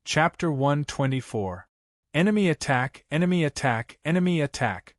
Chapter 124. Enemy attack, enemy attack, enemy attack.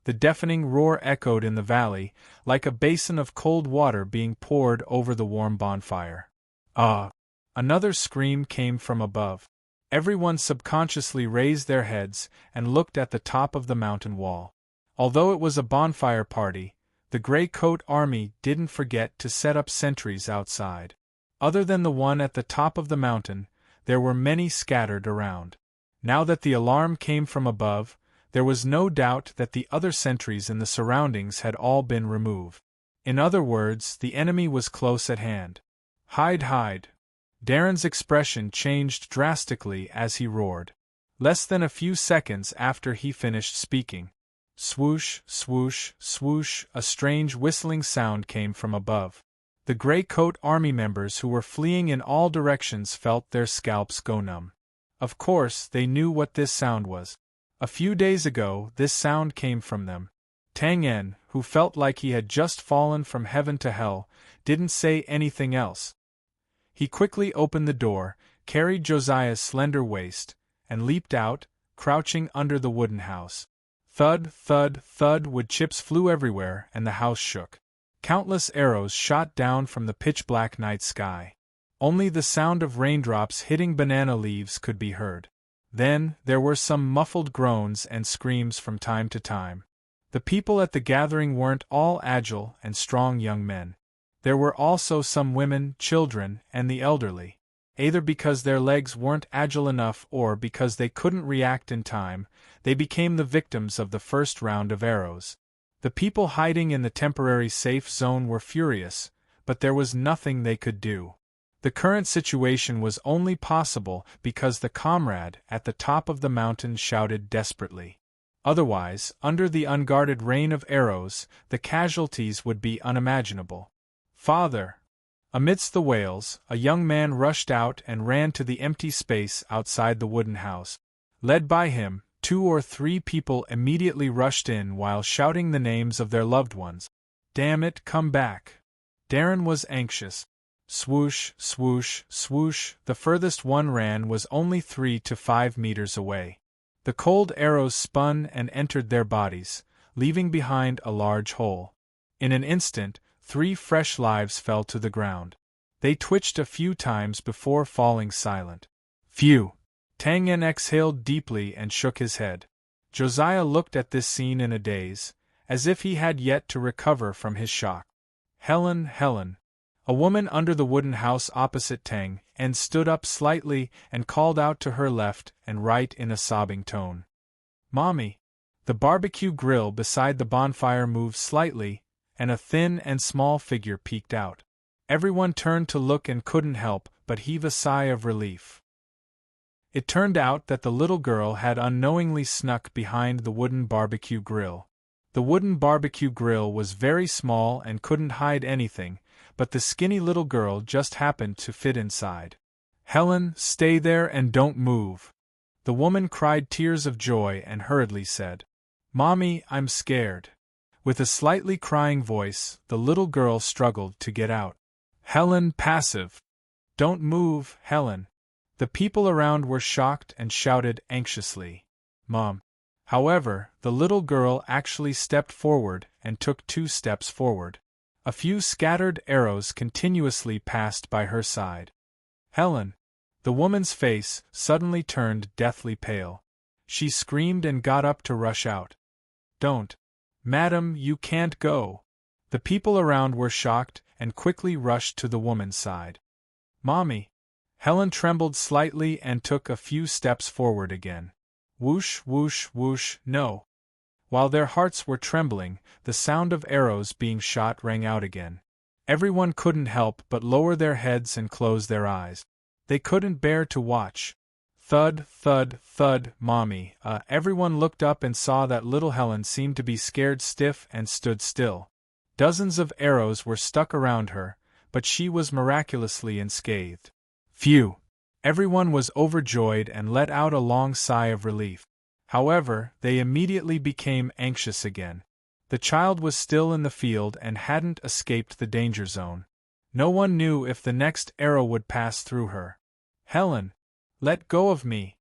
The deafening roar echoed in the valley, like a basin of cold water being poured over the warm bonfire. Ah! Another scream came from above. Everyone subconsciously raised their heads and looked at the top of the mountain wall. Although it was a bonfire party, the Gray Coat Army didn't forget to set up sentries outside. Other than the one at the top of the mountain, there were many scattered around. Now that the alarm came from above, there was no doubt that the other sentries in the surroundings had all been removed. In other words, the enemy was close at hand. Hide, hide! Darren's expression changed drastically as he roared. Less than a few seconds after he finished speaking. Swoosh, swoosh, swoosh, a strange whistling sound came from above. The Gray Coat Army members who were fleeing in all directions felt their scalps go numb. Of course, they knew what this sound was. A few days ago, this sound came from them. Tang En, who felt like he had just fallen from heaven to hell, didn't say anything else. He quickly opened the door, carried Josiah's slender waist, and leaped out, crouching under the wooden house. Thud, thud, thud, wood chips flew everywhere, and the house shook. Countless arrows shot down from the pitch-black night sky. Only the sound of raindrops hitting banana leaves could be heard. Then, there were some muffled groans and screams from time to time. The people at the gathering weren't all agile and strong young men. There were also some women, children, and the elderly. Either because their legs weren't agile enough or because they couldn't react in time, they became the victims of the first round of arrows. The people hiding in the temporary safe zone were furious, but there was nothing they could do. The current situation was only possible because the comrade at the top of the mountain shouted desperately. Otherwise, under the unguarded rain of arrows, the casualties would be unimaginable. Father! Amidst the wails, a young man rushed out and ran to the empty space outside the wooden house. Led by him, 2 or 3 people immediately rushed in while shouting the names of their loved ones. Damn it, come back! Darren was anxious. Swoosh, swoosh, swoosh, the furthest one ran was only 3 to 5 meters away. The cold arrows spun and entered their bodies, leaving behind a large hole. In an instant, 3 fresh lives fell to the ground. They twitched a few times before falling silent. Phew! Tang En exhaled deeply and shook his head. Josiah looked at this scene in a daze, as if he had yet to recover from his shock. Helen, Helen! A woman under the wooden house opposite Tang En stood up slightly and called out to her left and right in a sobbing tone. Mommy! The barbecue grill beside the bonfire moved slightly, and a thin and small figure peeked out. Everyone turned to look and couldn't help but heave a sigh of relief. It turned out that the little girl had unknowingly snuck behind the wooden barbecue grill. The wooden barbecue grill was very small and couldn't hide anything, but the skinny little girl just happened to fit inside. Helen, stay there and don't move! The woman cried tears of joy and hurriedly said, Mommy, I'm scared. With a slightly crying voice, the little girl struggled to get out. Helen, passive! Don't move, Helen! The people around were shocked and shouted anxiously, Mom! However, the little girl actually stepped forward and took 2 steps forward. A few scattered arrows continuously passed by her side. Helen! The woman's face suddenly turned deathly pale. She screamed and got up to rush out. Don't! Madam, you can't go! The people around were shocked and quickly rushed to the woman's side. Mommy! Helen trembled slightly and took a few steps forward again. Whoosh, whoosh, whoosh, no! While their hearts were trembling, the sound of arrows being shot rang out again. Everyone couldn't help but lower their heads and close their eyes. They couldn't bear to watch. Thud, thud, thud, Mommy! Everyone looked up and saw that little Helen seemed to be scared stiff and stood still. Dozens of arrows were stuck around her, but she was miraculously unscathed. Phew! Everyone was overjoyed and let out a long sigh of relief. However, they immediately became anxious again. The child was still in the field and hadn't escaped the danger zone. No one knew if the next arrow would pass through her. Helen! Let go of me.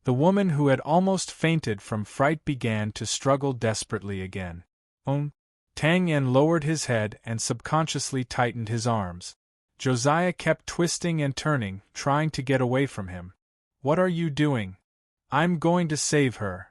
The woman who had almost fainted from fright began to struggle desperately again. Tang Yen lowered his head and subconsciously tightened his arms. Josiah kept twisting and turning, trying to get away from him. What are you doing? I'm going to save her,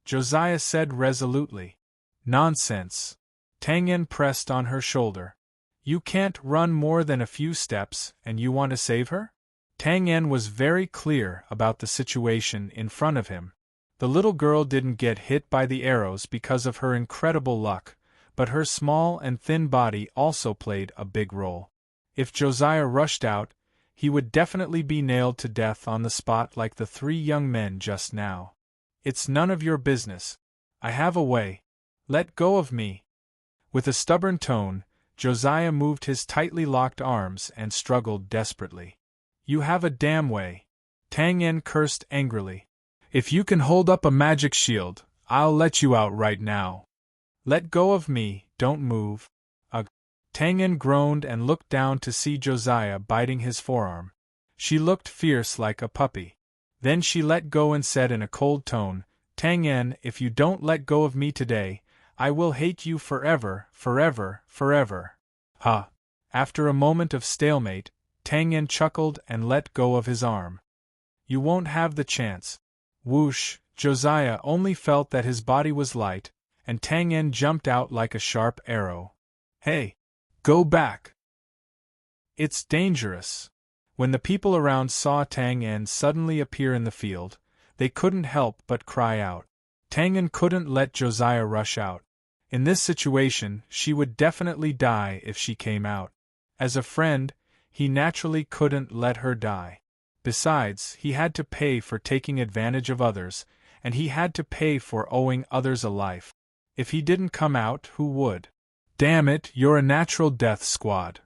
Josiah said resolutely. Nonsense. Tang Yen pressed on her shoulder. You can't run more than a few steps, and you want to save her? Tang Yen was very clear about the situation in front of him. The little girl didn't get hit by the arrows because of her incredible luck, but her small and thin body also played a big role. If Josiah rushed out, he would definitely be nailed to death on the spot like the 3 young men just now. It's none of your business. I have a way. Let go of me. With a stubborn tone, Josiah moved his tightly locked arms and struggled desperately. You have a damn way. Tang Yen cursed angrily. If you can hold up a magic shield, I'll let you out right now. Let go of me, don't move. Ugh. Tang Yen groaned and looked down to see Josiah biting his forearm. She looked fierce like a puppy. Then she let go and said in a cold tone, Tang Yen, if you don't let go of me today, I will hate you forever, forever, forever. Ha! After a moment of stalemate, Tang Yen chuckled and let go of his arm. You won't have the chance. Whoosh! Josiah only felt that his body was light, and Tang Yen jumped out like a sharp arrow. Hey! Go back! It's dangerous. When the people around saw Tang Yen suddenly appear in the field, they couldn't help but cry out. Tang Yen couldn't let Josiah rush out. In this situation, she would definitely die if she came out. As a friend, he naturally couldn't let her die. Besides, he had to pay for taking advantage of others, and he had to pay for owing others a life. If he didn't come out, who would? Damn it, you're a natural death squad.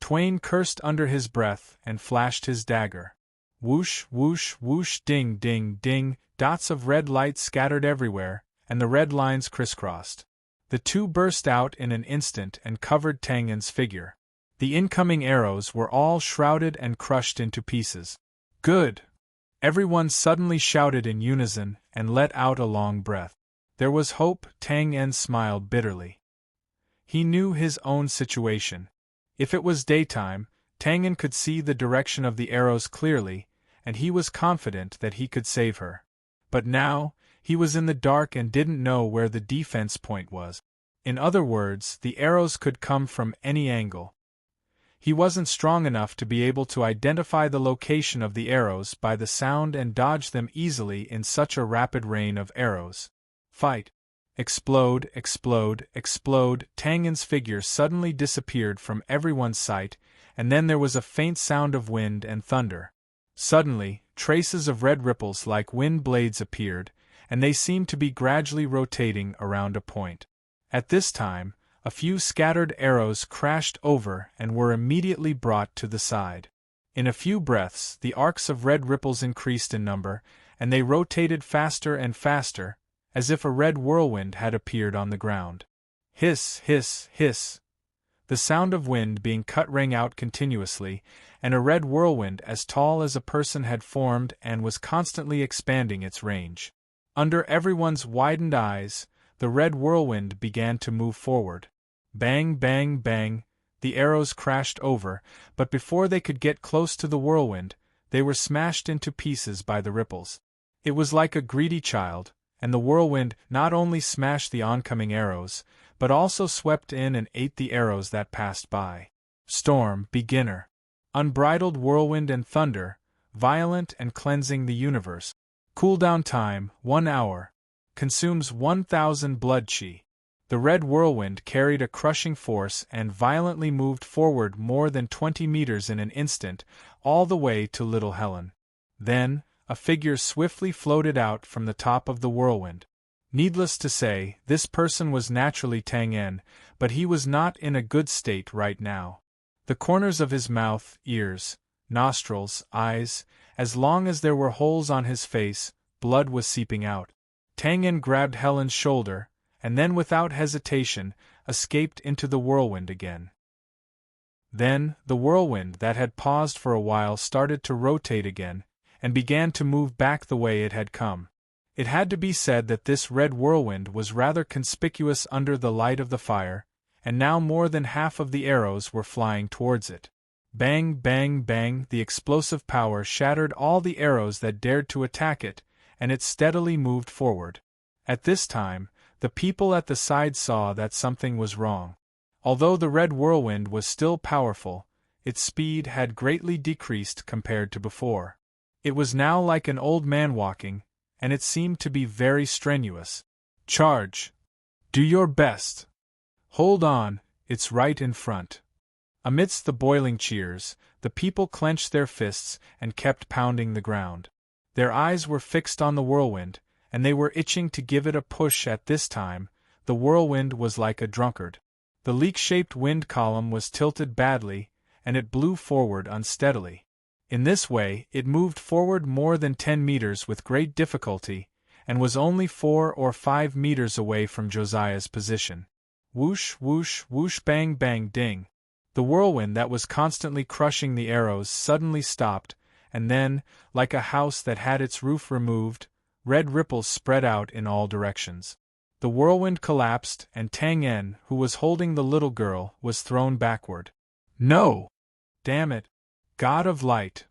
Twain cursed under his breath and flashed his dagger. Whoosh, whoosh, whoosh, ding, ding, ding, dots of red light scattered everywhere, and the red lines crisscrossed. The two burst out in an instant and covered Tang Yen's figure. The incoming arrows were all shrouded and crushed into pieces. Good! Everyone suddenly shouted in unison and let out a long breath. There was hope. Tang Yen smiled bitterly. He knew his own situation. If it was daytime, Tang Yen could see the direction of the arrows clearly, and he was confident that he could save her. But now, he was in the dark and didn't know where the defense point was. In other words, the arrows could come from any angle. He wasn't strong enough to be able to identify the location of the arrows by the sound and dodge them easily in such a rapid rain of arrows. Fight! Explode, explode, explode. Tang Yen's figure suddenly disappeared from everyone's sight, and then there was a faint sound of wind and thunder. Suddenly, traces of red ripples like wind blades appeared, and they seemed to be gradually rotating around a point. At this time, a few scattered arrows crashed over and were immediately brought to the side. In a few breaths, the arcs of red ripples increased in number, and they rotated faster and faster, as if a red whirlwind had appeared on the ground. Hiss, hiss, hiss. The sound of wind being cut rang out continuously, and a red whirlwind as tall as a person had formed and was constantly expanding its range. Under everyone's widened eyes, the red whirlwind began to move forward. Bang, bang, bang, the arrows crashed over, but before they could get close to the whirlwind, they were smashed into pieces by the ripples. It was like a greedy child, and the whirlwind not only smashed the oncoming arrows, but also swept in and ate the arrows that passed by. Storm, beginner. Unbridled whirlwind and thunder, violent and cleansing the universe. Cooldown time, 1 hour. Consumes 1,000 blood chi. The red whirlwind carried a crushing force and violently moved forward more than 20 meters in an instant, all the way to Little Helen. Then, a figure swiftly floated out from the top of the whirlwind. Needless to say, this person was naturally Tang Yen, but he was not in a good state right now. The corners of his mouth, ears, nostrils, eyes, as long as there were holes on his face, blood was seeping out. Tang Yen grabbed Helen's shoulder, and then without hesitation, escaped into the whirlwind again. Then, the whirlwind that had paused for a while started to rotate again, and began to move back the way it had come. It had to be said that this red whirlwind was rather conspicuous under the light of the fire, and now more than half of the arrows were flying towards it. Bang, bang, bang, the explosive power shattered all the arrows that dared to attack it, and it steadily moved forward. At this time, the people at the side saw that something was wrong. Although the red whirlwind was still powerful, its speed had greatly decreased compared to before. It was now like an old man walking, and it seemed to be very strenuous. Charge! Do your best! Hold on, it's right in front. Amidst the boiling cheers, the people clenched their fists and kept pounding the ground. Their eyes were fixed on the whirlwind, and they were itching to give it a push. At this time, the whirlwind was like a drunkard. The leak-shaped wind column was tilted badly, and it blew forward unsteadily. In this way, it moved forward more than 10 meters with great difficulty, and was only 4 or 5 meters away from Josiah's position. Whoosh, whoosh, whoosh, bang, bang, ding. The whirlwind that was constantly crushing the arrows suddenly stopped, and then, like a house that had its roof removed, red ripples spread out in all directions. The whirlwind collapsed, and Tang En, who was holding the little girl, was thrown backward. No! Damn it! God of light!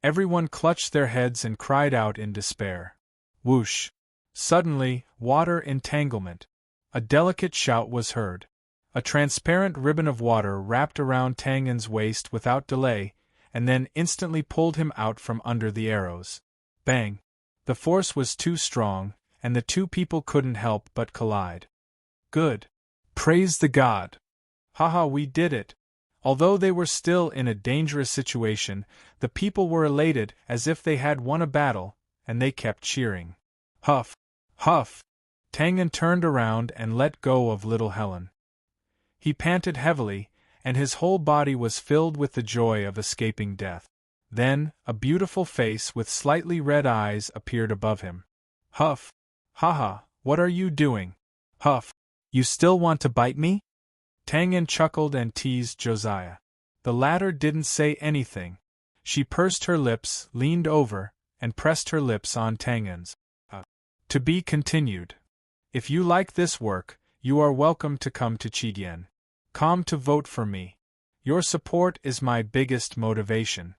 Everyone clutched their heads and cried out in despair. Whoosh! Suddenly, water entanglement. A delicate shout was heard. A transparent ribbon of water wrapped around Tang En's waist without delay, and then instantly pulled him out from under the arrows. Bang! The force was too strong, and the two people couldn't help but collide. Good! Praise the God! Haha, we did it! Although they were still in a dangerous situation, the people were elated as if they had won a battle, and they kept cheering. Huff! Huff! Tang En turned around and let go of little Helen. He panted heavily, and his whole body was filled with the joy of escaping death. Then, a beautiful face with slightly red eyes appeared above him. Huff! Haha, what are you doing? Huff! You still want to bite me? Tang En chuckled and teased Josiah. The latter didn't say anything. She pursed her lips, leaned over, and pressed her lips on Tang En's. To be continued. If you like this work, you are welcome to come to Chidien. Come to vote for me. Your support is my biggest motivation.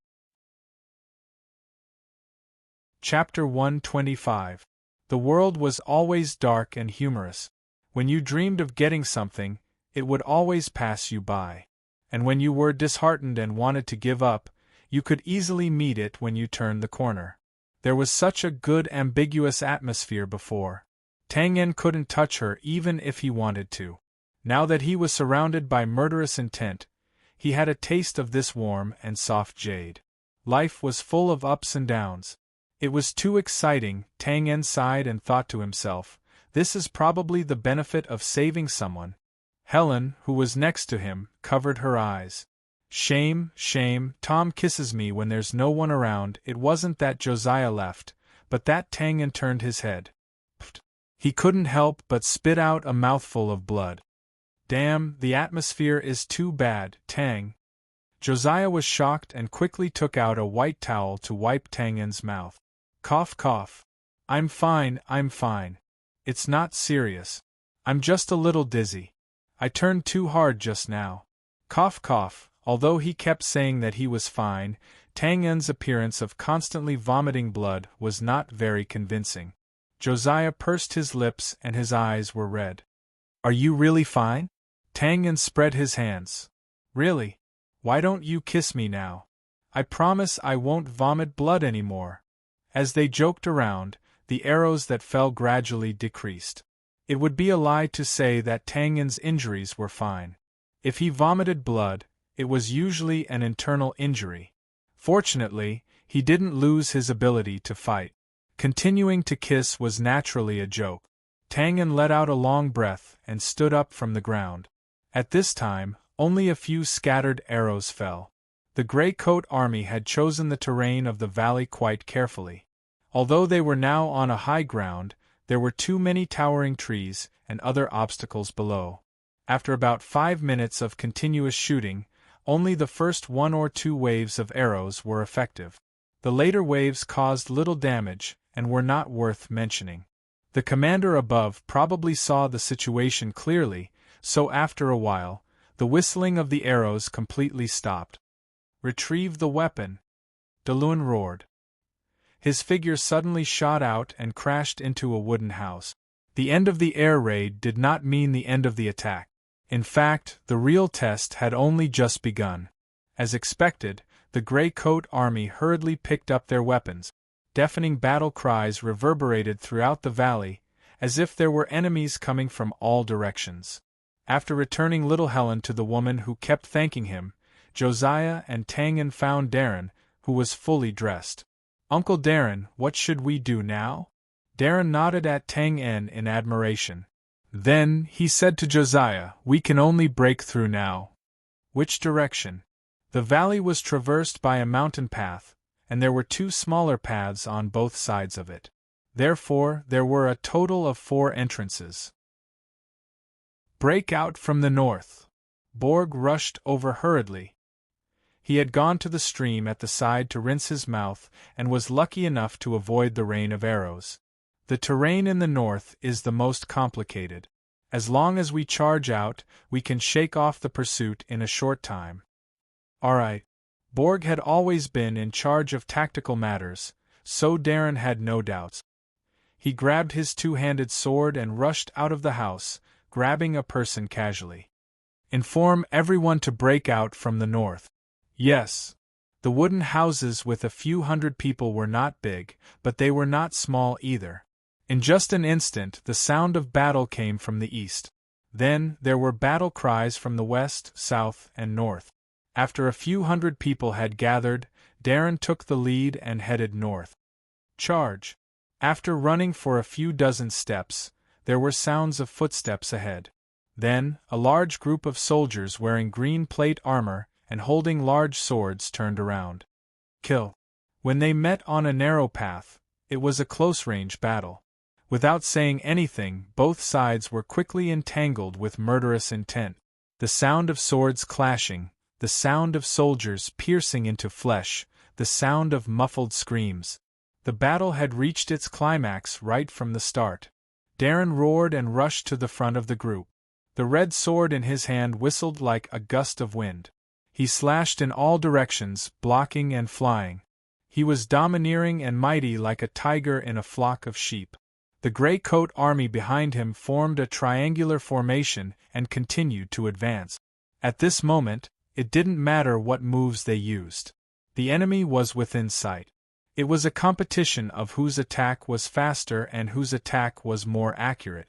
Chapter 125. The world was always dark and humorous. When you dreamed of getting something, it would always pass you by. And when you were disheartened and wanted to give up, you could easily meet it when you turned the corner. There was such a good ambiguous atmosphere before. Tang En couldn't touch her even if he wanted to. Now that he was surrounded by murderous intent, he had a taste of this warm and soft jade. Life was full of ups and downs. It was too exciting, Tang En sighed and thought to himself, this is probably the benefit of saving someone. Helen, who was next to him, covered her eyes. Shame, shame, Tom kisses me when there's no one around. It wasn't that Josiah left, but that Tang En turned his head. Pfft. He couldn't help but spit out a mouthful of blood. Damn, the atmosphere is too bad, Tang. Josiah was shocked and quickly took out a white towel to wipe Tang En's mouth. Cough, cough. I'm fine, I'm fine. It's not serious. I'm just a little dizzy. I turned too hard just now. Cough, cough. Although he kept saying that he was fine, Tang En's appearance of constantly vomiting blood was not very convincing. Josiah pursed his lips and his eyes were red. Are you really fine? Tang En spread his hands. Really? Why don't you kiss me now? I promise I won't vomit blood anymore. As they joked around, the arrows that fell gradually decreased. It would be a lie to say that Tang En's injuries were fine. If he vomited blood, it was usually an internal injury. Fortunately, he didn't lose his ability to fight. Continuing to kiss was naturally a joke. Tang En let out a long breath and stood up from the ground. At this time, only a few scattered arrows fell. The Grey Coat Army had chosen the terrain of the valley quite carefully. Although they were now on a high ground, there were too many towering trees and other obstacles below. After about 5 minutes of continuous shooting, only the first 1 or 2 waves of arrows were effective. The later waves caused little damage and were not worth mentioning. The commander above probably saw the situation clearly, so after a while, the whistling of the arrows completely stopped. "Retrieve the weapon!" DeLuan roared. His figure suddenly shot out and crashed into a wooden house. The end of the air raid did not mean the end of the attack. In fact, the real test had only just begun. As expected, the Gray Coat Army hurriedly picked up their weapons. Deafening battle cries reverberated throughout the valley, as if there were enemies coming from all directions. After returning little Helen to the woman who kept thanking him, Josiah and Tangan found Darren, who was fully dressed. "Uncle Darren, what should we do now?" Darren nodded at Tangan in admiration. Then, he said to Josiah, "We can only break through now." "Which direction?" The valley was traversed by a mountain path, and there were 2 smaller paths on both sides of it. Therefore, there were a total of 4 entrances. "Break out from the north." Borg rushed over hurriedly. He had gone to the stream at the side to rinse his mouth and was lucky enough to avoid the rain of arrows. The terrain in the north is the most complicated. As long as we charge out, we can shake off the pursuit in a short time. "All right." Borg had always been in charge of tactical matters, so Darren had no doubts. He grabbed his 2-handed sword and rushed out of the house, grabbing a person casually. "Inform everyone to break out from the north." Yes. The wooden houses with a few hundred people were not big, but they were not small either. In just an instant, the sound of battle came from the east. Then, there were battle cries from the west, south, and north. After a few hundred people had gathered, Darren took the lead and headed north. "Charge!" After running for a few dozen steps, there were sounds of footsteps ahead. Then, a large group of soldiers wearing green plate armor and holding large swords turned around. "Kill!" When they met on a narrow path, it was a close-range battle. Without saying anything, both sides were quickly entangled with murderous intent. The sound of swords clashing, the sound of soldiers piercing into flesh, the sound of muffled screams. The battle had reached its climax right from the start. Darren roared and rushed to the front of the group. The red sword in his hand whistled like a gust of wind. He slashed in all directions, blocking and flying. He was domineering and mighty like a tiger in a flock of sheep. The Gray Coat Army behind him formed a triangular formation and continued to advance. At this moment, it didn't matter what moves they used. The enemy was within sight. It was a competition of whose attack was faster and whose attack was more accurate.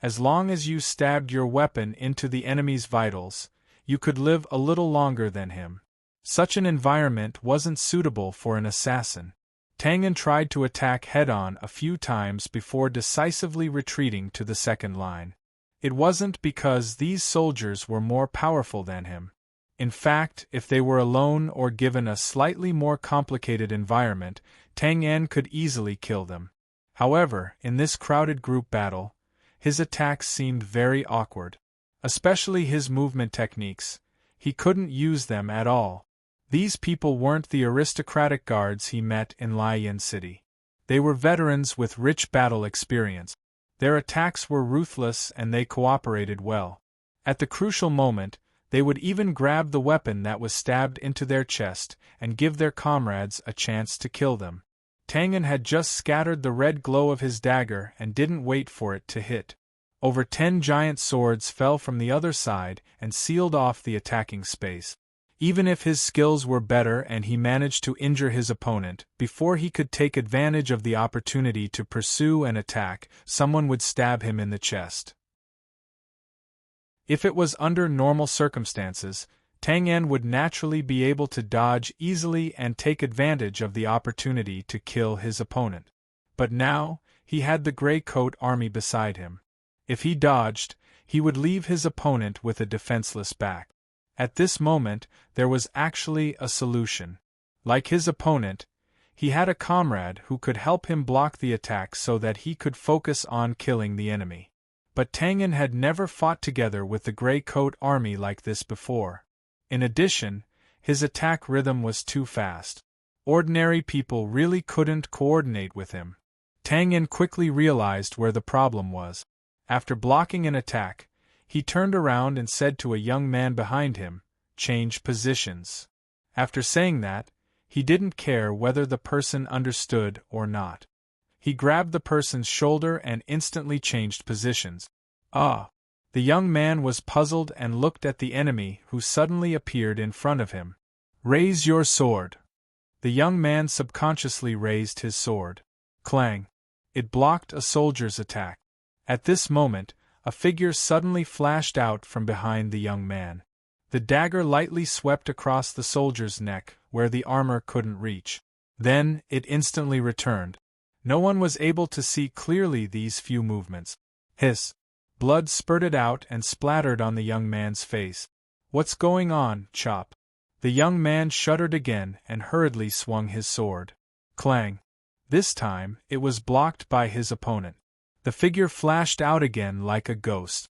As long as you stabbed your weapon into the enemy's vitals, you could live a little longer than him. Such an environment wasn't suitable for an assassin. Tangan tried to attack head-on a few times before decisively retreating to the second line. It wasn't because these soldiers were more powerful than him. In fact, if they were alone or given a slightly more complicated environment, Tangan could easily kill them. However, in this crowded group battle, his attacks seemed very awkward. Especially his movement techniques. He couldn't use them at all. These people weren't the aristocratic guards he met in Liyan City. They were veterans with rich battle experience. Their attacks were ruthless and they cooperated well. At the crucial moment, they would even grab the weapon that was stabbed into their chest and give their comrades a chance to kill them. Tangan had just scattered the red glow of his dagger and didn't wait for it to hit. Over 10 giant swords fell from the other side and sealed off the attacking space. Even if his skills were better and he managed to injure his opponent, before he could take advantage of the opportunity to pursue and attack, someone would stab him in the chest. If it was under normal circumstances, Tangan would naturally be able to dodge easily and take advantage of the opportunity to kill his opponent. But now, he had the Gray Coat Army beside him. If he dodged, he would leave his opponent with a defenseless back. At this moment, there was actually a solution. Like his opponent, he had a comrade who could help him block the attack so that he could focus on killing the enemy. But Tangan had never fought together with the Gray Coat Army like this before. In addition, his attack rhythm was too fast. Ordinary people really couldn't coordinate with him. Tang En quickly realized where the problem was. After blocking an attack, he turned around and said to a young man behind him, "Change positions." After saying that, he didn't care whether the person understood or not. He grabbed the person's shoulder and instantly changed positions. Ah! The young man was puzzled and looked at the enemy who suddenly appeared in front of him. "Raise your sword." The young man subconsciously raised his sword. Clang! It blocked a soldier's attack. At this moment, a figure suddenly flashed out from behind the young man. The dagger lightly swept across the soldier's neck, where the armor couldn't reach. Then, it instantly returned. No one was able to see clearly these few movements. Hiss! Blood spurted out and splattered on the young man's face. "What's going on, Chop?" The young man shuddered again and hurriedly swung his sword. Clang! This time, it was blocked by his opponent. The figure flashed out again like a ghost.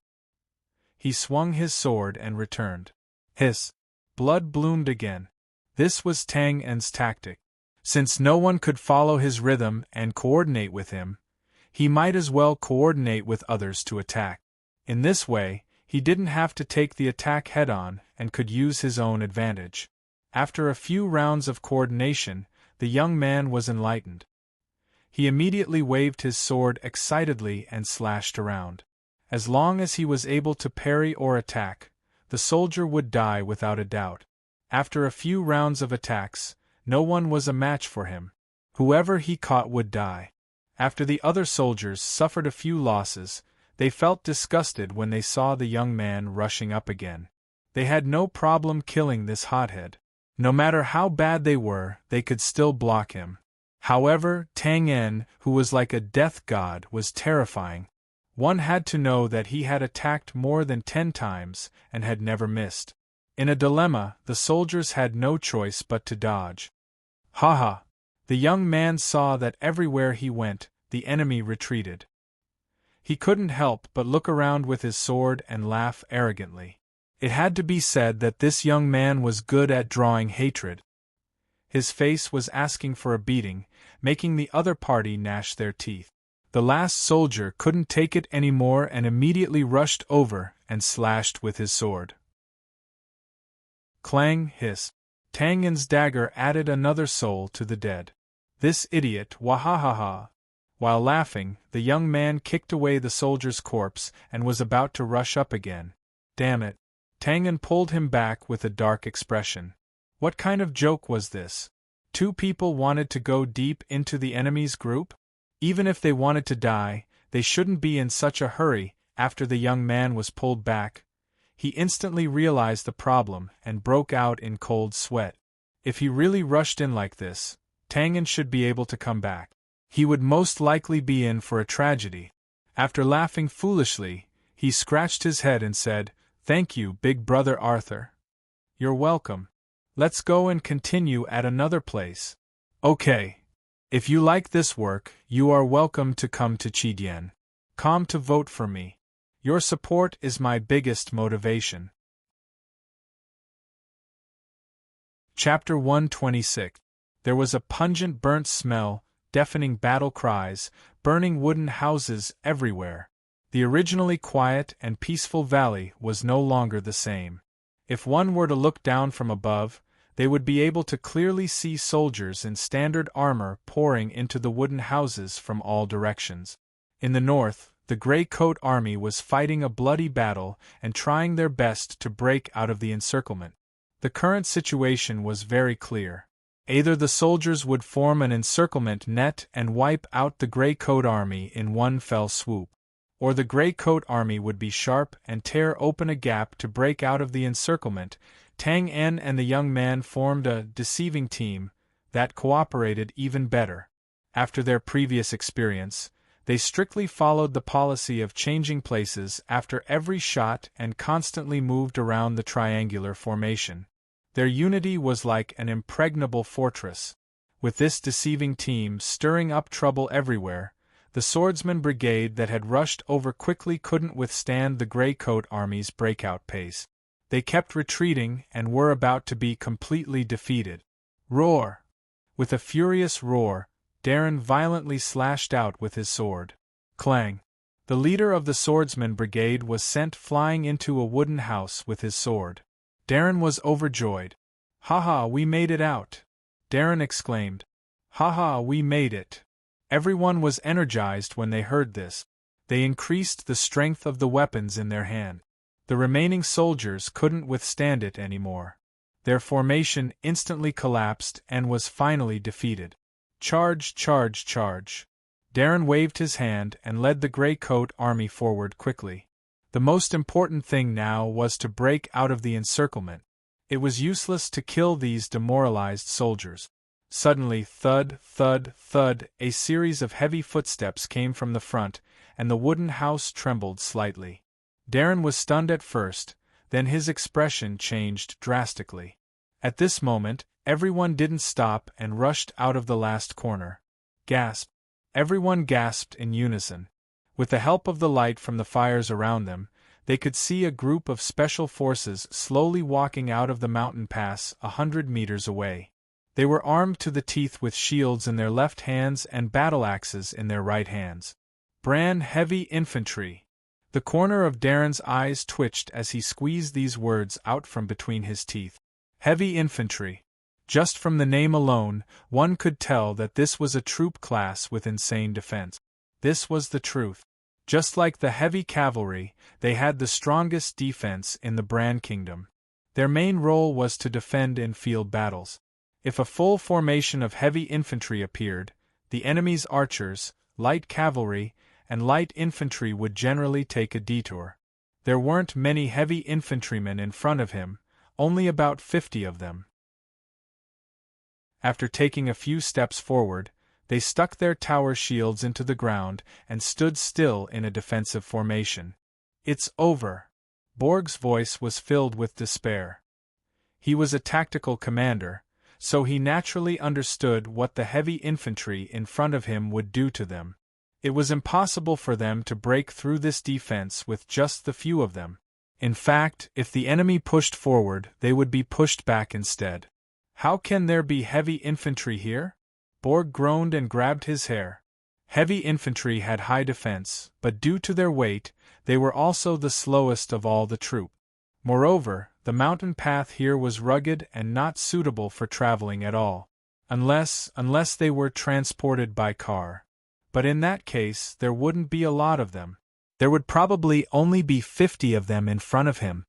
He swung his sword and returned. Hiss! Blood bloomed again. This was Tang En's tactic. Since no one could follow his rhythm and coordinate with him, he might as well coordinate with others to attack. In this way, he didn't have to take the attack head-on and could use his own advantage. After a few rounds of coordination, the young man was enlightened. He immediately waved his sword excitedly and slashed around. As long as he was able to parry or attack, the soldier would die without a doubt. After a few rounds of attacks, no one was a match for him. Whoever he caught would die. After the other soldiers suffered a few losses, they felt disgusted when they saw the young man rushing up again. They had no problem killing this hothead. No matter how bad they were, they could still block him. However, Tang En, who was like a death god, was terrifying. One had to know that he had attacked more than 10 times and had never missed. In a dilemma, the soldiers had no choice but to dodge. Haha! The young man saw that everywhere he went, the enemy retreated. He couldn't help but look around with his sword and laugh arrogantly. It had to be said that this young man was good at drawing hatred. His face was asking for a beating, making the other party gnash their teeth. The last soldier couldn't take it anymore and immediately rushed over and slashed with his sword. Clang! Hiss! Tang En's dagger added another soul to the dead. "This idiot, wahahaha!" While laughing, the young man kicked away the soldier's corpse and was about to rush up again. "Damn it!" Tang En pulled him back with a dark expression. What kind of joke was this? 2 people wanted to go deep into the enemy's group? Even if they wanted to die, they shouldn't be in such a hurry. After the young man was pulled back, he instantly realized the problem and broke out in cold sweat. If he really rushed in like this, Tang En should be able to come back. He would most likely be in for a tragedy. After laughing foolishly, he scratched his head and said, "Thank you, big brother Arthur. You're welcome. Let's go and continue at another place." "Okay. If you like this work, you are welcome to come to Chidian. Come to vote for me. Your support is my biggest motivation." Chapter 126. There was a pungent burnt smell, deafening battle cries, burning wooden houses everywhere. The originally quiet and peaceful valley was no longer the same. If one were to look down from above, they would be able to clearly see soldiers in standard armor pouring into the wooden houses from all directions. In the north, the Grey Coat Army was fighting a bloody battle and trying their best to break out of the encirclement. The current situation was very clear. Either the soldiers would form an encirclement net and wipe out the Grey Coat Army in one fell swoop, or the Grey Coat Army would be sharp and tear open a gap to break out of the encirclement. Tang En and the young man formed a deceiving team that cooperated even better. After their previous experience, they strictly followed the policy of changing places after every shot and constantly moved around the triangular formation. Their unity was like an impregnable fortress. With this deceiving team stirring up trouble everywhere, the swordsman brigade that had rushed over quickly couldn't withstand the Grey Coat Army's breakout pace. They kept retreating and were about to be completely defeated. Roar! With a furious roar, Darren violently slashed out with his sword. Clang! The leader of the swordsman brigade was sent flying into a wooden house with his sword. Darren was overjoyed. "Ha ha, we made it out!" Darren exclaimed. "Ha ha, we made it!" Everyone was energized when they heard this. They increased the strength of the weapons in their hand. The remaining soldiers couldn't withstand it anymore. Their formation instantly collapsed and was finally defeated. Charge, charge, charge! Darren waved his hand and led the Grey Coat army forward quickly. The most important thing now was to break out of the encirclement. It was useless to kill these demoralized soldiers. Suddenly, thud, thud, thud, a series of heavy footsteps came from the front, and the wooden house trembled slightly. Darren was stunned at first, then his expression changed drastically. At this moment, everyone didn't stop and rushed out of the last corner. Gasp! Everyone gasped in unison. With the help of the light from the fires around them, they could see a group of special forces slowly walking out of the mountain pass 100 meters away. They were armed to the teeth with shields in their left hands and battle axes in their right hands. Bran Heavy Infantry! The corner of Darren's eyes twitched as he squeezed these words out from between his teeth. Heavy Infantry! Just from the name alone, one could tell that this was a troop class with insane defense. This was the truth. Just like the heavy cavalry, they had the strongest defense in the Bran Kingdom. Their main role was to defend in field battles. If a full formation of heavy infantry appeared, the enemy's archers, light cavalry, and light infantry would generally take a detour. There weren't many heavy infantrymen in front of him, only about 50 of them. After taking a few steps forward, they stuck their tower shields into the ground and stood still in a defensive formation. "It's over." Borg's voice was filled with despair. He was a tactical commander, so he naturally understood what the heavy infantry in front of him would do to them. It was impossible for them to break through this defense with just the few of them. In fact, if the enemy pushed forward, they would be pushed back instead. "How can there be heavy infantry here?" Borg groaned and grabbed his hair. Heavy infantry had high defense, but due to their weight, they were also the slowest of all the troop. Moreover, the mountain path here was rugged and not suitable for traveling at all. Unless they were transported by car. But in that case, there wouldn't be a lot of them. There would probably only be 50 of them in front of him.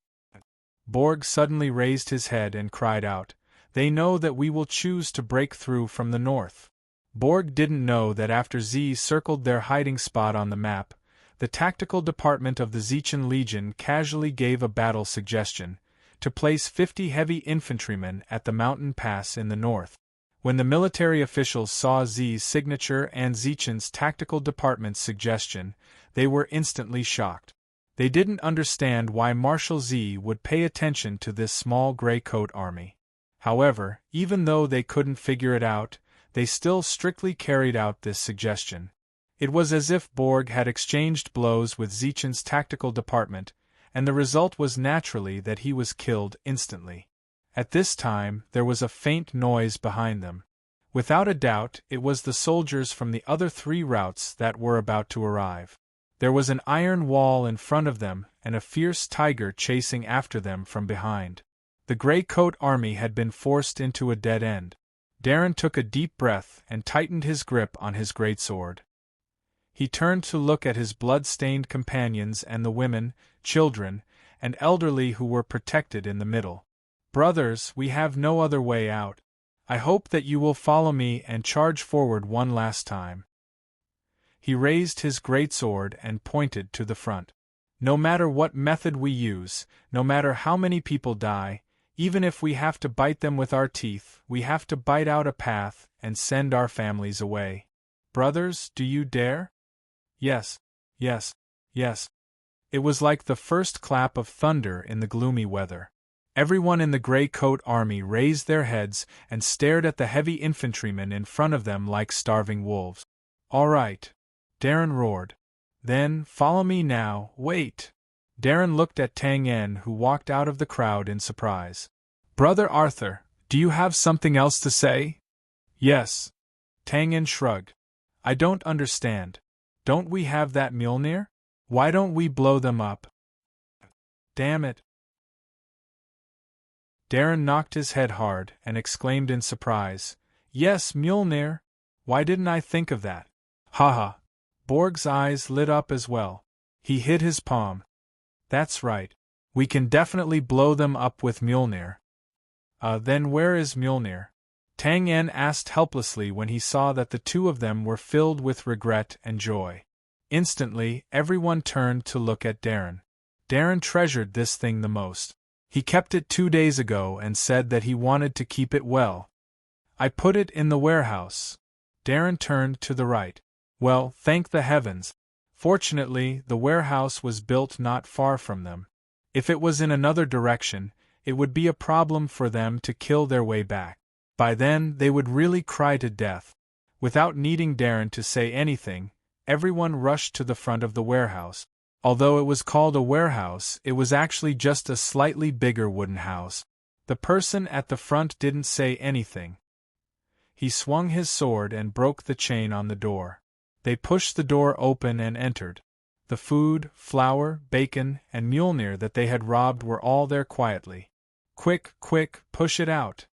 Borg suddenly raised his head and cried out, "They know that we will choose to break through from the north." Borg didn't know that after Z circled their hiding spot on the map, the tactical department of the Zechen Legion casually gave a battle suggestion, to place 50 heavy infantrymen at the mountain pass in the north. When the military officials saw Z's signature and Zechen's tactical department's suggestion, they were instantly shocked. They didn't understand why Marshal Z would pay attention to this small Grey Coat army. However, even though they couldn't figure it out, they still strictly carried out this suggestion. It was as if Borg had exchanged blows with Zechen's tactical department, and the result was naturally that he was killed instantly. At this time, there was a faint noise behind them. Without a doubt, it was the soldiers from the other 3 routes that were about to arrive. There was an iron wall in front of them and a fierce tiger chasing after them from behind. The Grey Coat army had been forced into a dead end. Darren took a deep breath and tightened his grip on his greatsword. He turned to look at his blood-stained companions and the women, children, and elderly who were protected in the middle. "Brothers, we have no other way out. I hope that you will follow me and charge forward one last time." He raised his greatsword and pointed to the front. "No matter what method we use, no matter how many people die, even if we have to bite them with our teeth, we have to bite out a path and send our families away. Brothers, do you dare?" "Yes, yes, yes." It was like the first clap of thunder in the gloomy weather. Everyone in the Grey Coat army raised their heads and stared at the heavy infantrymen in front of them like starving wolves. "All right," Darren roared. "Then, follow me now, wait." Darren looked at Tang En, who walked out of the crowd in surprise. "Brother Arthur, do you have something else to say?" Yes. Tang En shrugged. I don't understand. Don't we have that Mjolnir? Why don't we blow them up? Damn it. Darren knocked his head hard and exclaimed in surprise, Yes, Mjolnir! Why didn't I think of that? Haha. Borg's eyes lit up as well. He hit his palm. That's right. We can definitely blow them up with Mjolnir. Then where is Mjolnir? Tang En asked helplessly when he saw that the two of them were filled with regret and joy. Instantly, everyone turned to look at Darren. Darren treasured this thing the most. He kept it 2 days ago and said that he wanted to keep it well. I put it in the warehouse. Darren turned to the right. Well, thank the heavens. Fortunately, the warehouse was built not far from them. If it was in another direction, it would be a problem for them to kill their way back. By then, they would really cry to death. Without needing Darren to say anything, everyone rushed to the front of the warehouse. Although it was called a warehouse, it was actually just a slightly bigger wooden house. The person at the front didn't say anything. He swung his sword and broke the chain on the door. They pushed the door open and entered. The food, flour, bacon, and Mjolnir that they had robbed were all there quietly. Quick, quick, push it out.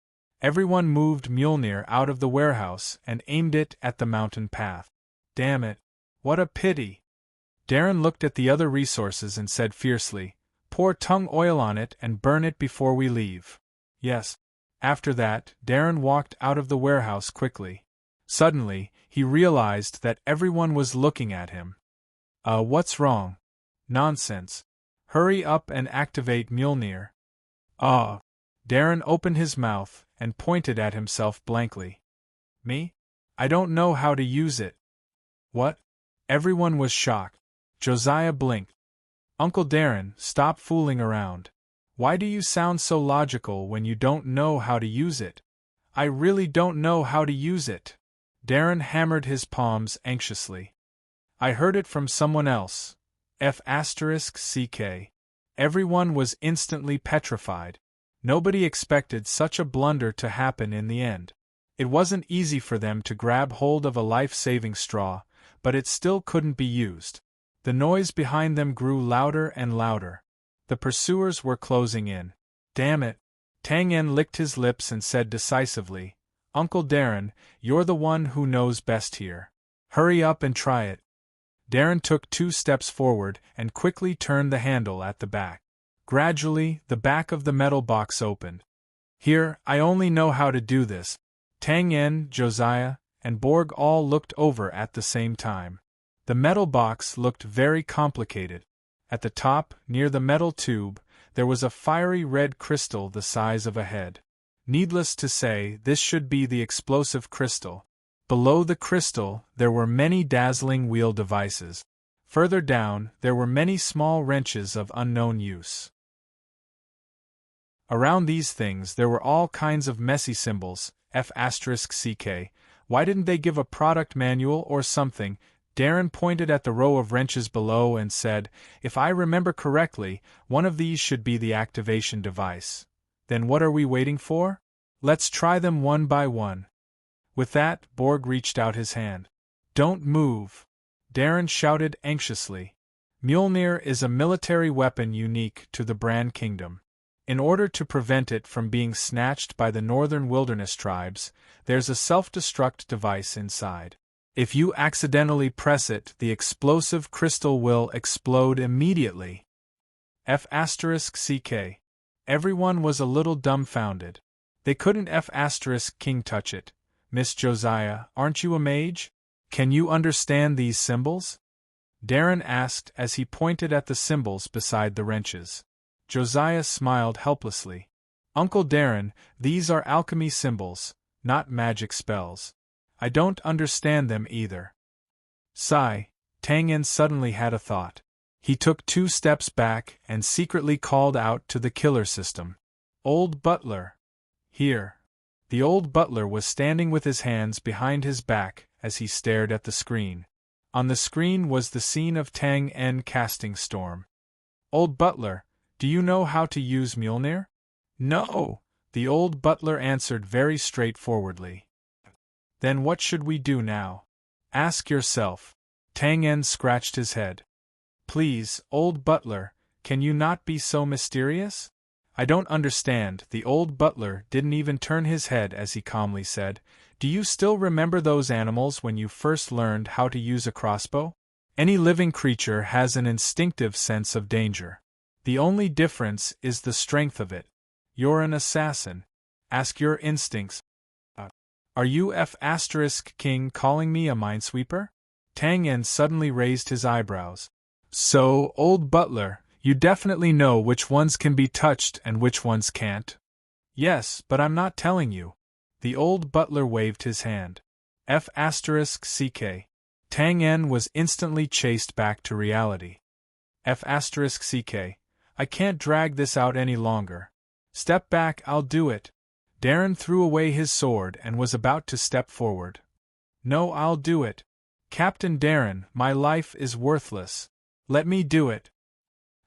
Everyone moved Mjolnir out of the warehouse and aimed it at the mountain path. Damn it. What a pity. Darren looked at the other resources and said fiercely, Pour tung oil on it and burn it before we leave. Yes. After that, Darren walked out of the warehouse quickly. Suddenly, he realized that everyone was looking at him. What's wrong? Nonsense. Hurry up and activate Mjolnir. Darren opened his mouth and pointed at himself blankly. Me? I don't know how to use it. What? Everyone was shocked. Josiah blinked. Uncle Darren, stop fooling around. Why do you sound so logical when you don't know how to use it? I really don't know how to use it. Darren hammered his palms anxiously. I heard it from someone else. F***ck. Everyone was instantly petrified. Nobody expected such a blunder to happen in the end. It wasn't easy for them to grab hold of a life-saving straw, but it still couldn't be used. The noise behind them grew louder and louder. The pursuers were closing in. Damn it. Tang En licked his lips and said decisively, Uncle Darren, you're the one who knows best here. Hurry up and try it. Darren took 2 steps forward and quickly turned the handle at the back. Gradually, the back of the metal box opened. Here, I only know how to do this. Tang En, Josiah, and Borg all looked over at the same time. The metal box looked very complicated. At the top, near the metal tube, there was a fiery red crystal the size of a head. Needless to say, this should be the explosive crystal. Below the crystal, there were many dazzling wheel devices. Further down, there were many small wrenches of unknown use. Around these things there were all kinds of messy symbols, F***ck. Why didn't they give a product manual or something? Darren pointed at the row of wrenches below and said, If I remember correctly, one of these should be the activation device. Then what are we waiting for? Let's try them one by one. With that, Borg reached out his hand. Don't move. Darren shouted anxiously. Mjolnir is a military weapon unique to the Brand Kingdom. In order to prevent it from being snatched by the northern wilderness tribes, there's a self-destruct device inside. If you accidentally press it, the explosive crystal will explode immediately. F***ck. Everyone was a little dumbfounded. They couldn't F***king touch it. Miss Josiah, aren't you a mage? Can you understand these symbols? Darren asked as he pointed at the symbols beside the wrenches. Josiah smiled helplessly. Uncle Darren, these are alchemy symbols, not magic spells. I don't understand them either. Sigh. Tang En suddenly had a thought. He took 2 steps back and secretly called out to the killer system. Old Butler. Here. The old butler was standing with his hands behind his back as he stared at the screen. On the screen was the scene of Tang En casting storm. Old butler, do you know how to use Mjolnir? No, the old butler answered very straightforwardly. Then what should we do now? Ask yourself. Tang En scratched his head. Please, old butler, can you not be so mysterious? I don't understand. The old butler didn't even turn his head as he calmly said, Do you still remember those animals when you first learned how to use a crossbow? Any living creature has an instinctive sense of danger. The only difference is the strength of it. You're an assassin. Ask your instincts. Are you King calling me a minesweeper? Tang En suddenly raised his eyebrows. So, old butler, you definitely know which ones can be touched and which ones can't? Yes, but I'm not telling you. The old butler waved his hand. Ck. Tang En was instantly chased back to reality. Ck. I can't drag this out any longer. Step back, I'll do it. Darren threw away his sword and was about to step forward. No, I'll do it. Captain Darren, my life is worthless. Let me do it.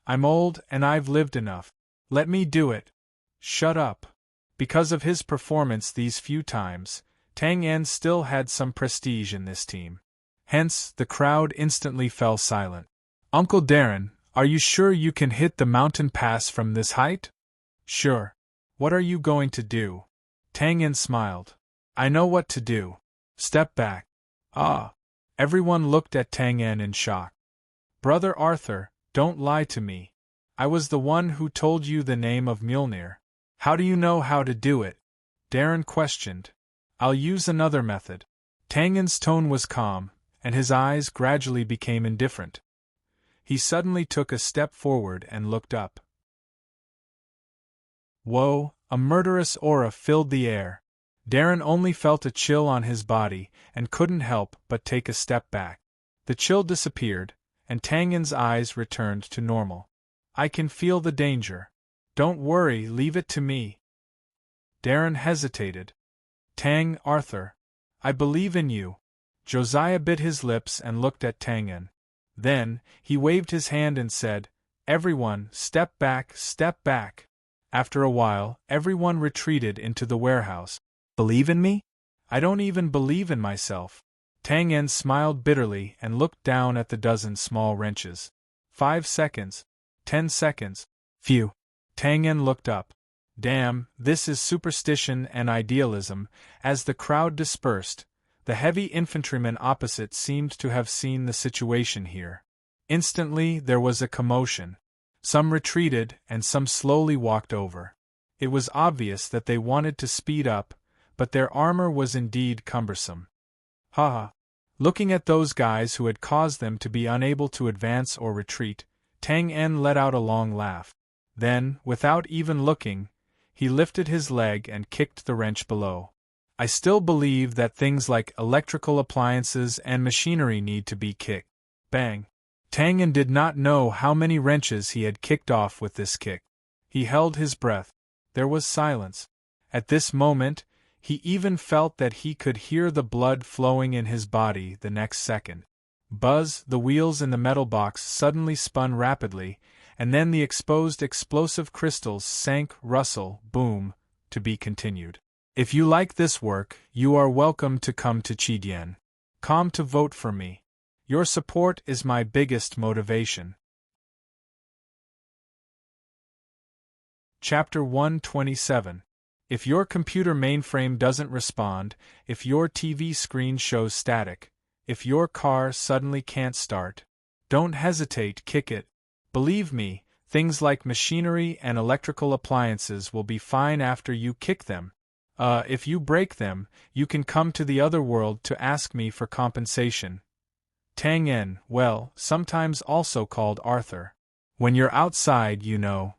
I'm old and I've lived enough. Let me do it. Shut up. Because of his performance these few times, Tang En still had some prestige in this team. Hence, the crowd instantly fell silent. Uncle Darren, are you sure you can hit the mountain pass from this height? Sure. What are you going to do? Tang En smiled. I know what to do. Step back. Ah. Everyone looked at Tang En in shock. Brother Arthur, don't lie to me. I was the one who told you the name of Mjolnir. How do you know how to do it? Darren questioned. I'll use another method. Tang En's tone was calm, and his eyes gradually became indifferent. He suddenly took a step forward and looked up. Whoa, a murderous aura filled the air. Darren only felt a chill on his body and couldn't help but take a step back. The chill disappeared, and Tang En's eyes returned to normal. I can feel the danger. Don't worry, leave it to me. Darren hesitated. Tang, Arthur. I believe in you. Josiah bit his lips and looked at Tang En. Then, he waved his hand and said, Everyone, step back, step back. After a while, everyone retreated into the warehouse. Believe in me? I don't even believe in myself. Tang En smiled bitterly and looked down at the dozen small wrenches. 5 seconds. 10 seconds. Phew. Tang En looked up. Damn, this is superstition and idealism. As the crowd dispersed, the heavy infantryman opposite seemed to have seen the situation here. Instantly there was a commotion. Some retreated and some slowly walked over. It was obvious that they wanted to speed up, but their armor was indeed cumbersome. Ha ha. Looking at those guys who had caused them to be unable to advance or retreat, Tang En let out a long laugh. Then, without even looking, he lifted his leg and kicked the wrench below. I still believe that things like electrical appliances and machinery need to be kicked. Bang. Tang En did not know how many wrenches he had kicked off with this kick. He held his breath. There was silence. At this moment, he even felt that he could hear the blood flowing in his body the next second. Buzz, the wheels in the metal box suddenly spun rapidly, and then the exposed explosive crystals sank, rustle, boom, to be continued. If you like this work, you are welcome to come to Chidien. Come to vote for me. Your support is my biggest motivation. Chapter 127. If your computer mainframe doesn't respond, if your TV screen shows static, if your car suddenly can't start, don't hesitate, kick it. Believe me, things like machinery and electrical appliances will be fine after you kick them. If you break them, you can come to the other world to ask me for compensation. Tang En, well, sometimes also called Arthur. When you're outside, you know.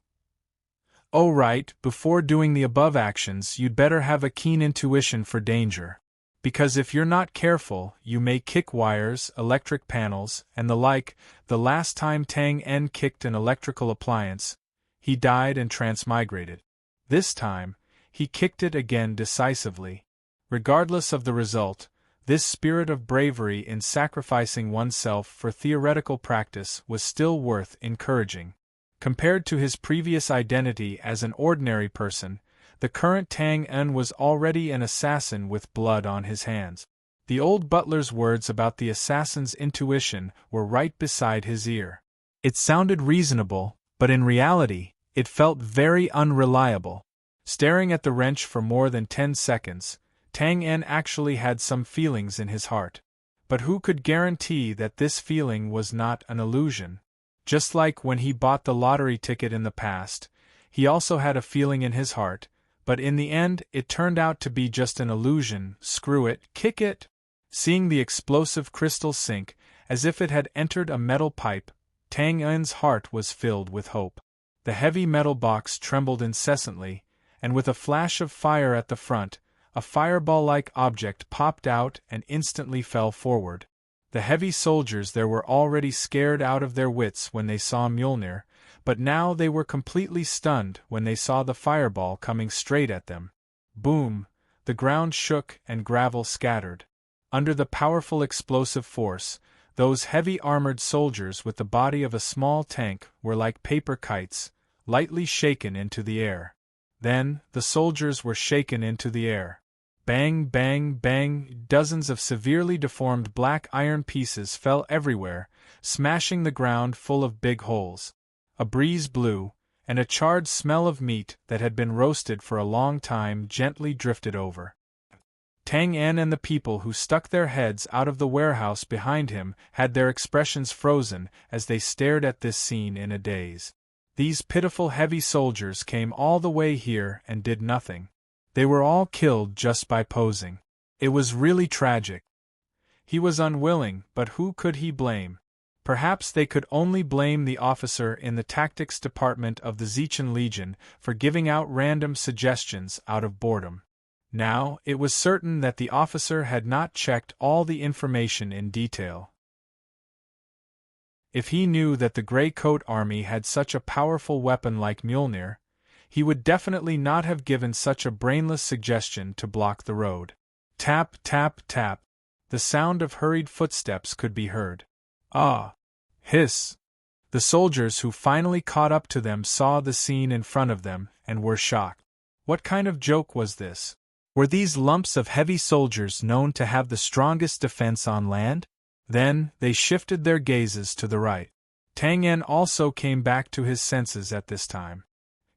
Oh right, before doing the above actions you'd better have a keen intuition for danger. Because if you're not careful, you may kick wires, electric panels, and the like. The last time Tang En kicked an electrical appliance, he died and transmigrated. This time, he kicked it again decisively. Regardless of the result, this spirit of bravery in sacrificing oneself for theoretical practice was still worth encouraging. Compared to his previous identity as an ordinary person, The current Tang En was already an assassin with blood on his hands. The old butler's words about the assassin's intuition were right beside his ear. It sounded reasonable, but in reality, it felt very unreliable. Staring at the wrench for more than 10 seconds, Tang En actually had some feelings in his heart. But who could guarantee that this feeling was not an illusion? Just like when he bought the lottery ticket in the past, he also had a feeling in his heart, but in the end it turned out to be just an illusion. Screw it, kick it! Seeing the explosive crystal sink, as if it had entered a metal pipe, Tang En's heart was filled with hope. The heavy metal box trembled incessantly, and with a flash of fire at the front, a fireball-like object popped out and instantly fell forward. The heavy soldiers there were already scared out of their wits when they saw Mjolnir, but now they were completely stunned when they saw the fireball coming straight at them. Boom! The ground shook and gravel scattered. Under the powerful explosive force, those heavy armored soldiers with the body of a small tank were like paper kites, lightly shaken into the air. Then, the soldiers were shaken into the air. Bang, bang, bang, dozens of severely deformed black iron pieces fell everywhere, smashing the ground full of big holes. A breeze blew, and a charred smell of meat that had been roasted for a long time gently drifted over. Tang En and the people who stuck their heads out of the warehouse behind him had their expressions frozen as they stared at this scene in a daze. These pitiful heavy soldiers came all the way here and did nothing. They were all killed just by posing. It was really tragic. He was unwilling, but who could he blame? Perhaps they could only blame the officer in the tactics department of the Zechen Legion for giving out random suggestions out of boredom. Now, it was certain that the officer had not checked all the information in detail. If he knew that the Grey Coat Army had such a powerful weapon like Mjolnir, he would definitely not have given such a brainless suggestion to block the road. Tap, tap, tap. The sound of hurried footsteps could be heard. Ah! Hiss! The soldiers who finally caught up to them saw the scene in front of them and were shocked. What kind of joke was this? Were these lumps of heavy soldiers known to have the strongest defense on land? Then, they shifted their gazes to the right. Tang En also came back to his senses at this time.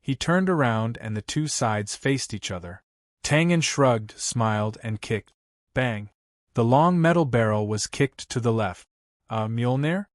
He turned around and the two sides faced each other. Tang En shrugged, smiled, and kicked. Bang! The long metal barrel was kicked to the left. Mjolnir?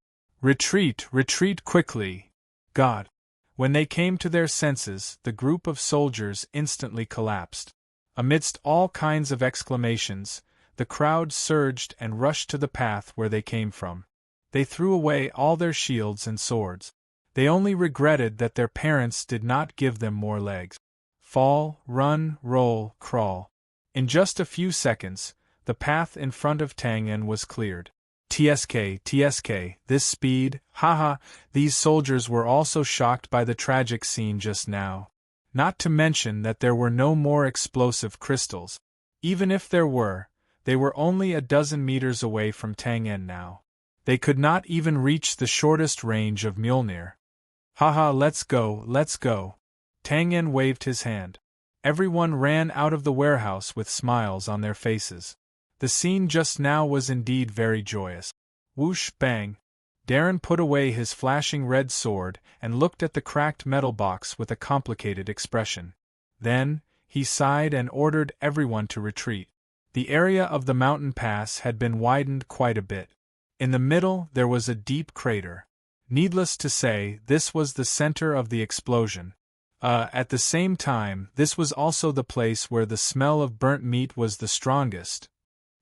Retreat, retreat quickly! God! When they came to their senses, the group of soldiers instantly collapsed. Amidst all kinds of exclamations, the crowd surged and rushed to the path where they came from. They threw away all their shields and swords. They only regretted that their parents did not give them more legs. Fall, run, roll, crawl. In just a few seconds, the path in front of Tang En was cleared. TSK, TSK, this speed, haha, these soldiers were also shocked by the tragic scene just now. Not to mention that there were no more explosive crystals. Even if there were, they were only a dozen meters away from Tang En now. They could not even reach the shortest range of Mjolnir. Haha, let's go, let's go. Tang En waved his hand. Everyone ran out of the warehouse with smiles on their faces. The scene just now was indeed very joyous. Whoosh, bang. Darren put away his flashing red sword and looked at the cracked metal box with a complicated expression. Then, he sighed and ordered everyone to retreat. The area of the mountain pass had been widened quite a bit. In the middle there was a deep crater. Needless to say, this was the center of the explosion. At the same time, this was also the place where the smell of burnt meat was the strongest.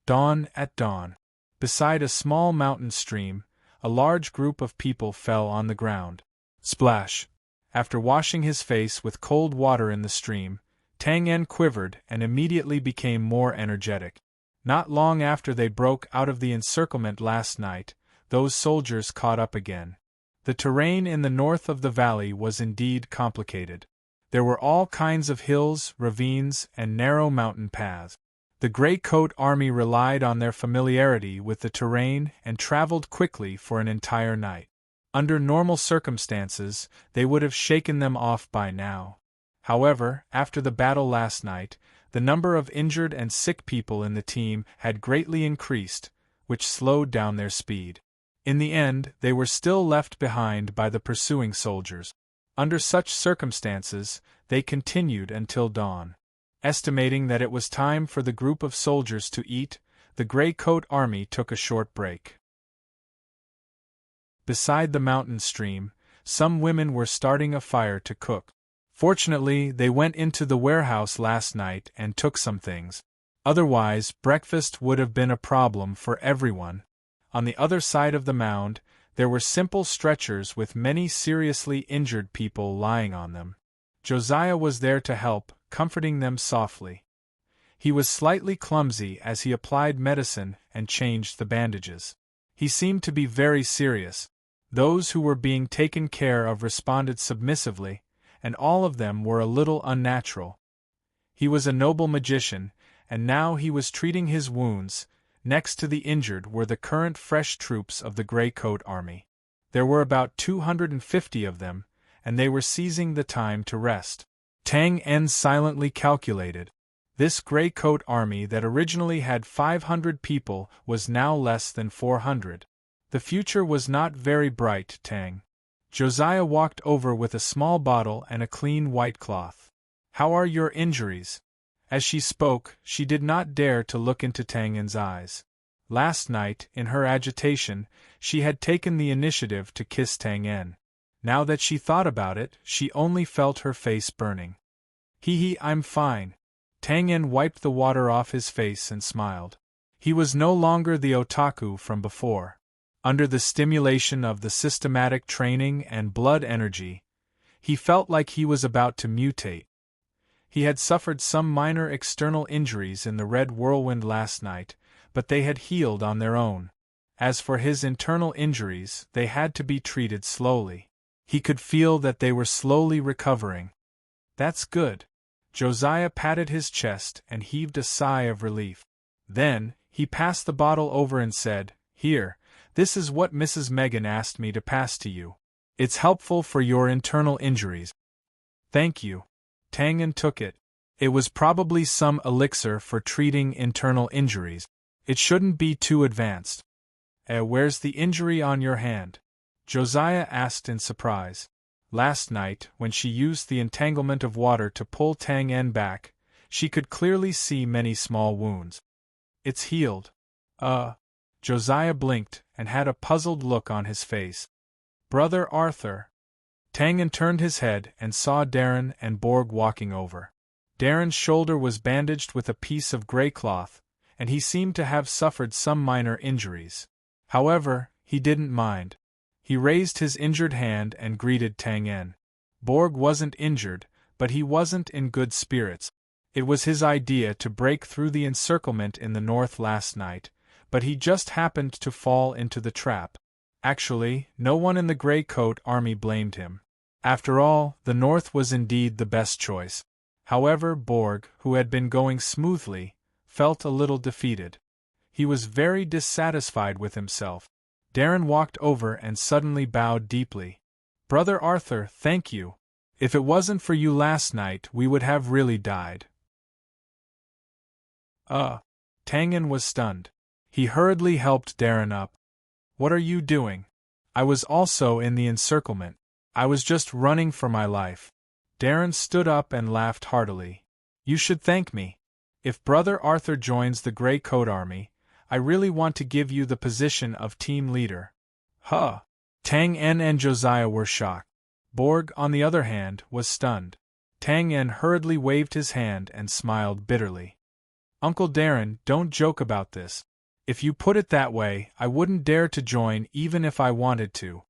Dawn at dawn. Beside a small mountain stream, a large group of people fell on the ground. Splash! After washing his face with cold water in the stream, Tang En quivered and immediately became more energetic. Not long after they broke out of the encirclement last night, those soldiers caught up again. The terrain in the north of the valley was indeed complicated. There were all kinds of hills, ravines, and narrow mountain paths. The Grey Coat Army relied on their familiarity with the terrain and traveled quickly for an entire night. Under normal circumstances, they would have shaken them off by now. However, after the battle last night, the number of injured and sick people in the team had greatly increased, which slowed down their speed. In the end, they were still left behind by the pursuing soldiers. Under such circumstances, they continued until dawn. Estimating that it was time for the group of soldiers to eat, the Grey Coat Army took a short break. Beside the mountain stream, some women were starting a fire to cook. Fortunately, they went into the warehouse last night and took some things. Otherwise, breakfast would have been a problem for everyone. On the other side of the mound, there were simple stretchers with many seriously injured people lying on them. Josiah was there to help, comforting them softly. He was slightly clumsy as he applied medicine and changed the bandages. He seemed to be very serious. Those who were being taken care of responded submissively, and all of them were a little unnatural. He was a noble magician, and now he was treating his wounds. Next to the injured were the current fresh troops of the Grey Coat Army. There were about 250 of them, and they were seizing the time to rest. Tang En silently calculated. This Grey Coat Army that originally had 500 people was now less than 400. The future was not very bright, Tang. Josiah walked over with a small bottle and a clean white cloth. How are your injuries? As she spoke, she did not dare to look into Tang En's eyes. Last night, in her agitation, she had taken the initiative to kiss Tang En. Now that she thought about it, she only felt her face burning. I'm fine. Tang En wiped the water off his face and smiled. He was no longer the otaku from before. Under the stimulation of the systematic training and blood energy, he felt like he was about to mutate. He had suffered some minor external injuries in the Red Whirlwind last night, but they had healed on their own. As for his internal injuries, they had to be treated slowly. He could feel that they were slowly recovering. That's good. Josiah patted his chest and heaved a sigh of relief. Then, he passed the bottle over and said, "Here, this is what Mrs. Megan asked me to pass to you. It's helpful for your internal injuries." "Thank you." Tang En took it. It was probably some elixir for treating internal injuries. It shouldn't be too advanced. Where's the injury on your hand?" Josiah asked in surprise. Last night, when she used the entanglement of water to pull Tang En back, she could clearly see many small wounds. "It's healed." Josiah blinked and had a puzzled look on his face. "Brother Arthur." Tang En turned his head and saw Darren and Borg walking over. Darren's shoulder was bandaged with a piece of grey cloth, and he seemed to have suffered some minor injuries. However, he didn't mind. He raised his injured hand and greeted Tang En. Borg wasn't injured, but he wasn't in good spirits. It was his idea to break through the encirclement in the north last night, but he just happened to fall into the trap. Actually, no one in the Grey Coat Army blamed him. After all, the north was indeed the best choice. However, Borg, who had been going smoothly, felt a little defeated. He was very dissatisfied with himself. Darren walked over and suddenly bowed deeply. "Brother Arthur, thank you. If it wasn't for you last night, we would have really died." Tang En was stunned. He hurriedly helped Darren up. "What are you doing?" "I was also in the encirclement. I was just running for my life." Darren stood up and laughed heartily. "You should thank me. If Brother Arthur joins the Grey Coat Army, I really want to give you the position of team leader." Tang En and Josiah were shocked. Borg, on the other hand, was stunned. Tang En hurriedly waved his hand and smiled bitterly. "Uncle Darren, don't joke about this. If you put it that way, I wouldn't dare to join even if I wanted to."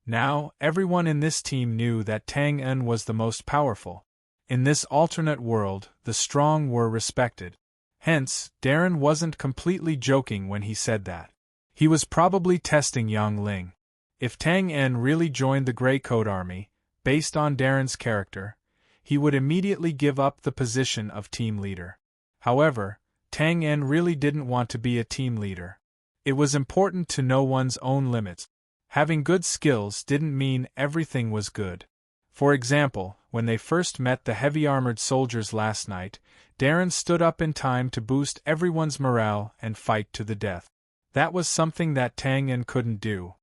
Now, everyone in this team knew that Tang En was the most powerful. In this alternate world, the strong were respected. Hence, Darren wasn't completely joking when he said that. He was probably testing Yang Ling. If Tang En really joined the Grey Coat Army, based on Darren's character, he would immediately give up the position of team leader. However, Tang En really didn't want to be a team leader. It was important to know one's own limits. Having good skills didn't mean everything was good. For example, when they first met the heavy-armored soldiers last night, Darren stood up in time to boost everyone's morale and fight to the death. That was something that Tang En couldn't do.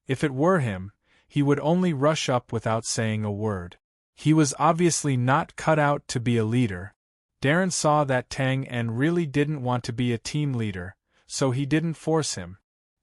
If it were him, he would only rush up without saying a word. He was obviously not cut out to be a leader. Darren saw that Tang En really didn't want to be a team leader, so he didn't force him.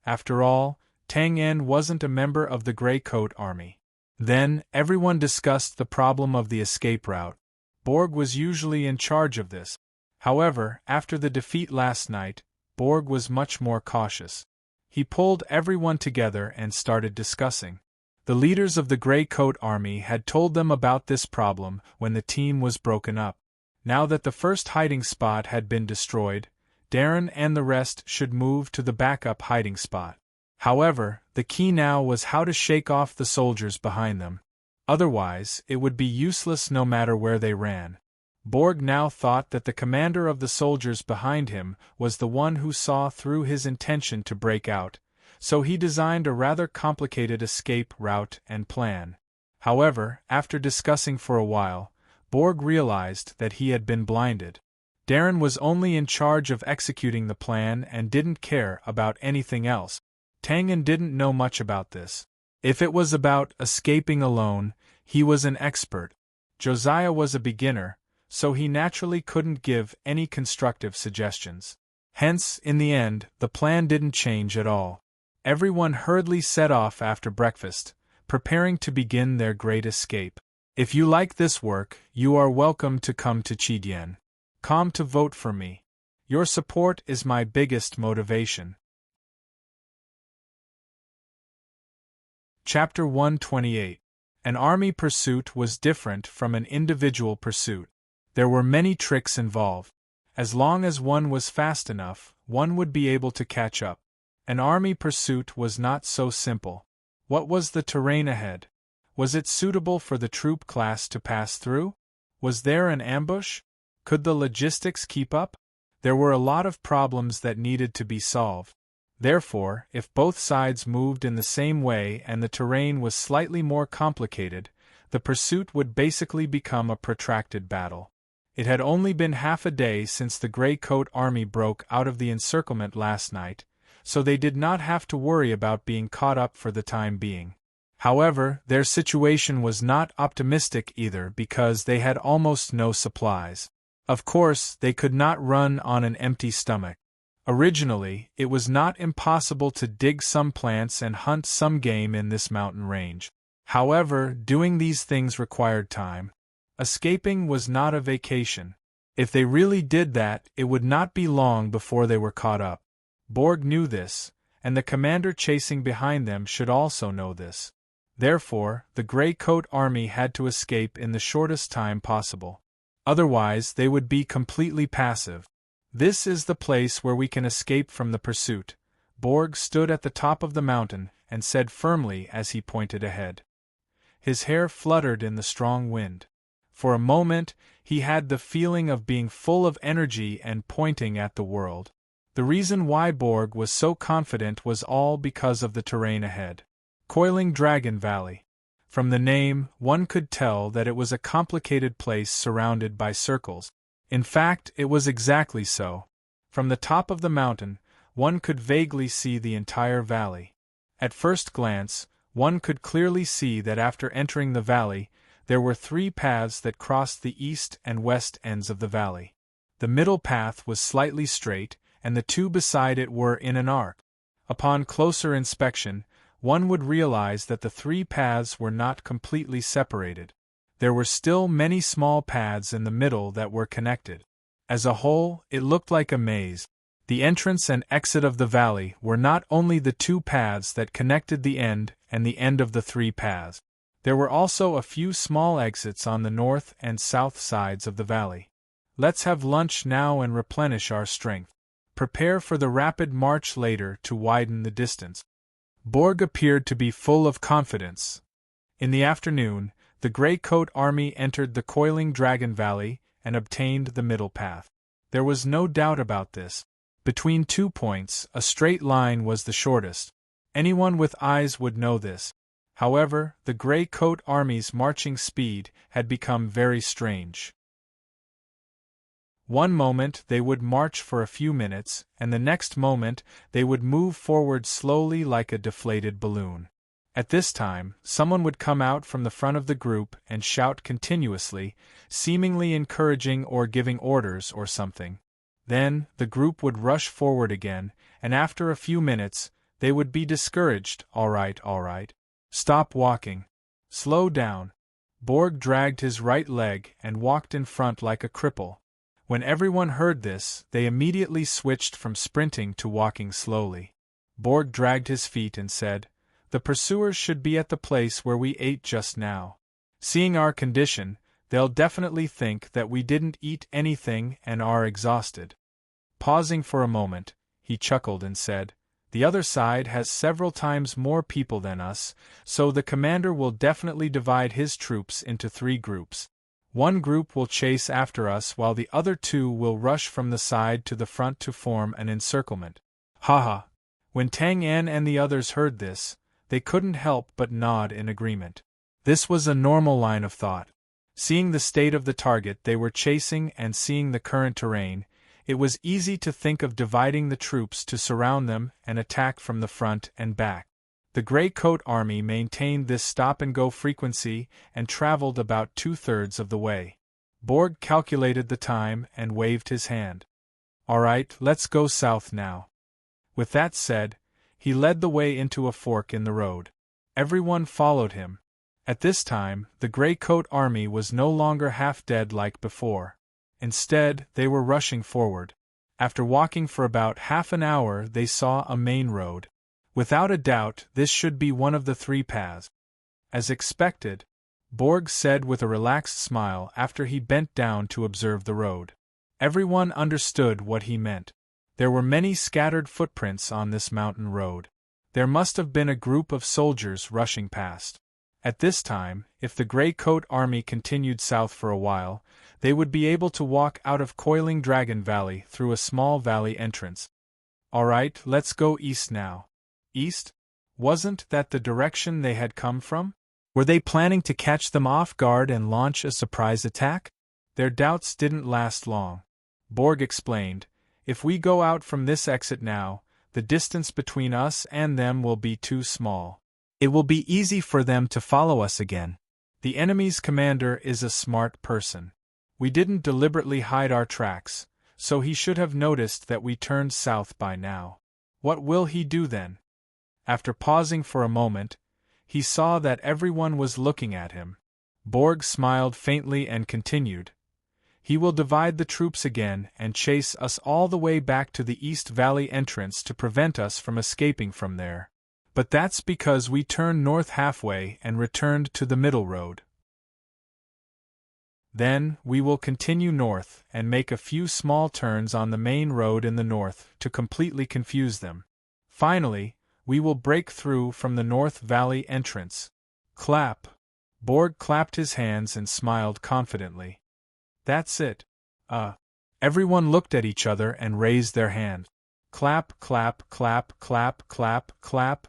After all, Tang En wasn't a member of the Grey Coat Army. Then, everyone discussed the problem of the escape route. Borg was usually in charge of this. However, after the defeat last night, Borg was much more cautious. He pulled everyone together and started discussing. The leaders of the Grey Coat Army had told them about this problem when the team was broken up. Now that the first hiding spot had been destroyed, Darren and the rest should move to the backup hiding spot. However, the key now was how to shake off the soldiers behind them. Otherwise, it would be useless no matter where they ran. Borg now thought that the commander of the soldiers behind him was the one who saw through his intention to break out, so he designed a rather complicated escape route and plan. However, after discussing for a while, Borg realized that he had been blinded. Darren was only in charge of executing the plan and didn't care about anything else. Tang En didn't know much about this. If it was about escaping alone, he was an expert. Josiah was a beginner, so he naturally couldn't give any constructive suggestions. Hence, in the end, the plan didn't change at all. Everyone hurriedly set off after breakfast, preparing to begin their great escape. If you like this work, you are welcome to come to Chidien. Come to vote for me. Your support is my biggest motivation. Chapter 128. An army pursuit was different from an individual pursuit. There were many tricks involved. As long as one was fast enough, one would be able to catch up. An army pursuit was not so simple. What was the terrain ahead? Was it suitable for the troop class to pass through? Was there an ambush? Could the logistics keep up? There were a lot of problems that needed to be solved. Therefore, if both sides moved in the same way and the terrain was slightly more complicated, the pursuit would basically become a protracted battle. It had only been half a day since the Grey Coat Army broke out of the encirclement last night, so they did not have to worry about being caught up for the time being. However, their situation was not optimistic either because they had almost no supplies. Of course, they could not run on an empty stomach. Originally, it was not impossible to dig some plants and hunt some game in this mountain range. However, doing these things required time. Escaping was not a vacation. If they really did that, it would not be long before they were caught up. Borg knew this, and the commander chasing behind them should also know this. Therefore, the Grey Coat Army had to escape in the shortest time possible. Otherwise, they would be completely passive. This is the place where we can escape from the pursuit. Borg stood at the top of the mountain and said firmly as he pointed ahead. His hair fluttered in the strong wind. For a moment, he had the feeling of being full of energy and pointing at the world. The reason why Borg was so confident was all because of the terrain ahead. Coiling Dragon Valley. From the name, one could tell that it was a complicated place surrounded by circles. In fact, it was exactly so. From the top of the mountain, one could vaguely see the entire valley. At first glance, one could clearly see that after entering the valley, there were 3 paths that crossed the east and west ends of the valley. The middle path was slightly straight, and the 2 beside it were in an arc. Upon closer inspection, one would realize that the 3 paths were not completely separated. There were still many small paths in the middle that were connected. As a whole, it looked like a maze. The entrance and exit of the valley were not only the 2 paths that connected the end and the end of the 3 paths. There were also a few small exits on the north and south sides of the valley. Let's have lunch now and replenish our strength. Prepare for the rapid march later to widen the distance. Borg appeared to be full of confidence. In the afternoon, the Grey Coat Army entered the Coiling Dragon Valley and obtained the middle path. There was no doubt about this. Between 2 points, a straight line was the shortest. Anyone with eyes would know this. However, the Grey Coat Army's marching speed had become very strange. One moment they would march for a few minutes, and the next moment they would move forward slowly like a deflated balloon. At this time, someone would come out from the front of the group and shout continuously, seemingly encouraging or giving orders or something. Then, the group would rush forward again, and after a few minutes, they would be discouraged. All right. Stop walking. Slow down. Borg dragged his right leg and walked in front like a cripple. When everyone heard this, they immediately switched from sprinting to walking slowly. Borg dragged his feet and said, "The pursuers should be at the place where we ate just now. Seeing our condition, they'll definitely think that we didn't eat anything and are exhausted." Pausing for a moment, he chuckled and said, "The other side has several times more people than us, so the commander will definitely divide his troops into 3 groups. One group will chase after us while the other 2 will rush from the side to the front to form an encirclement." Haha! When Tang En and the others heard this, they couldn't help but nod in agreement. This was a normal line of thought. Seeing the state of the target they were chasing and seeing the current terrain, it was easy to think of dividing the troops to surround them and attack from the front and back. The Grey Coat Army maintained this stop-and-go frequency and traveled about 2/3 of the way. Borg calculated the time and waved his hand. "All right, let's go south now." With that said, he led the way into a fork in the road. Everyone followed him. At this time, the Grey Coat Army was no longer half dead like before. Instead, they were rushing forward. After walking for about half an hour, they saw a main road. Without a doubt, this should be one of the 3 paths. As expected, Borg said with a relaxed smile after he bent down to observe the road. Everyone understood what he meant. There were many scattered footprints on this mountain road. There must have been a group of soldiers rushing past. At this time, if the Grey Coat Army continued south for a while, they would be able to walk out of Coiling Dragon Valley through a small valley entrance. "All right, let's go east now." East? Wasn't that the direction they had come from? Were they planning to catch them off guard and launch a surprise attack? Their doubts didn't last long. Borg explained, "If we go out from this exit now, the distance between us and them will be too small. It will be easy for them to follow us again. The enemy's commander is a smart person. We didn't deliberately hide our tracks, so he should have noticed that we turned south by now. What will he do then?" After pausing for a moment, he saw that everyone was looking at him. Borg smiled faintly and continued, "He will divide the troops again and chase us all the way back to the East Valley entrance to prevent us from escaping from there. But that's because we turned north halfway and returned to the middle road. Then, we will continue north and make a few small turns on the main road in the north to completely confuse them. Finally, we will break through from the North Valley entrance." Clap! Borg clapped his hands and smiled confidently. "That's it." Everyone looked at each other and raised their hand. Clap, clap, clap, clap, clap, clap.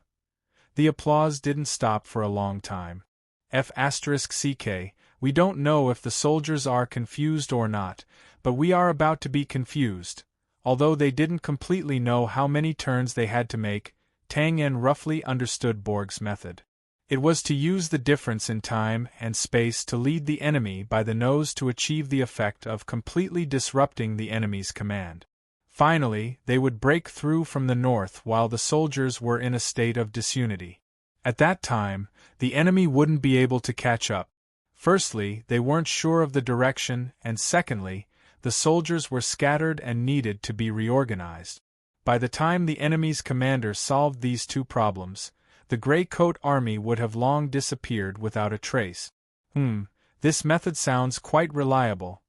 The applause didn't stop for a long time. F***ck, we don't know if the soldiers are confused or not, but we are about to be confused. Although they didn't completely know how many turns they had to make, Tang En roughly understood Borg's method. It was to use the difference in time and space to lead the enemy by the nose to achieve the effect of completely disrupting the enemy's command. Finally, they would break through from the north while the soldiers were in a state of disunity. At that time, the enemy wouldn't be able to catch up. Firstly, they weren't sure of the direction, and secondly, the soldiers were scattered and needed to be reorganized. By the time the enemy's commander solved these 2 problems, the Grey Coat Army would have long disappeared without a trace. This method sounds quite reliable.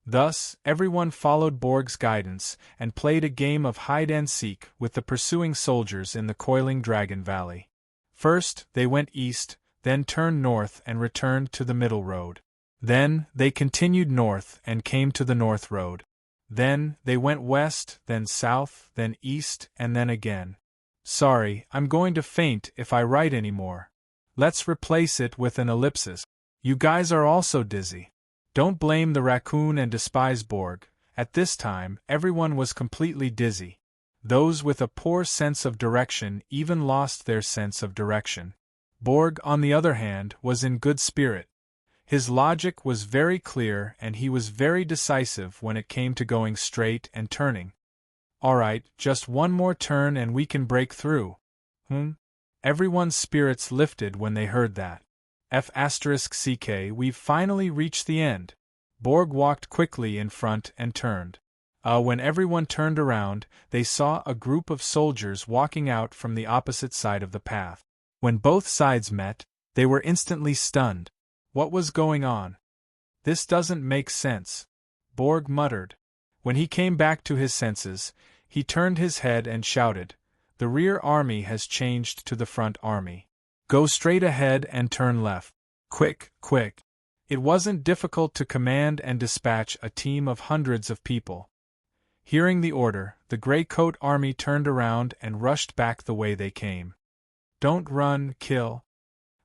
Thus, everyone followed Borg's guidance and played a game of hide-and-seek with the pursuing soldiers in the Coiling Dragon Valley. First, they went east, then turned north and returned to the middle road. Then, they continued north and came to the north road. Then, they went west, then south, then east, and then again. Sorry, I'm going to faint if I write any more. Let's replace it with an ellipsis. You guys are also dizzy. Don't blame the raccoon and despise Borg. At this time, everyone was completely dizzy. Those with a poor sense of direction even lost their sense of direction. Borg, on the other hand, was in good spirit. His logic was very clear and he was very decisive when it came to going straight and turning. Alright, just one more turn and we can break through. Everyone's spirits lifted when they heard that. F***ck, we've finally reached the end. Borg walked quickly in front and turned. When everyone turned around, they saw a group of soldiers walking out from the opposite side of the path. When both sides met, they were instantly stunned. What was going on? This doesn't make sense, Borg muttered. When he came back to his senses, he turned his head and shouted, "The rear army has changed to the front army. Go straight ahead and turn left. Quick, quick." It wasn't difficult to command and dispatch a team of hundreds of people. Hearing the order, the Grey Coat army turned around and rushed back the way they came. Don't run, kill.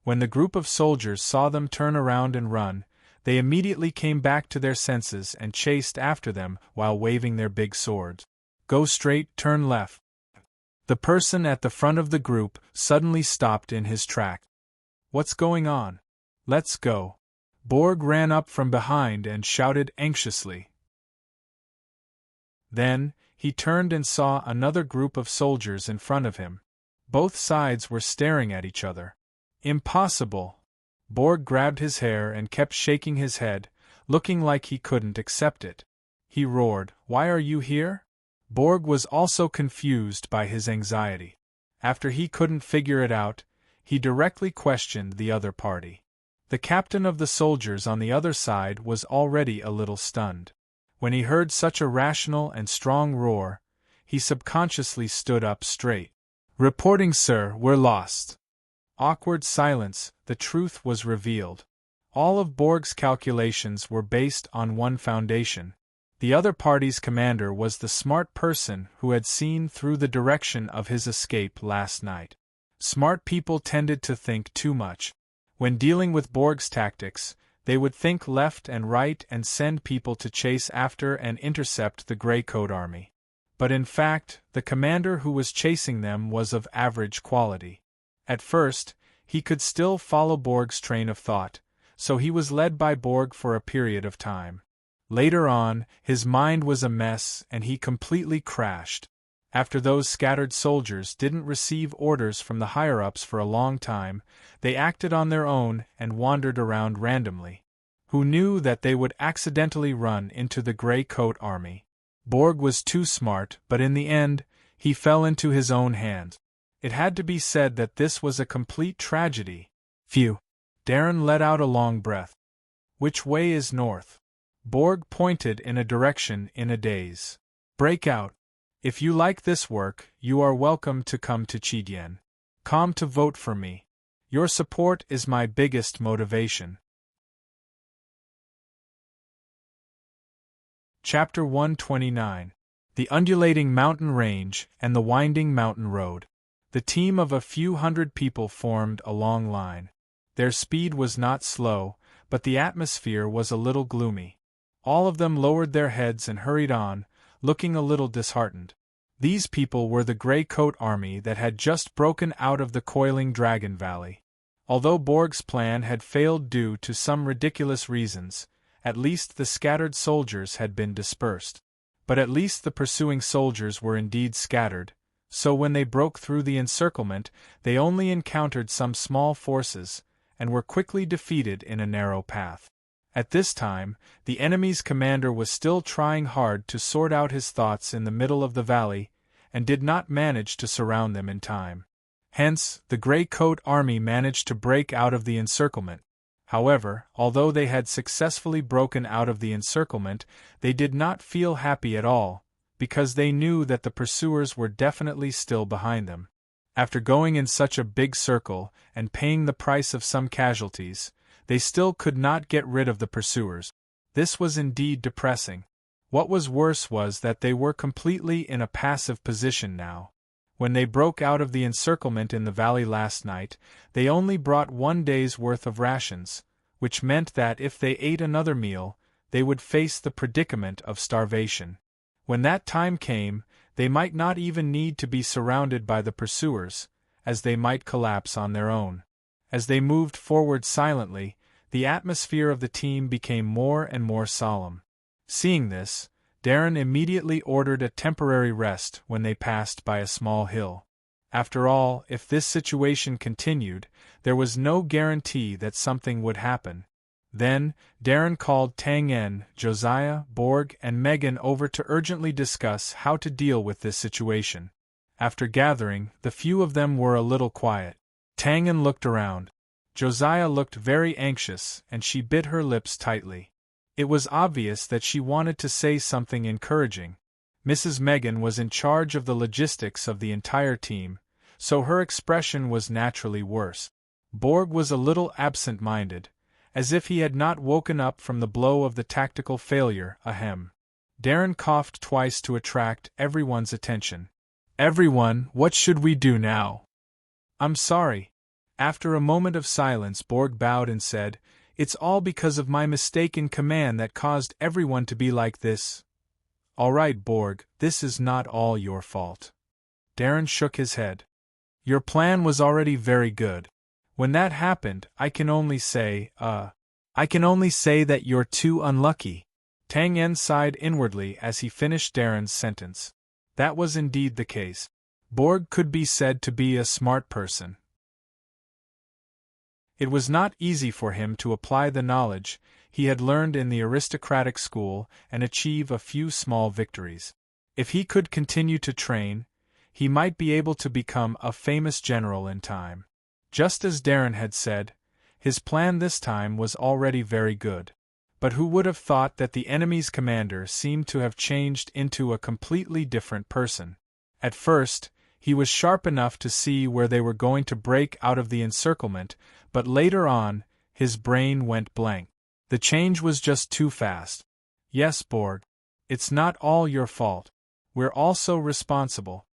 When the group of soldiers saw them turn around and run, they immediately came back to their senses and chased after them while waving their big swords. Go straight, turn left. The person at the front of the group suddenly stopped in his track. What's going on? Let's go. Borg ran up from behind and shouted anxiously. Then, he turned and saw another group of soldiers in front of him. Both sides were staring at each other. Impossible! Borg grabbed his hair and kept shaking his head, looking like he couldn't accept it. He roared, "Why are you here?" Borg was also confused by his anxiety. After he couldn't figure it out, he directly questioned the other party. The captain of the soldiers on the other side was already a little stunned. When he heard such a rational and strong roar, he subconsciously stood up straight. "Reporting, sir, we're lost." Awkward silence, the truth was revealed. All of Borg's calculations were based on one foundation. The other party's commander was the smart person who had seen through the direction of his escape last night. Smart people tended to think too much. When dealing with Borg's tactics, they would think left and right and send people to chase after and intercept the Grey Coat army. But in fact, the commander who was chasing them was of average quality. At first, he could still follow Borg's train of thought, so he was led by Borg for a period of time. Later on, his mind was a mess and he completely crashed. After those scattered soldiers didn't receive orders from the higher-ups for a long time, they acted on their own and wandered around randomly. Who knew that they would accidentally run into the Grey Coat army? Borg was too smart, but in the end, he fell into his own hands. It had to be said that this was a complete tragedy. Phew! Darren let out a long breath. Which way is north? Borg pointed in a direction in a daze. Break out. If you like this work, you are welcome to come to Chidien. Come to vote for me. Your support is my biggest motivation. Chapter 129. The Undulating Mountain Range and the Winding Mountain Road. The team of a few hundred people formed a long line. Their speed was not slow, but the atmosphere was a little gloomy. All of them lowered their heads and hurried on, looking a little disheartened. These people were the Grey Coat army that had just broken out of the coiling Dragon Valley. Although Borg's plan had failed due to some ridiculous reasons, at least the scattered soldiers had been dispersed. But at least the pursuing soldiers were indeed scattered, so when they broke through the encirclement, they only encountered some small forces, and were quickly defeated in a narrow path. At this time, the enemy's commander was still trying hard to sort out his thoughts in the middle of the valley, and did not manage to surround them in time. Hence, the Grey Coat army managed to break out of the encirclement. However, although they had successfully broken out of the encirclement, they did not feel happy at all, because they knew that the pursuers were definitely still behind them. After going in such a big circle and paying the price of some casualties, they still could not get rid of the pursuers. This was indeed depressing. What was worse was that they were completely in a passive position now. When they broke out of the encirclement in the valley last night, they only brought 1 day's worth of rations, which meant that if they ate another meal, they would face the predicament of starvation. When that time came, they might not even need to be surrounded by the pursuers, as they might collapse on their own. As they moved forward silently, the atmosphere of the team became more and more solemn. Seeing this, Darren immediately ordered a temporary rest when they passed by a small hill. After all, if this situation continued, there was no guarantee that something would happen. Then, Darren called Tang En, Josiah, Borg, and Megan over to urgently discuss how to deal with this situation. After gathering, the few of them were a little quiet. Tang En looked around. Josiah looked very anxious, and she bit her lips tightly. It was obvious that she wanted to say something encouraging. Mrs. Megan was in charge of the logistics of the entire team, so her expression was naturally worse. Borg was a little absent-minded, as if he had not woken up from the blow of the tactical failure. Ahem. Darren coughed twice to attract everyone's attention. Everyone, what should we do now? I'm sorry. After a moment of silence, Borg bowed and said, It's all because of my mistake in command that caused everyone to be like this. All right, Borg, this is not all your fault. Darren shook his head. Your plan was already very good. When that happened, I can only say that you're too unlucky. Tang En sighed inwardly as he finished Darren's sentence. That was indeed the case. Borg could be said to be a smart person. It was not easy for him to apply the knowledge he had learned in the aristocratic school and achieve a few small victories. If he could continue to train, he might be able to become a famous general in time. Just as Darren had said, his plan this time was already very good. But who would have thought that the enemy's commander seemed to have changed into a completely different person? At first, he was sharp enough to see where they were going to break out of the encirclement, but later on, his brain went blank. The change was just too fast. Yes, Borg. It's not all your fault. We're also responsible.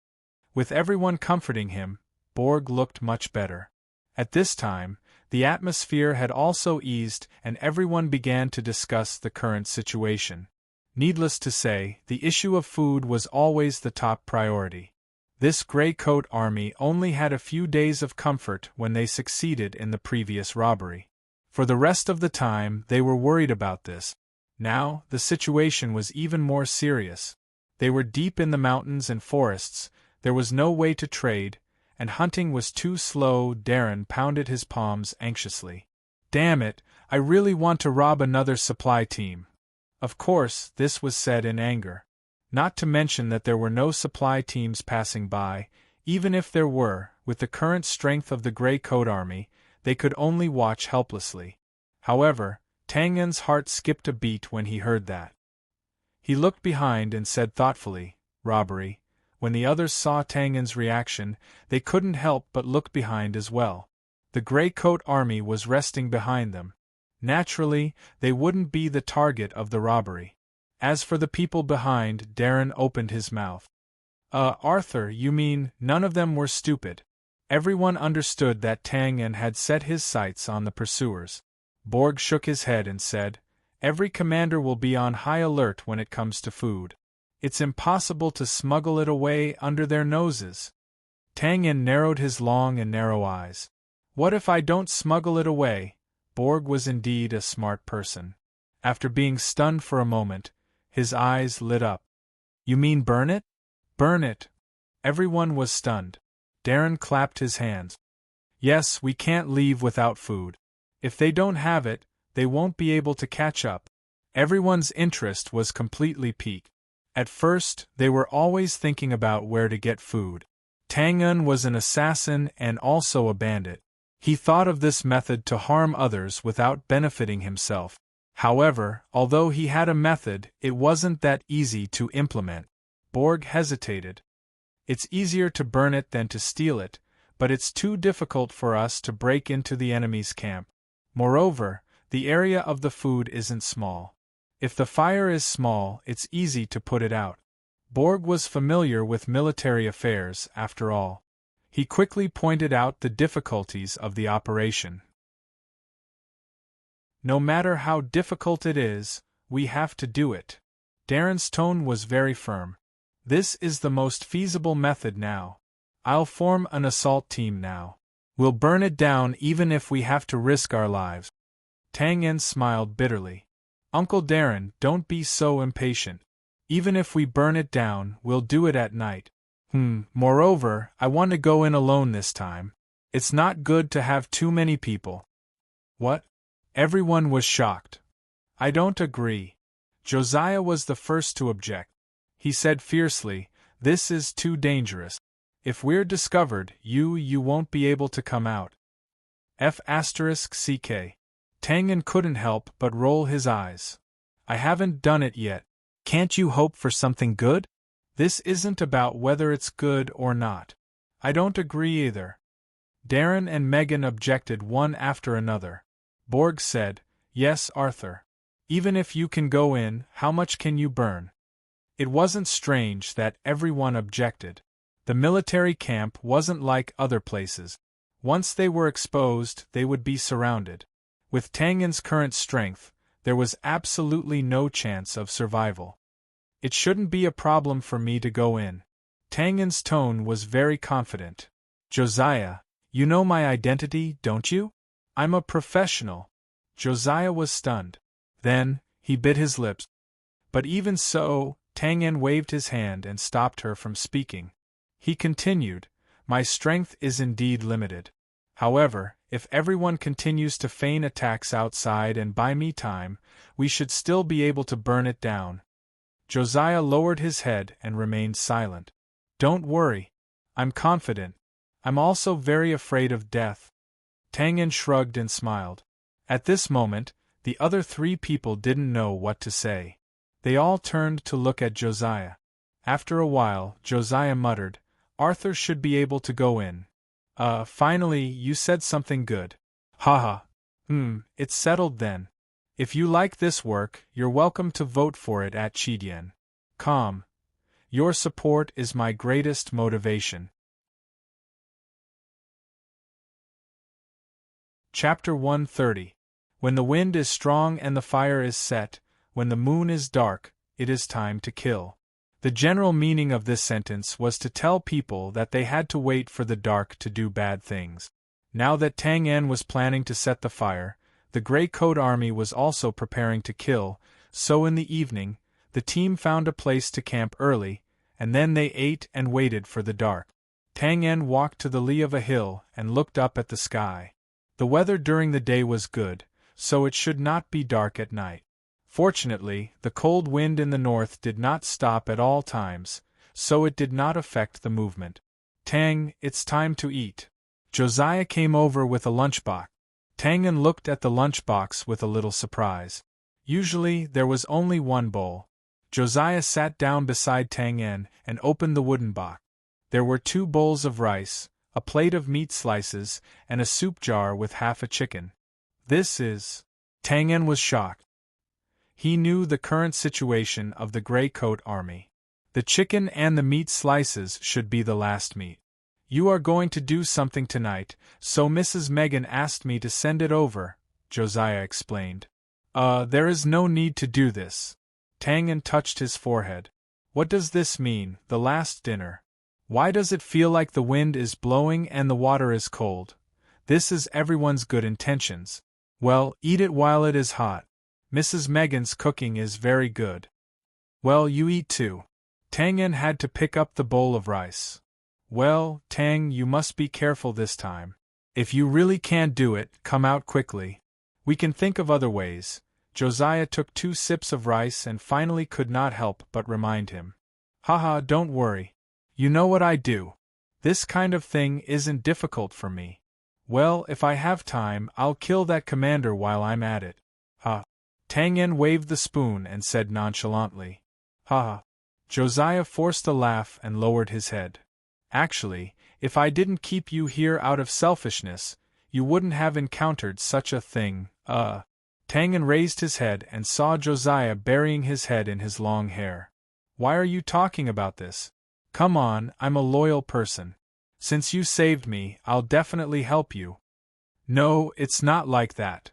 With everyone comforting him, Borg looked much better. At this time, the atmosphere had also eased and everyone began to discuss the current situation. Needless to say, the issue of food was always the top priority. This gray coat army only had a few days of comfort when they succeeded in the previous robbery. For the rest of the time, they were worried about this. Now, the situation was even more serious. They were deep in the mountains and forests, there was no way to trade, and hunting was too slow. Darren pounded his palms anxiously. Damn it, I really want to rob another supply team. Of course, this was said in anger. Not to mention that there were no supply teams passing by. Even if there were, with the current strength of the Grey Coat Army, they could only watch helplessly. However, Tang En's heart skipped a beat when he heard that. He looked behind and said thoughtfully, robbery. When the others saw Tang En's reaction, they couldn't help but look behind as well. The Grey Coat Army was resting behind them. Naturally, they wouldn't be the target of the robbery. As for the people behind, Darren opened his mouth. Arthur, you mean none of them were stupid? Everyone understood that Tang En had set his sights on the pursuers. Borg shook his head and said, Every commander will be on high alert when it comes to food. It's impossible to smuggle it away under their noses. Tang En narrowed his long and narrow eyes. What if I don't smuggle it away? Borg was indeed a smart person. After being stunned for a moment, his eyes lit up. You mean burn it? Burn it. Everyone was stunned. Darren clapped his hands. Yes, we can't leave without food. If they don't have it, they won't be able to catch up. Everyone's interest was completely piqued. At first, they were always thinking about where to get food. Tang En was an assassin and also a bandit. He thought of this method to harm others without benefiting himself. However, although he had a method, it wasn't that easy to implement. Borg hesitated. It's easier to burn it than to steal it, but it's too difficult for us to break into the enemy's camp. Moreover, the area of the food isn't small. If the fire is small, it's easy to put it out. Borg was familiar with military affairs, after all. He quickly pointed out the difficulties of the operation. No matter how difficult it is, we have to do it. Darren's tone was very firm. This is the most feasible method now. I'll form an assault team now. We'll burn it down even if we have to risk our lives. Tang En smiled bitterly. Uncle Darren, don't be so impatient. Even if we burn it down, we'll do it at night. Moreover, I want to go in alone this time. It's not good to have too many people. What? Everyone was shocked. I don't agree. Josiah was the first to object. He said fiercely, "This is too dangerous. If we're discovered, you won't be able to come out." F***ck. Tang En couldn't help but roll his eyes. I haven't done it yet. Can't you hope for something good? This isn't about whether it's good or not. I don't agree either. Darren and Megan objected one after another. Borg said, "Yes, Arthur. Even if you can go in, how much can you burn?" It wasn't strange that everyone objected. The military camp wasn't like other places. Once they were exposed, they would be surrounded. With Tang En's current strength, there was absolutely no chance of survival. It shouldn't be a problem for me to go in. Tang En's tone was very confident. Josiah, you know my identity, don't you? I'm a professional. Josiah was stunned. Then, he bit his lips. But even so, Tang En waved his hand and stopped her from speaking. He continued, "My strength is indeed limited. However, if everyone continues to feign attacks outside and buy me time, we should still be able to burn it down." Josiah lowered his head and remained silent. "Don't worry. I'm confident. I'm also very afraid of death." Tang En shrugged and smiled. At this moment, the other three people didn't know what to say. They all turned to look at Josiah. After a while, Josiah muttered, "Arthur should be able to go in. Finally, you said something good. Haha. It's settled then. If you like this work, you're welcome to vote for it at Chidien. Calm. Your support is my greatest motivation." Chapter 130. When the wind is strong and the fire is set, when the moon is dark, it is time to kill. The general meaning of this sentence was to tell people that they had to wait for the dark to do bad things. Now that Tang En was planning to set the fire, the Grey Coat Army was also preparing to kill, so in the evening, the team found a place to camp early, and then they ate and waited for the dark. Tang En walked to the lee of a hill and looked up at the sky. The weather during the day was good, so it should not be dark at night. Fortunately, the cold wind in the north did not stop at all times, so it did not affect the movement. "Tang, it's time to eat." Josiah came over with a lunchbox. Tang En looked at the lunchbox with a little surprise. Usually, there was only one bowl. Josiah sat down beside Tang En and opened the wooden box. There were 2 bowls of rice, a plate of meat slices, and a soup jar with half a chicken. "This is—" Tang En was shocked. He knew the current situation of the Grey Coat Army. The chicken and the meat slices should be the last meat. "You are going to do something tonight, so Mrs. Megan asked me to send it over," Josiah explained. There is no need to do this." Tang En touched his forehead. "What does this mean, the last dinner? Why does it feel like the wind is blowing and the water is cold? This is everyone's good intentions. Well, eat it while it is hot. Mrs. Megan's cooking is very good." "Well, you eat too." Tang En had to pick up the bowl of rice. "Well, Tang, you must be careful this time. If you really can't do it, come out quickly. We can think of other ways." Josiah took 2 sips of rice and finally could not help but remind him. "Haha, don't worry. You know what I do. This kind of thing isn't difficult for me. Well, if I have time, I'll kill that commander while I'm at it." "Ha." Tang En waved the spoon and said nonchalantly, "Ha." Josiah forced a laugh and lowered his head. "Actually, if I didn't keep you here out of selfishness, you wouldn't have encountered such a thing, Tang En raised his head and saw Josiah burying his head in his long hair. Why are you talking about this? Come on, I'm a loyal person. Since you saved me, I'll definitely help you. No, it's not like that.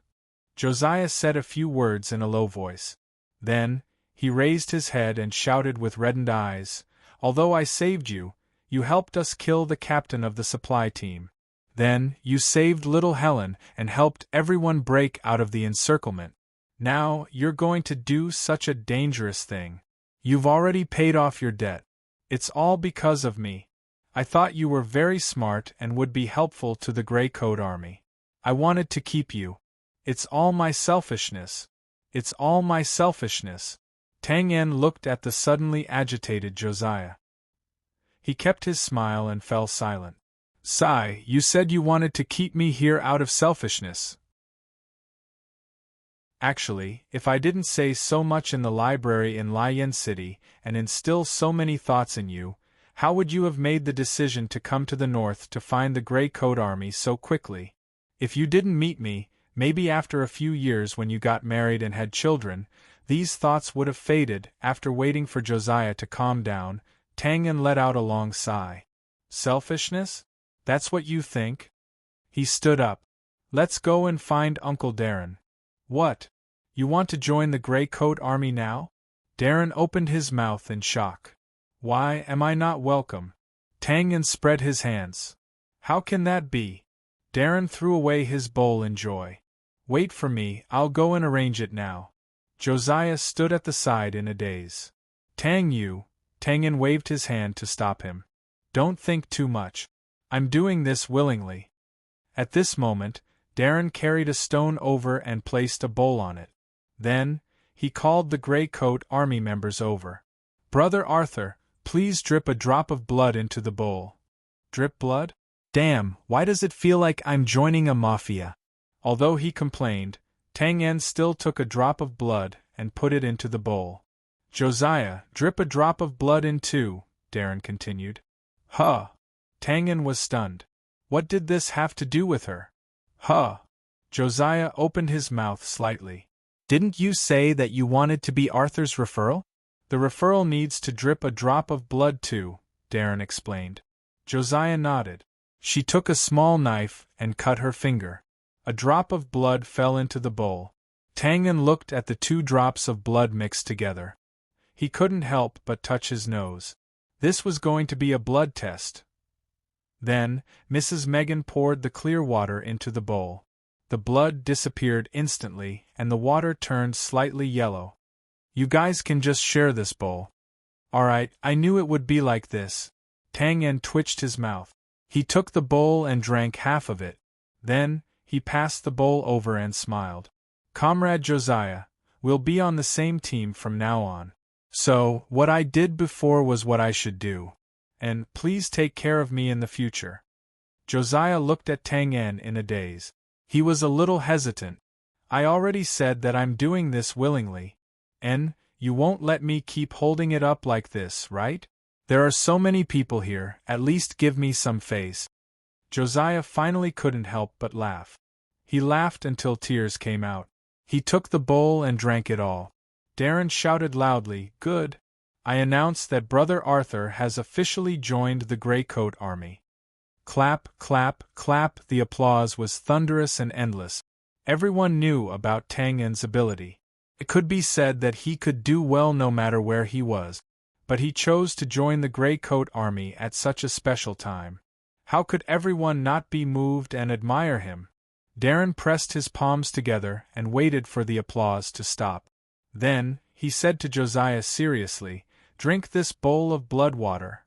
Josiah said a few words in a low voice. Then, he raised his head and shouted with reddened eyes, although I saved you, you helped us kill the captain of the supply team. Then, you saved little Helen and helped everyone break out of the encirclement. Now, you're going to do such a dangerous thing. You've already paid off your debt. It's all because of me. I thought you were very smart and would be helpful to the Grey Coat Army. I wanted to keep you. It's all my selfishness. It's all my selfishness. Tang En looked at the suddenly agitated Josiah. He kept his smile and fell silent. Sigh, you said you wanted to keep me here out of selfishness. Actually, if I didn't say so much in the library in Lian City and instill so many thoughts in you, how would you have made the decision to come to the north to find the Grey Coat Army so quickly? If you didn't meet me, maybe after a few years when you got married and had children, these thoughts would have faded. After waiting for Josiah to calm down, Tang En let out a long sigh. Selfishness? That's what you think? He stood up. Let's go and find Uncle Darren. What? You want to join the Grey Coat Army now? Darren opened his mouth in shock. Why am I not welcome? Tang En spread his hands. How can that be? Darren threw away his bowl in joy. Wait for me, I'll go and arrange it now. Josiah stood at the side in a daze. Tang En waved his hand to stop him. Don't think too much. I'm doing this willingly. At this moment, Darren carried a stone over and placed a bowl on it. Then, he called the Grey Coat Army members over. Brother Arthur, please drip a drop of blood into the bowl. Drip blood? Damn, why does it feel like I'm joining a mafia? Although he complained, Tang En still took a drop of blood and put it into the bowl. Josiah, drip a drop of blood in too, Darren continued. Huh. Tang En was stunned. What did this have to do with her? Huh. Josiah opened his mouth slightly. Didn't you say that you wanted to be Arthur's referral? The referral needs to drip a drop of blood too, Darren explained. Josiah nodded. She took a small knife and cut her finger. A drop of blood fell into the bowl. Tang En looked at the 2 drops of blood mixed together. He couldn't help but touch his nose. This was going to be a blood test. Then, Mrs. Megan poured the clear water into the bowl. The blood disappeared instantly, and the water turned slightly yellow. You guys can just share this bowl. Alright, I knew it would be like this. Tang En twitched his mouth. He took the bowl and drank half of it. Then, he passed the bowl over and smiled. Comrade Josiah, we'll be on the same team from now on. So, what I did before was what I should do. And, please take care of me in the future. Josiah looked at Tang En in a daze. He was a little hesitant. I already said that I'm doing this willingly. En, you won't let me keep holding it up like this, right? There are so many people here, at least give me some face. Josiah finally couldn't help but laugh. He laughed until tears came out. He took the bowl and drank it all. Darren shouted loudly, Good! I announce that Brother Arthur has officially joined the Grey Coat Army. Clap, clap, clap, the applause was thunderous and endless. Everyone knew about Tang En's ability. It could be said that he could do well no matter where he was. But he chose to join the Grey Coat Army at such a special time. How could everyone not be moved and admire him? Darren pressed his palms together and waited for the applause to stop. Then, he said to Josiah seriously, Drink this bowl of blood water.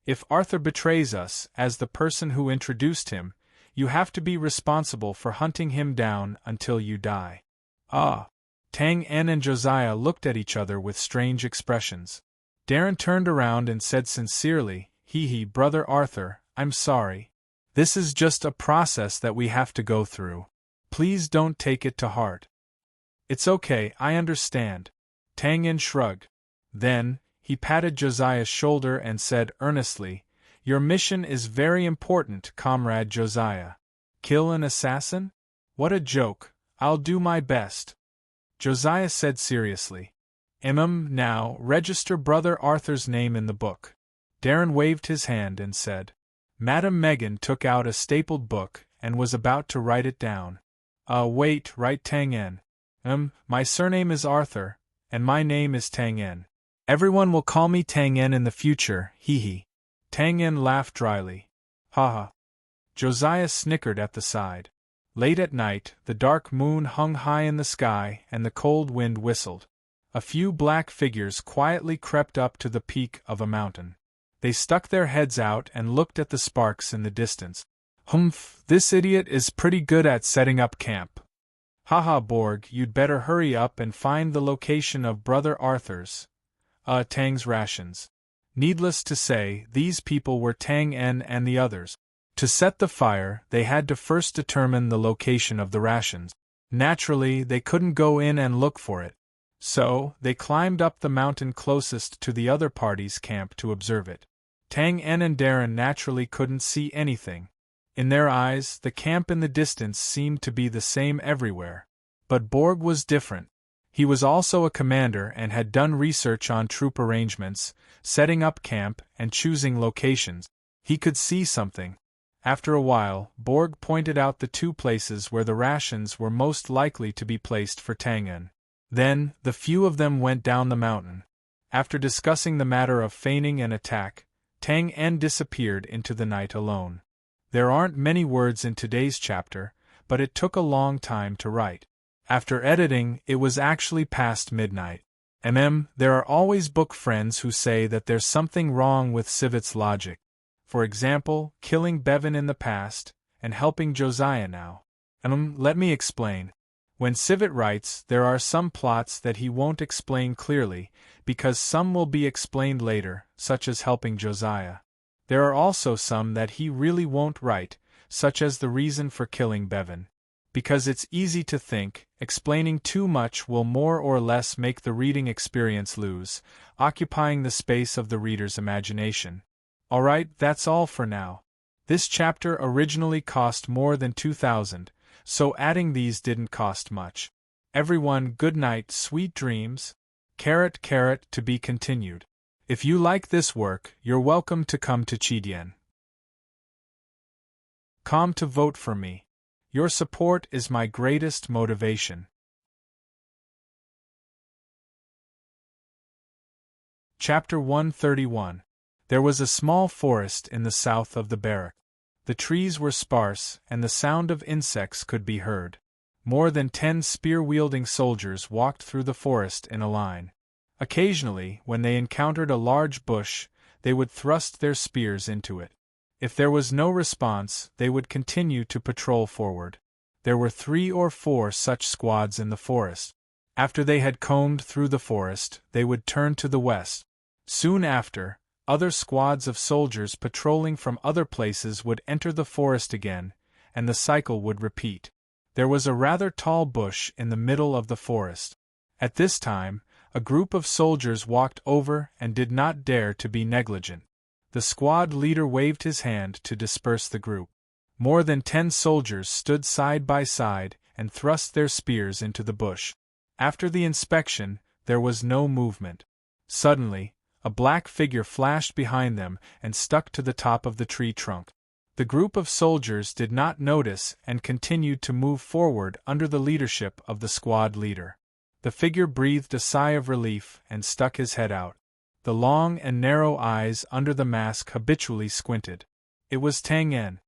If Arthur betrays us, as the person who introduced him, you have to be responsible for hunting him down until you die. Ah! Tang En and Josiah looked at each other with strange expressions. Darren turned around and said sincerely, Brother Arthur, I'm sorry. This is just a process that we have to go through. Please don't take it to heart. It's okay, I understand. Tang En shrugged. Then, he patted Josiah's shoulder and said earnestly, Your mission is very important, Comrade Josiah. Kill an assassin? What a joke. I'll do my best. Josiah said seriously. Now, register Brother Arthur's name in the book." Darren waved his hand and said. Madam Megan took out a stapled book and was about to write it down. Wait, write Tang En. My surname is Arthur, and my name is Tang En. Everyone will call me Tang En in the future, hee hee. Tang En laughed dryly. Ha ha. Josiah snickered at the side. Late at night, the dark moon hung high in the sky and the cold wind whistled. A few black figures quietly crept up to the peak of a mountain. They stuck their heads out and looked at the sparks in the distance. Humph, this idiot is pretty good at setting up camp. Haha, Borg, you'd better hurry up and find the location of Brother Arthur's, Tang's rations. Needless to say, these people were Tang En and the others. To set the fire, they had to first determine the location of the rations. Naturally, they couldn't go in and look for it. So, they climbed up the mountain closest to the other party's camp to observe it. Tang En and Darren naturally couldn't see anything. In their eyes, the camp in the distance seemed to be the same everywhere. But Borg was different. He was also a commander and had done research on troop arrangements, setting up camp, and choosing locations. He could see something. After a while, Borg pointed out the two places where the rations were most likely to be placed for Tang En. Then, the few of them went down the mountain. After discussing the matter of feigning an attack, Tang En disappeared into the night alone. There aren't many words in today's chapter, but it took a long time to write. After editing, it was actually past midnight. There are always book friends who say that there's something wrong with Civet's logic. For example, killing Bevan in the past, and helping Josiah now. Let me explain. When Civet writes, there are some plots that he won't explain clearly, because some will be explained later, such as helping Josiah. There are also some that he really won't write, such as the reason for killing Bevan. Because it's easy to think, explaining too much will more or less make the reading experience lose, occupying the space of the reader's imagination. Alright, that's all for now. This chapter originally cost more than 2,000, so adding these didn't cost much. Everyone, good night, sweet dreams. To be continued. If you like this work, you're welcome to come to Chidien. Come to vote for me. Your support is my greatest motivation. Chapter 131. There was a small forest in the south of the barrack. The trees were sparse, and the sound of insects could be heard. More than 10 spear-wielding soldiers walked through the forest in a line. Occasionally, when they encountered a large bush, they would thrust their spears into it. If there was no response, they would continue to patrol forward. There were 3 or 4 such squads in the forest. After they had combed through the forest, they would turn to the west. Soon after, other squads of soldiers patrolling from other places would enter the forest again, and the cycle would repeat. There was a rather tall bush in the middle of the forest. At this time, a group of soldiers walked over and did not dare to be negligent. The squad leader waved his hand to disperse the group. More than 10 soldiers stood side by side and thrust their spears into the bush. After the inspection, there was no movement. Suddenly, a black figure flashed behind them and stuck to the top of the tree trunk. The group of soldiers did not notice and continued to move forward under the leadership of the squad leader. The figure breathed a sigh of relief and stuck his head out. The long and narrow eyes under the mask habitually squinted. It was Tang En.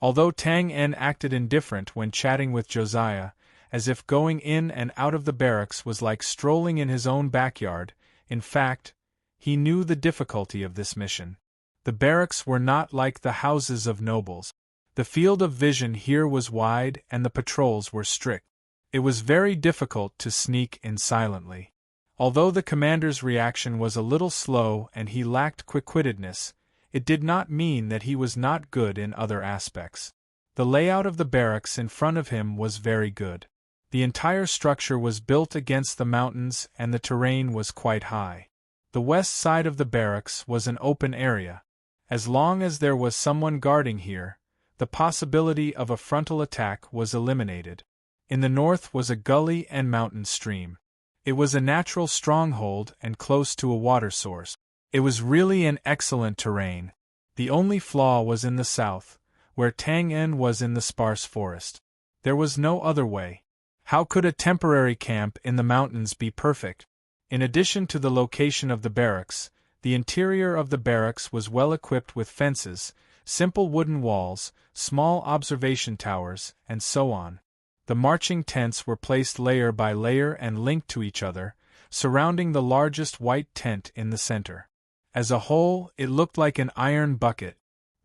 Although Tang En acted indifferent when chatting with Josiah, as if going in and out of the barracks was like strolling in his own backyard, in fact, he knew the difficulty of this mission. The barracks were not like the houses of nobles. The field of vision here was wide and the patrols were strict. It was very difficult to sneak in silently. Although the commander's reaction was a little slow and he lacked quick-wittedness, it did not mean that he was not good in other aspects. The layout of the barracks in front of him was very good. The entire structure was built against the mountains and the terrain was quite high. The west side of the barracks was an open area. As long as there was someone guarding here, the possibility of a frontal attack was eliminated. In the north was a gully and mountain stream. It was a natural stronghold and close to a water source. It was really an excellent terrain. The only flaw was in the south, where Tang En was in the sparse forest. There was no other way. How could a temporary camp in the mountains be perfect? In addition to the location of the barracks, the interior of the barracks was well equipped with fences, simple wooden walls, small observation towers, and so on. The marching tents were placed layer by layer and linked to each other, surrounding the largest white tent in the center. As a whole, it looked like an iron bucket.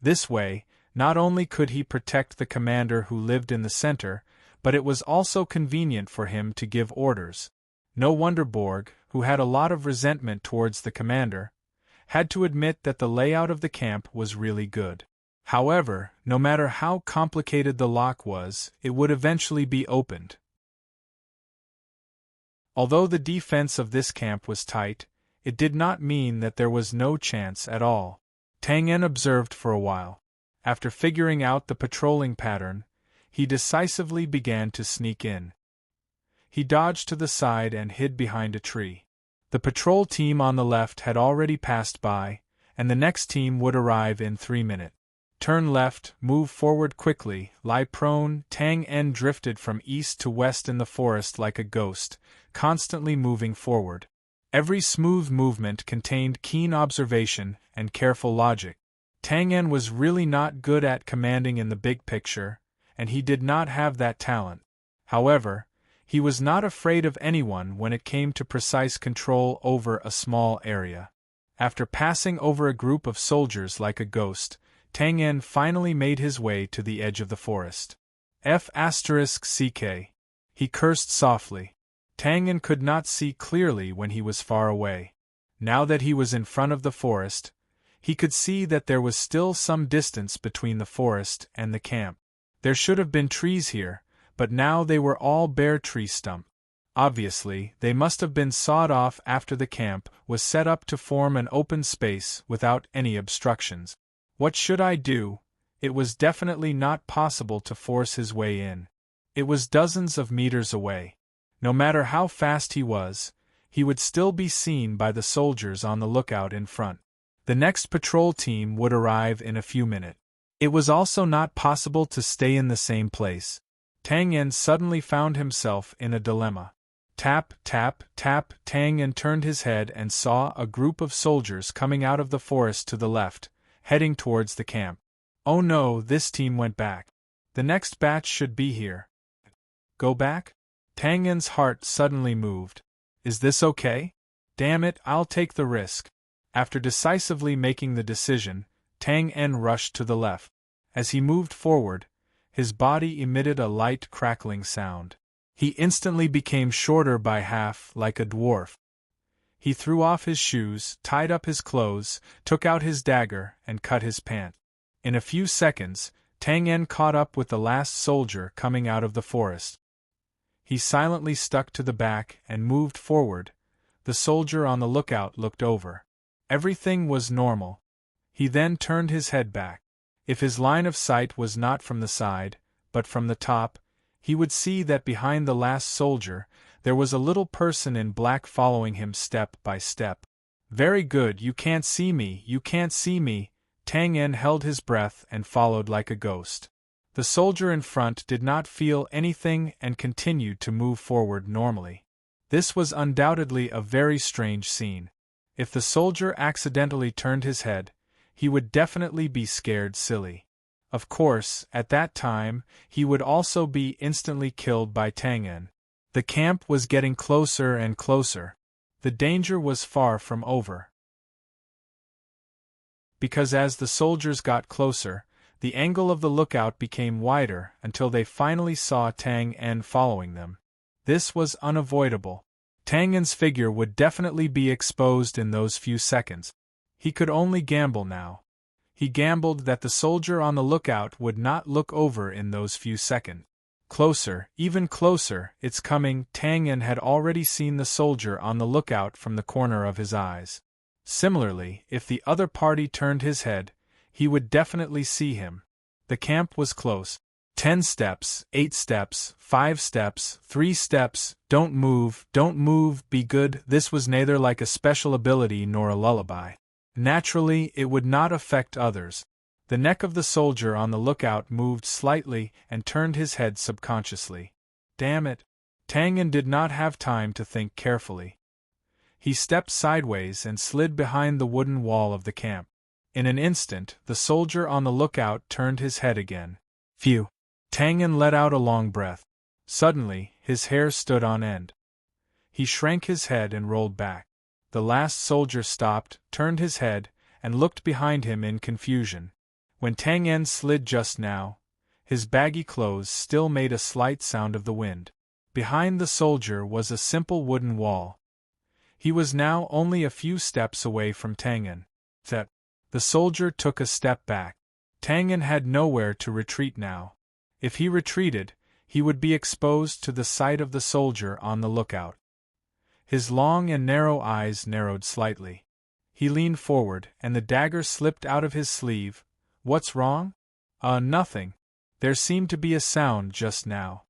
This way, not only could he protect the commander who lived in the center, but it was also convenient for him to give orders. No wonder Borg, who had a lot of resentment towards the commander, had to admit that the layout of the camp was really good. However, no matter how complicated the lock was, it would eventually be opened. Although the defense of this camp was tight, it did not mean that there was no chance at all. Tang En observed for a while. After figuring out the patrolling pattern, he decisively began to sneak in. He dodged to the side and hid behind a tree. The patrol team on the left had already passed by, and the next team would arrive in 3 minutes. Turn left, move forward quickly, lie prone. Tang En drifted from east to west in the forest like a ghost, constantly moving forward. Every smooth movement contained keen observation and careful logic. Tang En was really not good at commanding in the big picture, and he did not have that talent. However, he was not afraid of anyone when it came to precise control over a small area. After passing over a group of soldiers like a ghost, Tang En finally made his way to the edge of the forest. F***ck. He cursed softly. Tang En could not see clearly when he was far away. Now that he was in front of the forest, he could see that there was still some distance between the forest and the camp. There should have been trees here, but now they were all bare tree stumps. Obviously, they must have been sawed off after the camp was set up to form an open space without any obstructions. What should I do? It was definitely not possible to force his way in. It was dozens of meters away. No matter how fast he was, he would still be seen by the soldiers on the lookout in front. The next patrol team would arrive in a few minutes. It was also not possible to stay in the same place. Tang En suddenly found himself in a dilemma. Tap, tap, tap. Tang En turned his head and saw a group of soldiers coming out of the forest to the left, heading towards the camp. Oh no, this team went back. The next batch should be here. Go back? Tang En's heart suddenly moved. Is this okay? Damn it, I'll take the risk. After decisively making the decision, Tang En rushed to the left. As he moved forward, his body emitted a light crackling sound. He instantly became shorter by half, like a dwarf. He threw off his shoes, tied up his clothes, took out his dagger, and cut his pant. In a few seconds, Tang En caught up with the last soldier coming out of the forest. He silently stuck to the back and moved forward. The soldier on the lookout looked over. Everything was normal. He then turned his head back. If his line of sight was not from the side, but from the top, he would see that behind the last soldier, there was a little person in black following him step by step. Very good, you can't see me, you can't see me. Tang En held his breath and followed like a ghost. The soldier in front did not feel anything and continued to move forward normally. This was undoubtedly a very strange scene. If the soldier accidentally turned his head, he would definitely be scared silly. Of course, at that time, he would also be instantly killed by Tang En. The camp was getting closer and closer. The danger was far from over. Because as the soldiers got closer, the angle of the lookout became wider until they finally saw Tang En following them. This was unavoidable. Tang En's figure would definitely be exposed in those few seconds. He could only gamble now. He gambled that the soldier on the lookout would not look over in those few seconds. Closer, even closer, it's coming. Tang En had already seen the soldier on the lookout from the corner of his eyes. Similarly, if the other party turned his head, he would definitely see him. The camp was close. 10 steps, 8 steps, 5 steps, 3 steps, don't move, be good. This was neither like a special ability nor a lullaby. Naturally, it would not affect others. The neck of the soldier on the lookout moved slightly and turned his head subconsciously. Damn it! Tang Yen did not have time to think carefully. He stepped sideways and slid behind the wooden wall of the camp. In an instant, the soldier on the lookout turned his head again. Phew! Tang Yen let out a long breath. Suddenly, his hair stood on end. He shrank his head and rolled back. The last soldier stopped, turned his head, and looked behind him in confusion. When Tang Yen slid just now, his baggy clothes still made a slight sound of the wind. Behind the soldier was a simple wooden wall. He was now only a few steps away from Tang Yen. The soldier took a step back. Tang Yen had nowhere to retreat now. If he retreated, he would be exposed to the sight of the soldier on the lookout. His long and narrow eyes narrowed slightly. He leaned forward, and the dagger slipped out of his sleeve. What's wrong? Nothing. There seemed to be a sound just now.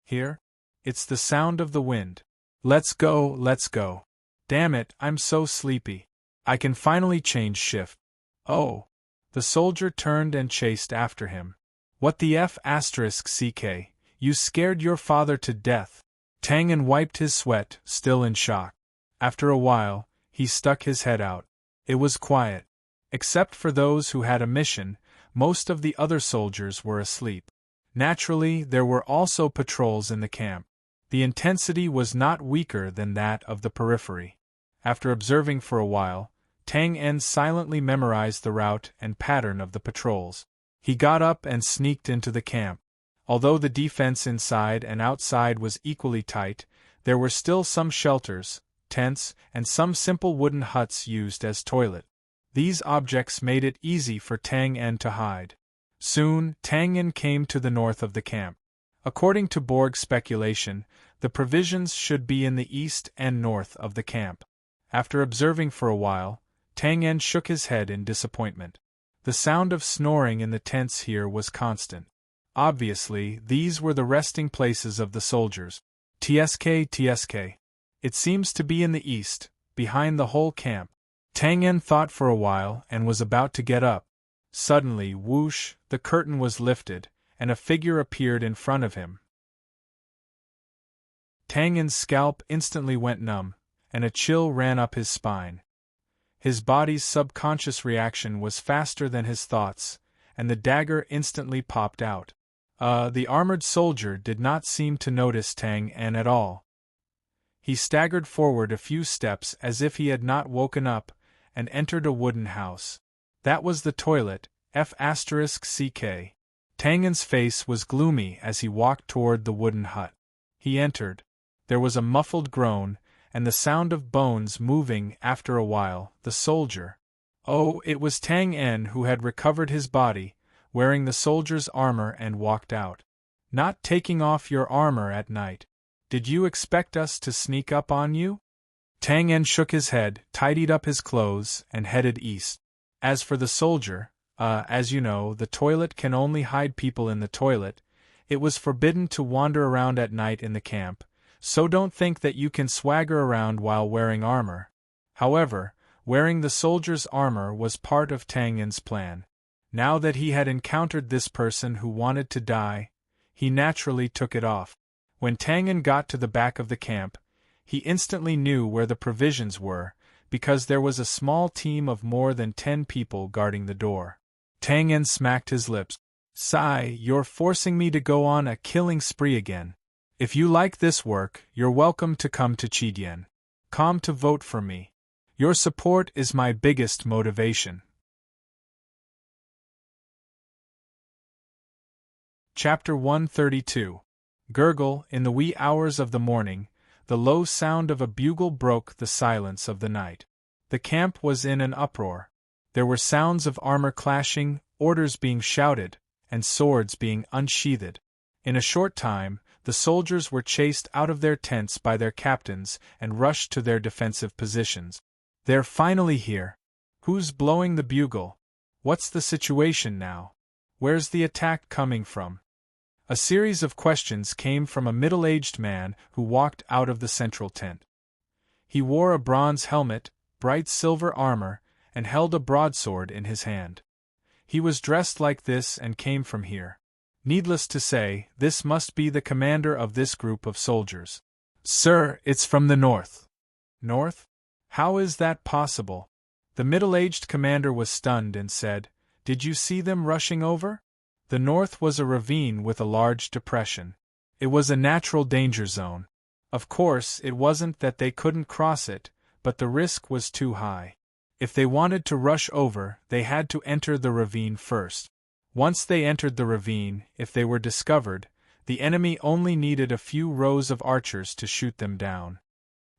Here? It's the sound of the wind. Let's go, let's go. Damn it, I'm so sleepy. I can finally change shift. Oh! The soldier turned and chased after him. What the F***ck, you scared your father to death. Tang Yen wiped his sweat, still in shock. After a while, he stuck his head out. It was quiet. Except for those who had a mission, most of the other soldiers were asleep. Naturally, there were also patrols in the camp. The intensity was not weaker than that of the periphery. After observing for a while, Tang Yen silently memorized the route and pattern of the patrols. He got up and sneaked into the camp. Although the defense inside and outside was equally tight, there were still some shelters, tents, and some simple wooden huts used as toilet. These objects made it easy for Tang Yen to hide. Soon, Tang Yen came to the north of the camp. According to Borg's speculation, the provisions should be in the east and north of the camp. After observing for a while, Tang Yen shook his head in disappointment. The sound of snoring in the tents here was constant. Obviously, these were the resting places of the soldiers. Tsk. It seems to be in the east, behind the whole camp. Tang Yen thought for a while and was about to get up. Suddenly, whoosh, the curtain was lifted, and a figure appeared in front of him. Tang Yen's scalp instantly went numb, and a chill ran up his spine. His body's subconscious reaction was faster than his thoughts, and the dagger instantly popped out. The armored soldier did not seem to notice Tang Yen at all. He staggered forward a few steps as if he had not woken up, and entered a wooden house. That was the toilet, F***ck. Tang Yen's face was gloomy as he walked toward the wooden hut. He entered. There was a muffled groan, and the sound of bones moving. After a while, the soldier. Oh, it was Tang Yen who had recovered his body, wearing the soldier's armor, and walked out. Not taking off your armor at night. Did you expect us to sneak up on you? Tang Yen shook his head, tidied up his clothes, and headed east. As for the soldier, as you know, the toilet can only hide people in the toilet. It was forbidden to wander around at night in the camp, so don't think that you can swagger around while wearing armor. However, wearing the soldier's armor was part of Tang Yen's plan. Now that he had encountered this person who wanted to die, he naturally took it off. When Tang Yen got to the back of the camp, he instantly knew where the provisions were, because there was a small team of more than 10 people guarding the door. Tang Yen smacked his lips. Sigh, you're forcing me to go on a killing spree again. If you like this work, you're welcome to come to Chidien. Come to vote for me. Your support is my biggest motivation. Chapter 132. Gurgle. In the wee hours of the morning, the low sound of a bugle broke the silence of the night. The camp was in an uproar. There were sounds of armor clashing, orders being shouted, and swords being unsheathed. In a short time, the soldiers were chased out of their tents by their captains and rushed to their defensive positions. They're finally here. Who's blowing the bugle? What's the situation now? Where's the attack coming from? A series of questions came from a middle-aged man who walked out of the central tent. He wore a bronze helmet, bright silver armor, and held a broadsword in his hand. He was dressed like this and came from here. Needless to say, this must be the commander of this group of soldiers. Sir, it's from the north. North? How is that possible? The middle-aged commander was stunned and said, Did you see them rushing over? The north was a ravine with a large depression. It was a natural danger zone. Of course, it wasn't that they couldn't cross it, but the risk was too high. If they wanted to rush over, they had to enter the ravine first. Once they entered the ravine, if they were discovered, the enemy only needed a few rows of archers to shoot them down.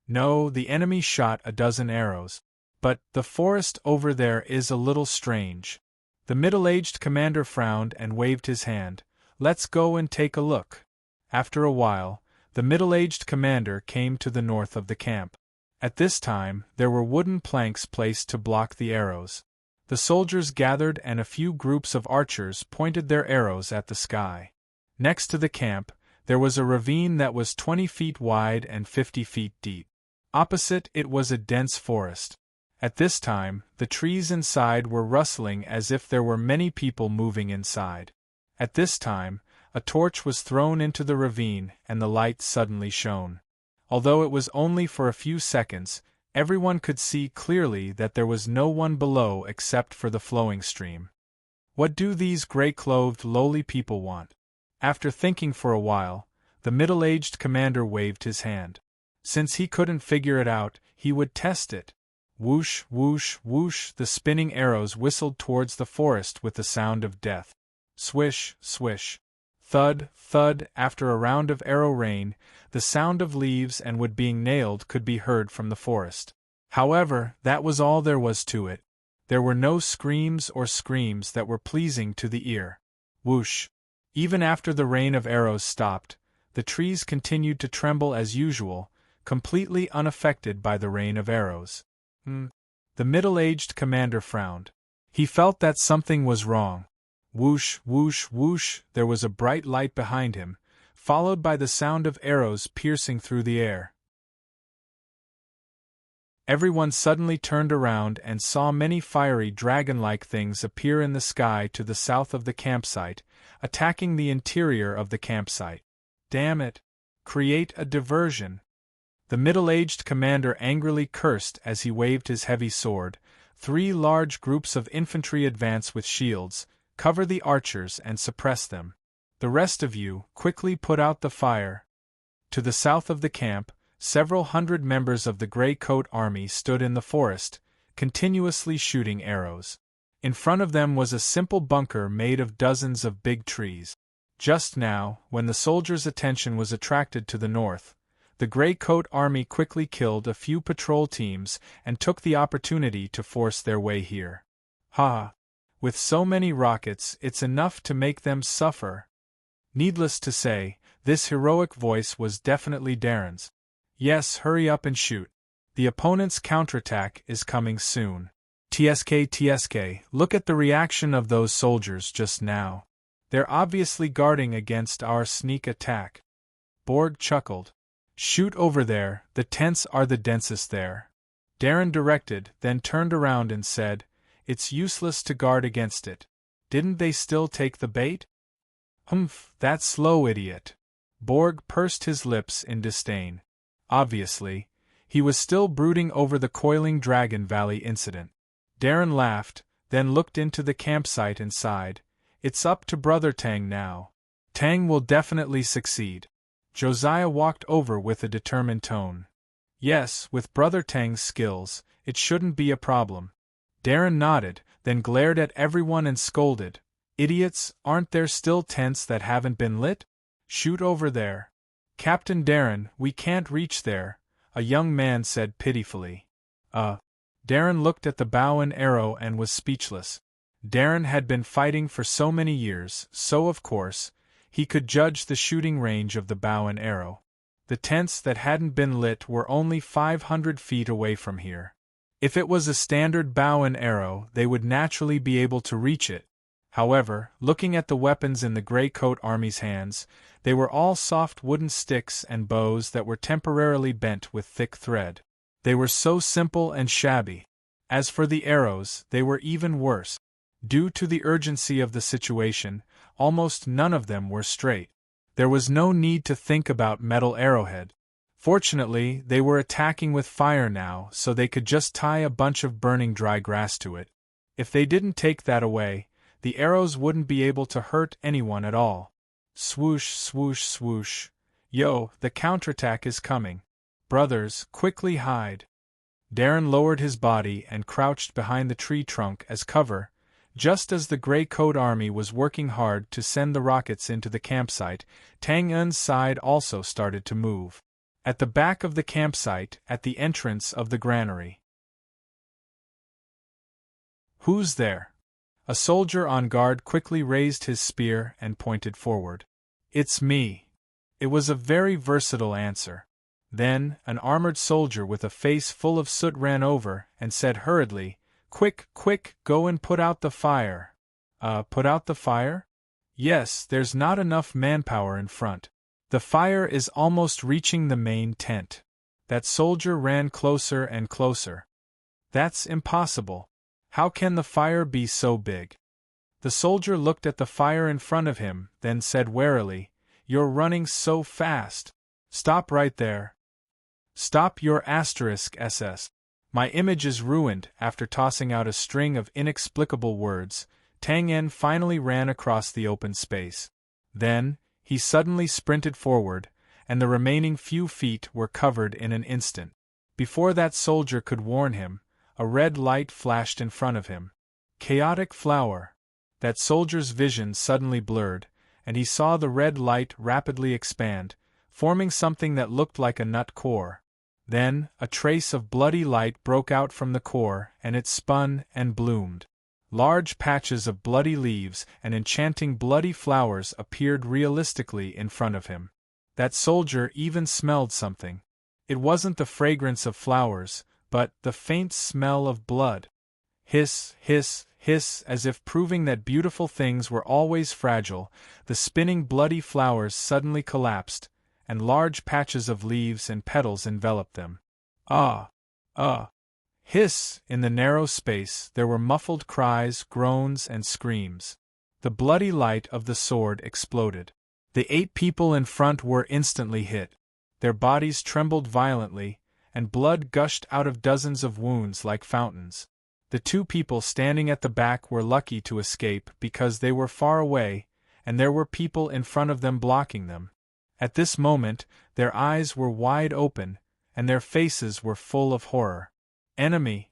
No, the enemy shot a dozen arrows. But the forest over there is a little strange. The middle-aged commander frowned and waved his hand. Let's go and take a look. After a while, the middle-aged commander came to the north of the camp. At this time, there were wooden planks placed to block the arrows. The soldiers gathered and a few groups of archers pointed their arrows at the sky. Next to the camp, there was a ravine that was 20 feet wide and 50 feet deep. Opposite it was a dense forest. At this time, the trees inside were rustling as if there were many people moving inside. At this time, a torch was thrown into the ravine and the light suddenly shone. Although it was only for a few seconds, everyone could see clearly that there was no one below except for the flowing stream. What do these gray-clothed lowly people want? After thinking for a while, the middle-aged commander waved his hand. Since he couldn't figure it out, he would test it. Whoosh, whoosh, whoosh, the spinning arrows whistled towards the forest with the sound of death. Swish, swish. Thud, thud, after a round of arrow rain, the sound of leaves and wood being nailed could be heard from the forest. However, that was all there was to it. There were no screams or screams that were pleasing to the ear. Whoosh. Even after the rain of arrows stopped, the trees continued to tremble as usual, completely unaffected by the rain of arrows. The middle-aged commander frowned. He felt that something was wrong. Whoosh, whoosh, whoosh, there was a bright light behind him, followed by the sound of arrows piercing through the air. Everyone suddenly turned around and saw many fiery dragon-like things appear in the sky to the south of the campsite, attacking the interior of the campsite. Damn it! Create a diversion! The middle-aged commander angrily cursed as he waved his heavy sword. 3 large groups of infantry advance with shields, cover the archers and suppress them. The rest of you, quickly put out the fire. To the south of the camp, several hundred members of the Grey Coat Army stood in the forest, continuously shooting arrows. In front of them was a simple bunker made of dozens of big trees. Just now, when the soldiers' attention was attracted to the north, the Grey Coat Army quickly killed a few patrol teams and took the opportunity to force their way here. Ha! With so many rockets, it's enough to make them suffer. Needless to say, this heroic voice was definitely Darren's. Yes, hurry up and shoot. The opponent's counterattack is coming soon. TSK, look at the reaction of those soldiers just now. They're obviously guarding against our sneak attack. Borg chuckled. Shoot over there, the tents are the densest there. Darren directed, then turned around and said, It's useless to guard against it. Didn't they still take the bait? Humph, that slow idiot. Borg pursed his lips in disdain. Obviously, he was still brooding over the Coiling Dragon Valley incident. Darren laughed, then looked into the campsite and sighed. It's up to Brother Tang now. Tang will definitely succeed. Josiah walked over with a determined tone. Yes, with Brother Tang's skills, it shouldn't be a problem. Darren nodded, then glared at everyone and scolded. Idiots, aren't there still tents that haven't been lit? Shoot over there. Captain Darren, we can't reach there, a young man said pitifully. Darren looked at the bow and arrow and was speechless. Darren had been fighting for so many years, so of course, he could judge the shooting range of the bow and arrow. The tents that hadn't been lit were only 500 feet away from here. If it was a standard bow and arrow, they would naturally be able to reach it. However, looking at the weapons in the Grey Coat Army's hands, they were all soft wooden sticks and bows that were temporarily bent with thick thread. They were so simple and shabby. As for the arrows, they were even worse. Due to the urgency of the situation, almost none of them were straight. There was no need to think about metal arrowhead. Fortunately, they were attacking with fire now, so they could just tie a bunch of burning dry grass to it. If they didn't take that away, the arrows wouldn't be able to hurt anyone at all. Swoosh, swoosh, swoosh. Yo, the counterattack is coming. Brothers, quickly hide. Darren lowered his body and crouched behind the tree trunk as cover. Just as the Grey Coat Army was working hard to send the rockets into the campsite, Tang En's side also started to move. At the back of the campsite, at the entrance of the granary. Who's there? A soldier on guard quickly raised his spear and pointed forward. It's me. It was a very versatile answer. Then, an armored soldier with a face full of soot ran over and said hurriedly, Quick, quick, go and put out the fire. Put out the fire? Yes, there's not enough manpower in front. The fire is almost reaching the main tent. That soldier ran closer and closer. That's impossible. How can the fire be so big? The soldier looked at the fire in front of him, then said warily, You're running so fast. Stop right there. Stop your *SS. My image is ruined. After tossing out a string of inexplicable words, Tang En finally ran across the open space. Then, he suddenly sprinted forward, and the remaining few feet were covered in an instant. Before that soldier could warn him, a red light flashed in front of him. Chaotic flower. That soldier's vision suddenly blurred, and he saw the red light rapidly expand, forming something that looked like a nut core. Then, a trace of bloody light broke out from the core, and it spun and bloomed. Large patches of bloody leaves and enchanting bloody flowers appeared realistically in front of him. That soldier even smelled something. It wasn't the fragrance of flowers, but the faint smell of blood. Hiss, hiss, hiss, as if proving that beautiful things were always fragile, the spinning bloody flowers suddenly collapsed, and large patches of leaves and petals enveloped them. Hiss! In the narrow space there were muffled cries, groans, and screams. The bloody light of the sword exploded. The 8 people in front were instantly hit. Their bodies trembled violently, and blood gushed out of dozens of wounds like fountains. The 2 people standing at the back were lucky to escape because they were far away, and there were people in front of them blocking them. At this moment, their eyes were wide open, and their faces were full of horror. Enemy!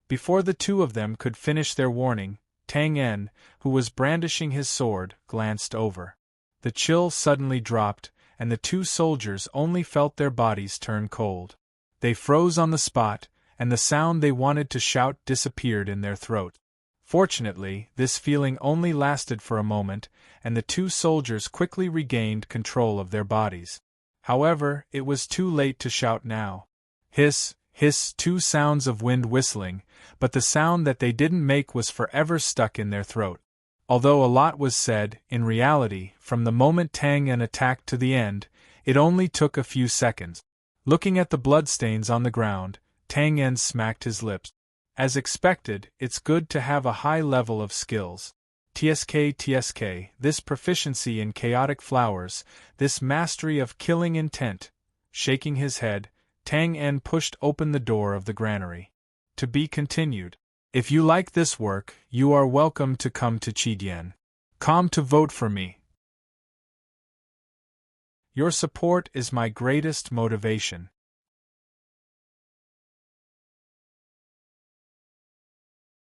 Before the 2 of them could finish their warning, Tang En, who was brandishing his sword, glanced over. The chill suddenly dropped, and the 2 soldiers only felt their bodies turn cold. They froze on the spot, and the sound they wanted to shout disappeared in their throat. Fortunately, this feeling only lasted for a moment, and the 2 soldiers quickly regained control of their bodies. However, it was too late to shout now. Hiss, hiss, 2 sounds of wind whistling, but the sound that they didn't make was forever stuck in their throat. Although a lot was said, in reality, from the moment Tang En attacked to the end, it only took a few seconds. Looking at the bloodstains on the ground, Tang En smacked his lips. As expected, it's good to have a high level of skills. TSK, this proficiency in chaotic flowers, this mastery of killing intent. Shaking his head, Tang En pushed open the door of the granary. To be continued. If you like this work, you are welcome to come to Chidian. Come to vote for me. Your support is my greatest motivation.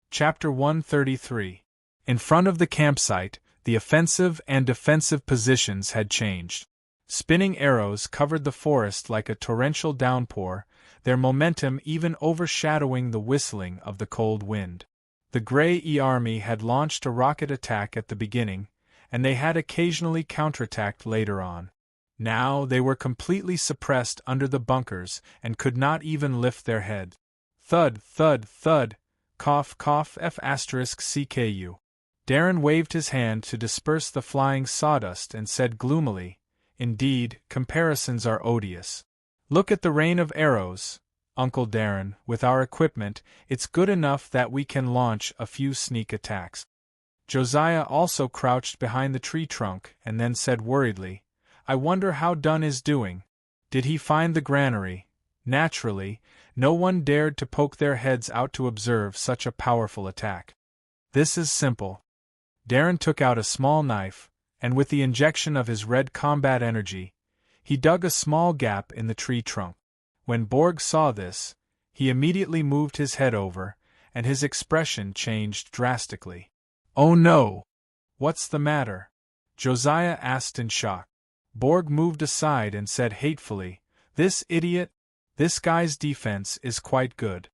Chapter 133. In front of the campsite, the offensive and defensive positions had changed. Spinning arrows covered the forest like a torrential downpour, their momentum even overshadowing the whistling of the cold wind. The Grey Army had launched a rocket attack at the beginning, and they had occasionally counterattacked later on. Now they were completely suppressed under the bunkers and could not even lift their heads. Thud, thud, thud. Cough, cough, F***CKU. Darren waved his hand to disperse the flying sawdust and said gloomily, "Indeed, comparisons are odious. Look at the rain of arrows, Uncle Darren. With our equipment, it's good enough that we can launch a few sneak attacks." Josiah also crouched behind the tree trunk and then said worriedly, "I wonder how Dunn is doing. Did he find the granary?" Naturally, no one dared to poke their heads out to observe such a powerful attack. "This is simple." Darren took out a small knife, and with the injection of his red combat energy, he dug a small gap in the tree trunk. When Borg saw this, he immediately moved his head over, and his expression changed drastically. "Oh no! What's the matter?" Josiah asked in shock. Borg moved aside and said hatefully, "This idiot! This guy's defense is quite good."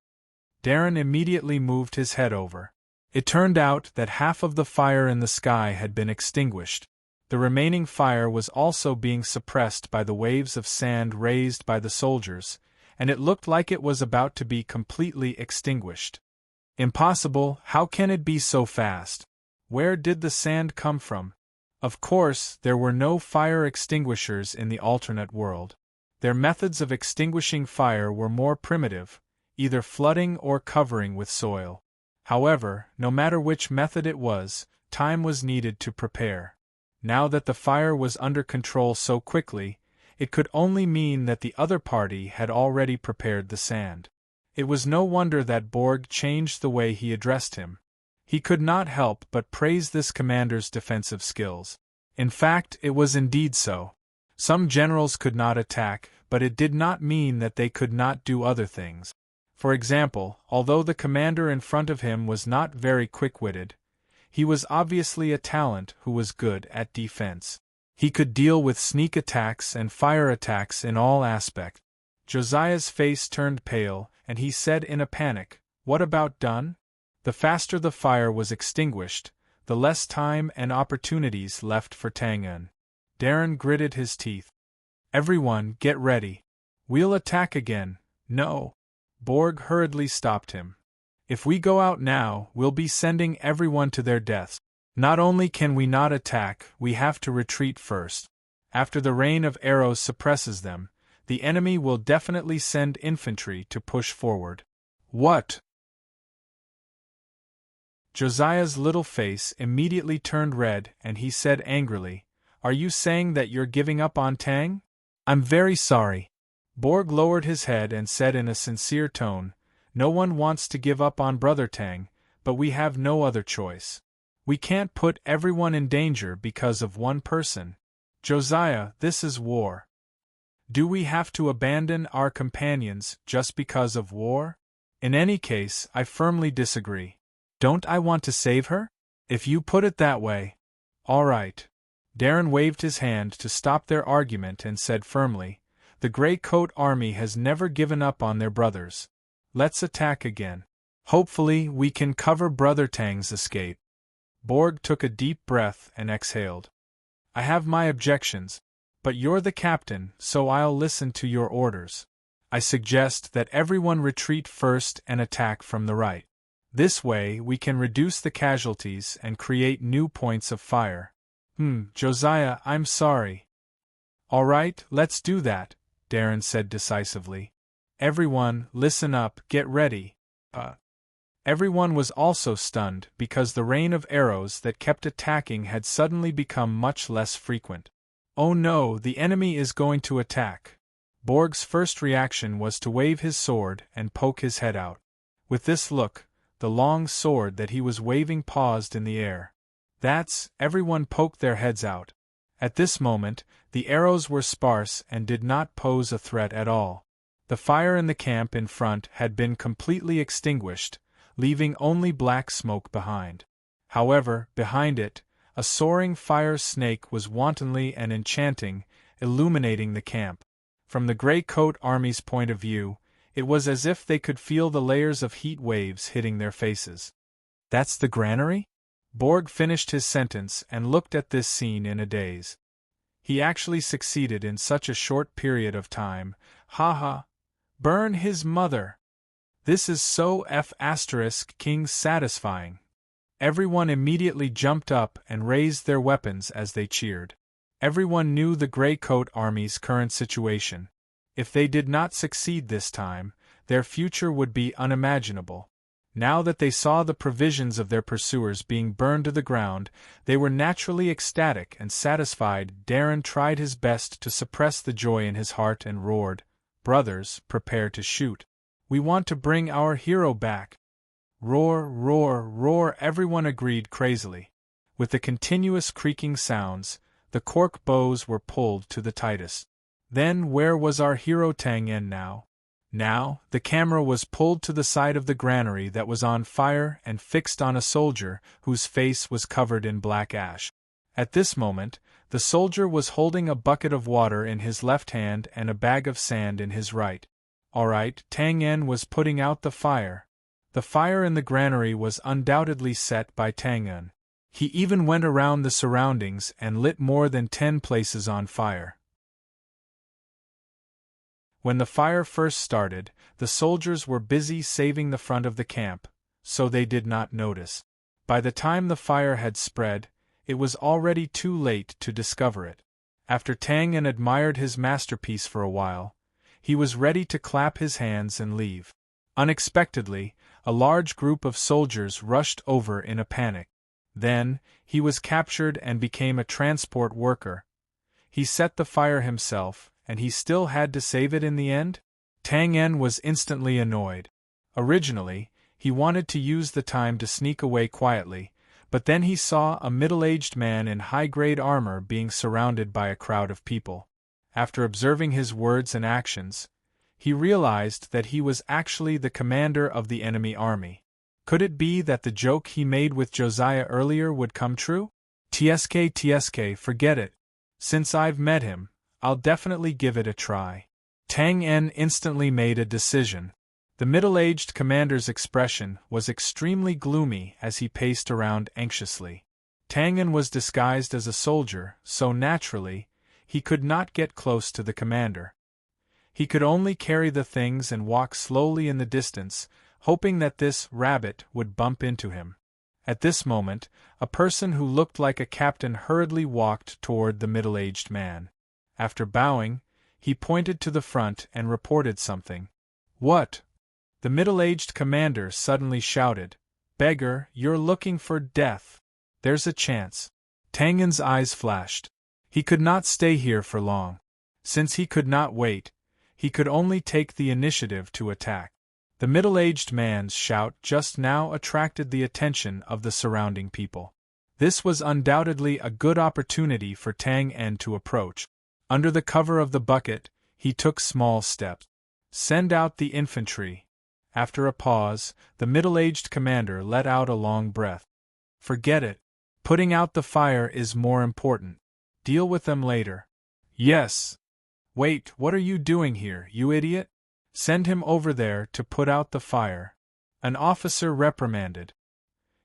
Darren immediately moved his head over. It turned out that half of the fire in the sky had been extinguished. The remaining fire was also being suppressed by the waves of sand raised by the soldiers, and it looked like it was about to be completely extinguished. "Impossible, how can it be so fast? Where did the sand come from?" Of course, there were no fire extinguishers in the alternate world. Their methods of extinguishing fire were more primitive, either flooding or covering with soil. However, no matter which method it was, time was needed to prepare. Now that the fire was under control so quickly, it could only mean that the other party had already prepared the sand. It was no wonder that Borg changed the way he addressed him. He could not help but praise this commander's defensive skills. In fact, it was indeed so. Some generals could not attack, but it did not mean that they could not do other things. For example, although the commander in front of him was not very quick-witted, he was obviously a talent who was good at defense. He could deal with sneak attacks and fire attacks in all aspects. Josiah's face turned pale, and he said in a panic, "What about Dunn?" The faster the fire was extinguished, the less time and opportunities left for Tang-un. Darren gritted his teeth. "Everyone, get ready. We'll attack again." "No." Borg hurriedly stopped him. "If we go out now, we'll be sending everyone to their deaths. Not only can we not attack, we have to retreat first. After the rain of arrows suppresses them, the enemy will definitely send infantry to push forward." "What?" Josiah's little face immediately turned red and he said angrily, "Are you saying that you're giving up on Tang?" "I'm very sorry." Borg lowered his head and said in a sincere tone, "No one wants to give up on Brother Tang, but we have no other choice. We can't put everyone in danger because of one person. Josiah, this is war. Do we have to abandon our companions just because of war? In any case, I firmly disagree. Don't I want to save her? If you put it that way. All right." Darren waved his hand to stop their argument and said firmly, "The Grey Coat Army has never given up on their brothers. Let's attack again. Hopefully we can cover Brother Tang's escape." Borg took a deep breath and exhaled. "I have my objections, but you're the captain, so I'll listen to your orders. I suggest that everyone retreat first and attack from the right. This way we can reduce the casualties and create new points of fire." Josiah, I'm sorry." "All right, let's do that," Darren said decisively. "Everyone, listen up, get ready." Everyone was also stunned because the rain of arrows that kept attacking had suddenly become much less frequent. "Oh no, the enemy is going to attack." Borg's first reaction was to wave his sword and poke his head out. With this look, the long sword that he was waving paused in the air. Everyone poked their heads out. At this moment, the arrows were sparse and did not pose a threat at all. The fire in the camp in front had been completely extinguished, leaving only black smoke behind. However, behind it, a soaring fire snake was wantonly and enchanting, illuminating the camp. From the Grey Coat Army's point of view, it was as if they could feel the layers of heat waves hitting their faces. "That's the granary?" Borg finished his sentence and looked at this scene in a daze. He actually succeeded in such a short period of time. Ha! Burn his mother! This is so King satisfying. Everyone immediately jumped up and raised their weapons as they cheered. Everyone knew the Grey Coat Army's current situation. If they did not succeed this time, their future would be unimaginable. Now that they saw the provisions of their pursuers being burned to the ground, they were naturally ecstatic and satisfied. Darren tried his best to suppress the joy in his heart and roared, "Brothers, prepare to shoot. We want to bring our hero back." Roar, roar, roar, everyone agreed crazily. With the continuous creaking sounds, the cork bows were pulled to the tightest. Then where was our hero Tang En now? Now, the camera was pulled to the side of the granary that was on fire and fixed on a soldier whose face was covered in black ash. At this moment, the soldier was holding a bucket of water in his left hand and a bag of sand in his right. All right, Tang En was putting out the fire. The fire in the granary was undoubtedly set by Tang En. He even went around the surroundings and lit more than 10 places on fire. When the fire first started, the soldiers were busy saving the front of the camp, so they did not notice. By the time the fire had spread, it was already too late to discover it. After Tang En admired his masterpiece for a while, he was ready to clap his hands and leave. Unexpectedly, a large group of soldiers rushed over in a panic. Then, he was captured and became a transport worker. He set the fire himself, and he still had to save it in the end? Tang En was instantly annoyed. Originally, he wanted to use the time to sneak away quietly, but then he saw a middle-aged man in high-grade armor being surrounded by a crowd of people. After observing his words and actions, he realized that he was actually the commander of the enemy army. Could it be that the joke he made with Josiah earlier would come true? TSK, forget it. Since I've met him, I'll definitely give it a try. Tang En instantly made a decision. The middle-aged commander's expression was extremely gloomy as he paced around anxiously. Tang En was disguised as a soldier, so naturally, he could not get close to the commander. He could only carry the things and walk slowly in the distance, hoping that this rabbit would bump into him. At this moment, a person who looked like a captain hurriedly walked toward the middle-aged man. After bowing, he pointed to the front and reported something. "What?" The middle-aged commander suddenly shouted, "Beggar, you're looking for death. There's a chance." Tang En's eyes flashed. He could not stay here for long. Since he could not wait, he could only take the initiative to attack. The middle-aged man's shout just now attracted the attention of the surrounding people. This was undoubtedly a good opportunity for Tang En to approach. Under the cover of the bucket, he took small steps. "Send out the infantry." After a pause, the middle-aged commander let out a long breath. "Forget it. Putting out the fire is more important. Deal with them later." "Yes." "Wait, what are you doing here, you idiot? Send him over there to put out the fire," an officer reprimanded.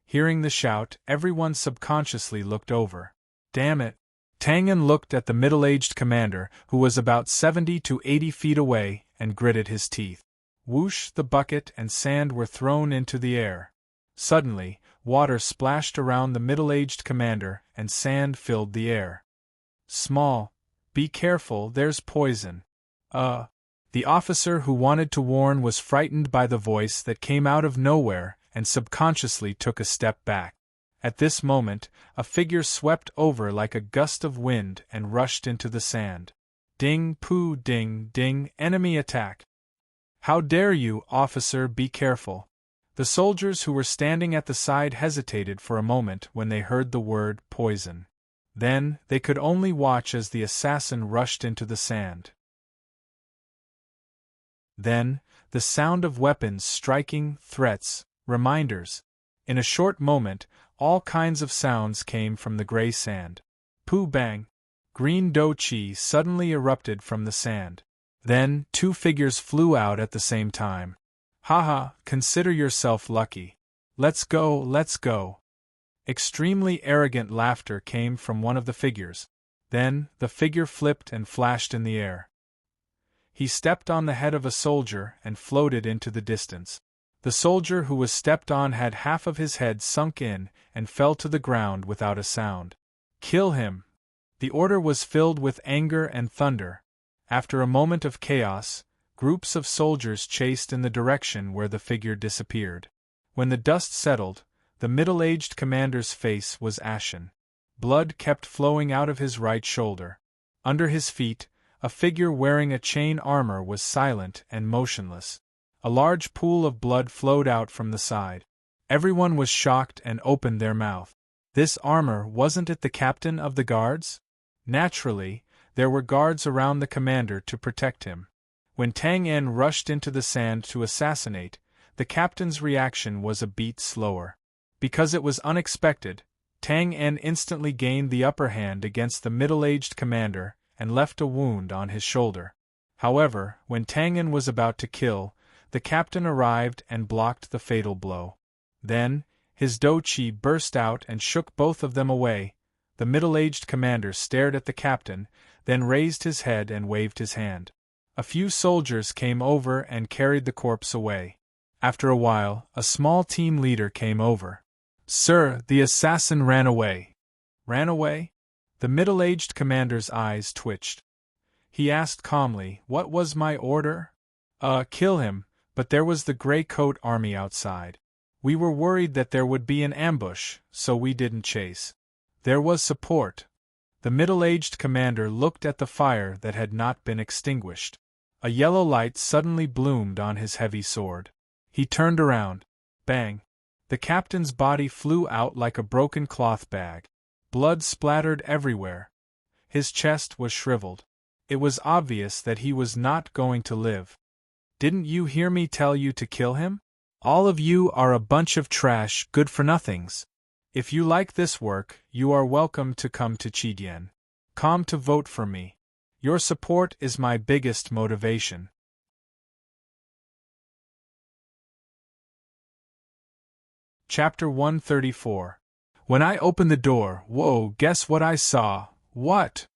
Hearing the shout, everyone subconsciously looked over. "Damn it." Tang En looked at the middle-aged commander, who was about 70 to 80 feet away, and gritted his teeth. Whoosh, the bucket and sand were thrown into the air. Suddenly, water splashed around the middle-aged commander, and sand filled the air. "Small, be careful, there's poison." The officer who wanted to warn was frightened by the voice that came out of nowhere, and subconsciously took a step back. At this moment, a figure swept over like a gust of wind and rushed into the sand. Ding, poo, ding, ding, enemy attack. "How dare you, officer, be careful." The soldiers who were standing at the side hesitated for a moment when they heard the word poison. Then, they could only watch as the assassin rushed into the sand. Then, the sound of weapons striking, threats, reminders. In a short moment, all kinds of sounds came from the gray sand. Poo bang! Green Do Chi suddenly erupted from the sand. Then, 2 figures flew out at the same time. "Haha, consider yourself lucky. Let's go, let's go." Extremely arrogant laughter came from one of the figures. Then, the figure flipped and flashed in the air. He stepped on the head of a soldier and floated into the distance. The soldier who was stepped on had half of his head sunk in and fell to the ground without a sound. Kill him! The order was filled with anger and thunder. After a moment of chaos, groups of soldiers chased in the direction where the figure disappeared. When the dust settled, the middle-aged commander's face was ashen. Blood kept flowing out of his right shoulder. Under his feet, a figure wearing a chain armor was silent and motionless. A large pool of blood flowed out from the side. Everyone was shocked and opened their mouth. This armor, wasn't it the captain of the guards? Naturally, there were guards around the commander to protect him. When Tang En rushed into the sand to assassinate, the captain's reaction was a beat slower. Because it was unexpected, Tang En instantly gained the upper hand against the middle-aged commander and left a wound on his shoulder. However, when Tang En was about to kill, the captain arrived and blocked the fatal blow. Then, his Do-Chi burst out and shook both of them away. The middle-aged commander stared at the captain, then raised his head and waved his hand. A few soldiers came over and carried the corpse away. After a while, a small team leader came over. "Sir, the assassin ran away." "Ran away?" The middle-aged commander's eyes twitched. He asked calmly, "What was my order?" Kill him," but there was the gray-coat army outside. We were worried that there would be an ambush, so we didn't chase. There was support. The middle-aged commander looked at the fire that had not been extinguished. A yellow light suddenly bloomed on his heavy sword. He turned around. Bang! The captain's body flew out like a broken cloth bag. Blood splattered everywhere. His chest was shriveled. It was obvious that he was not going to live. "Didn't you hear me tell you to kill him? All of you are a bunch of trash, good-for-nothings. If you like this work, you are welcome to come to Chidian. Come to vote for me. Your support is my biggest motivation." Chapter 134. When I opened the door, whoa, guess what I saw? What?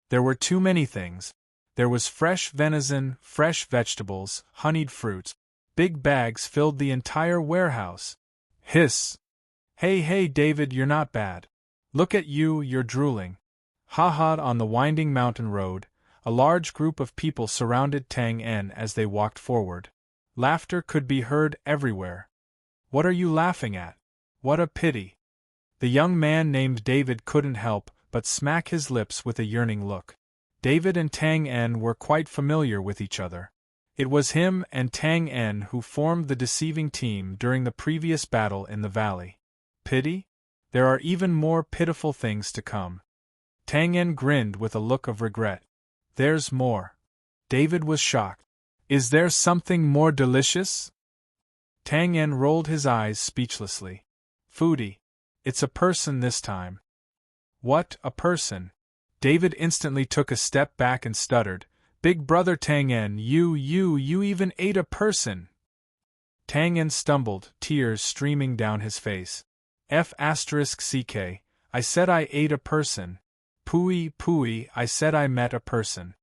There were too many things. There was fresh venison, fresh vegetables, honeyed fruits. Big bags filled the entire warehouse. Hiss! Hey, David, you're not bad. Look at you, you're drooling. Ha. On the winding mountain road, a large group of people surrounded Tang En as they walked forward. Laughter could be heard everywhere. "What are you laughing at? What a pity." The young man named David couldn't help but smack his lips with a yearning look. David and Tang En were quite familiar with each other. It was him and Tang En who formed the deceiving team during the previous battle in the valley. Pity? There are even more pitiful things to come. Tang En grinned with a look of regret. "There's more." David was shocked. "Is there something more delicious?" Tang En rolled his eyes speechlessly. "Foodie. It's a person this time." "What, a person?" David instantly took a step back and stuttered, "Big brother Tang En, you even ate a person!" Tang En stumbled, tears streaming down his face. "F*ck, I said I ate a person. Pooey, I said I met a person."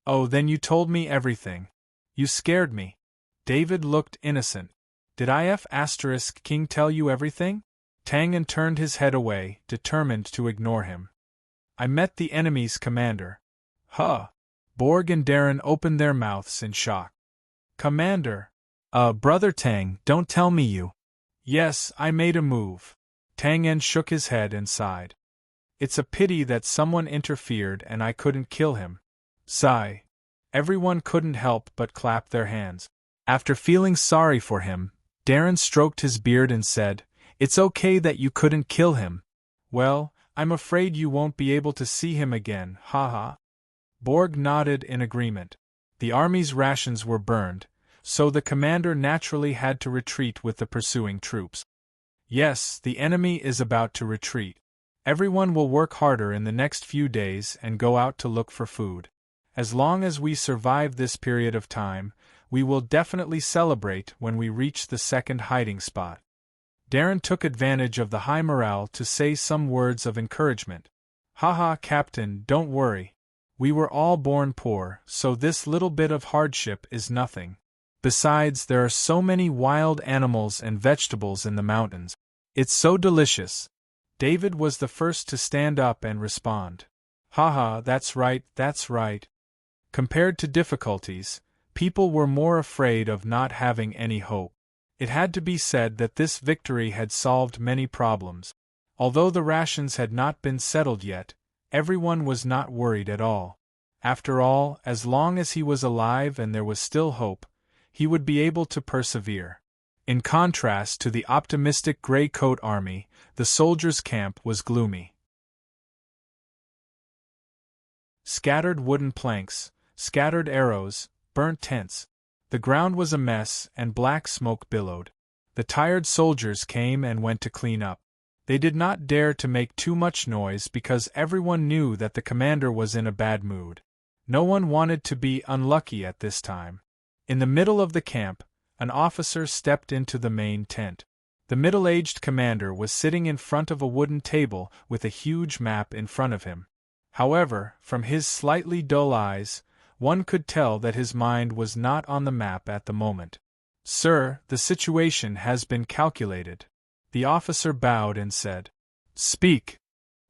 "Oh, then you told me everything. You scared me." David looked innocent. "Did I F*king tell you everything?" Tang En turned his head away, determined to ignore him. "I met the enemy's commander." "Huh!" Borg and Darren opened their mouths in shock. "Commander? Brother Tang, don't tell me you..." "Yes, I made a move." Tang En shook his head and sighed. "It's a pity that someone interfered and I couldn't kill him." Sigh. Everyone couldn't help but clap their hands. After feeling sorry for him, Darren stroked his beard and said, "It's okay that you couldn't kill him. Well, I'm afraid you won't be able to see him again, haha." Borg nodded in agreement. The army's rations were burned, so the commander naturally had to retreat with the pursuing troops. Yes, the enemy is about to retreat. Everyone will work harder in the next few days and go out to look for food. As long as we survive this period of time, we will definitely celebrate when we reach the second hiding spot. Darren took advantage of the high morale to say some words of encouragement. "Haha, Captain, don't worry. We were all born poor, so this little bit of hardship is nothing. Besides, there are so many wild animals and vegetables in the mountains. It's so delicious. David was the first to stand up and respond. Haha, that's right, that's right. Compared to difficulties, people were more afraid of not having any hope. It had to be said that this victory had solved many problems. Although the rations had not been settled yet, everyone was not worried at all. After all, as long as he was alive and there was still hope, he would be able to persevere. In contrast to the optimistic Gray Coat Army, the soldiers' camp was gloomy. Scattered wooden planks, scattered arrows, burnt tents. The ground was a mess and black smoke billowed. The tired soldiers came and went to clean up. They did not dare to make too much noise because everyone knew that the commander was in a bad mood. No one wanted to be unlucky at this time. In the middle of the camp, an officer stepped into the main tent. The middle-aged commander was sitting in front of a wooden table with a huge map in front of him. However, from his slightly dull eyes, one could tell that his mind was not on the map at the moment. "Sir, the situation has been calculated." The officer bowed and said, "Speak."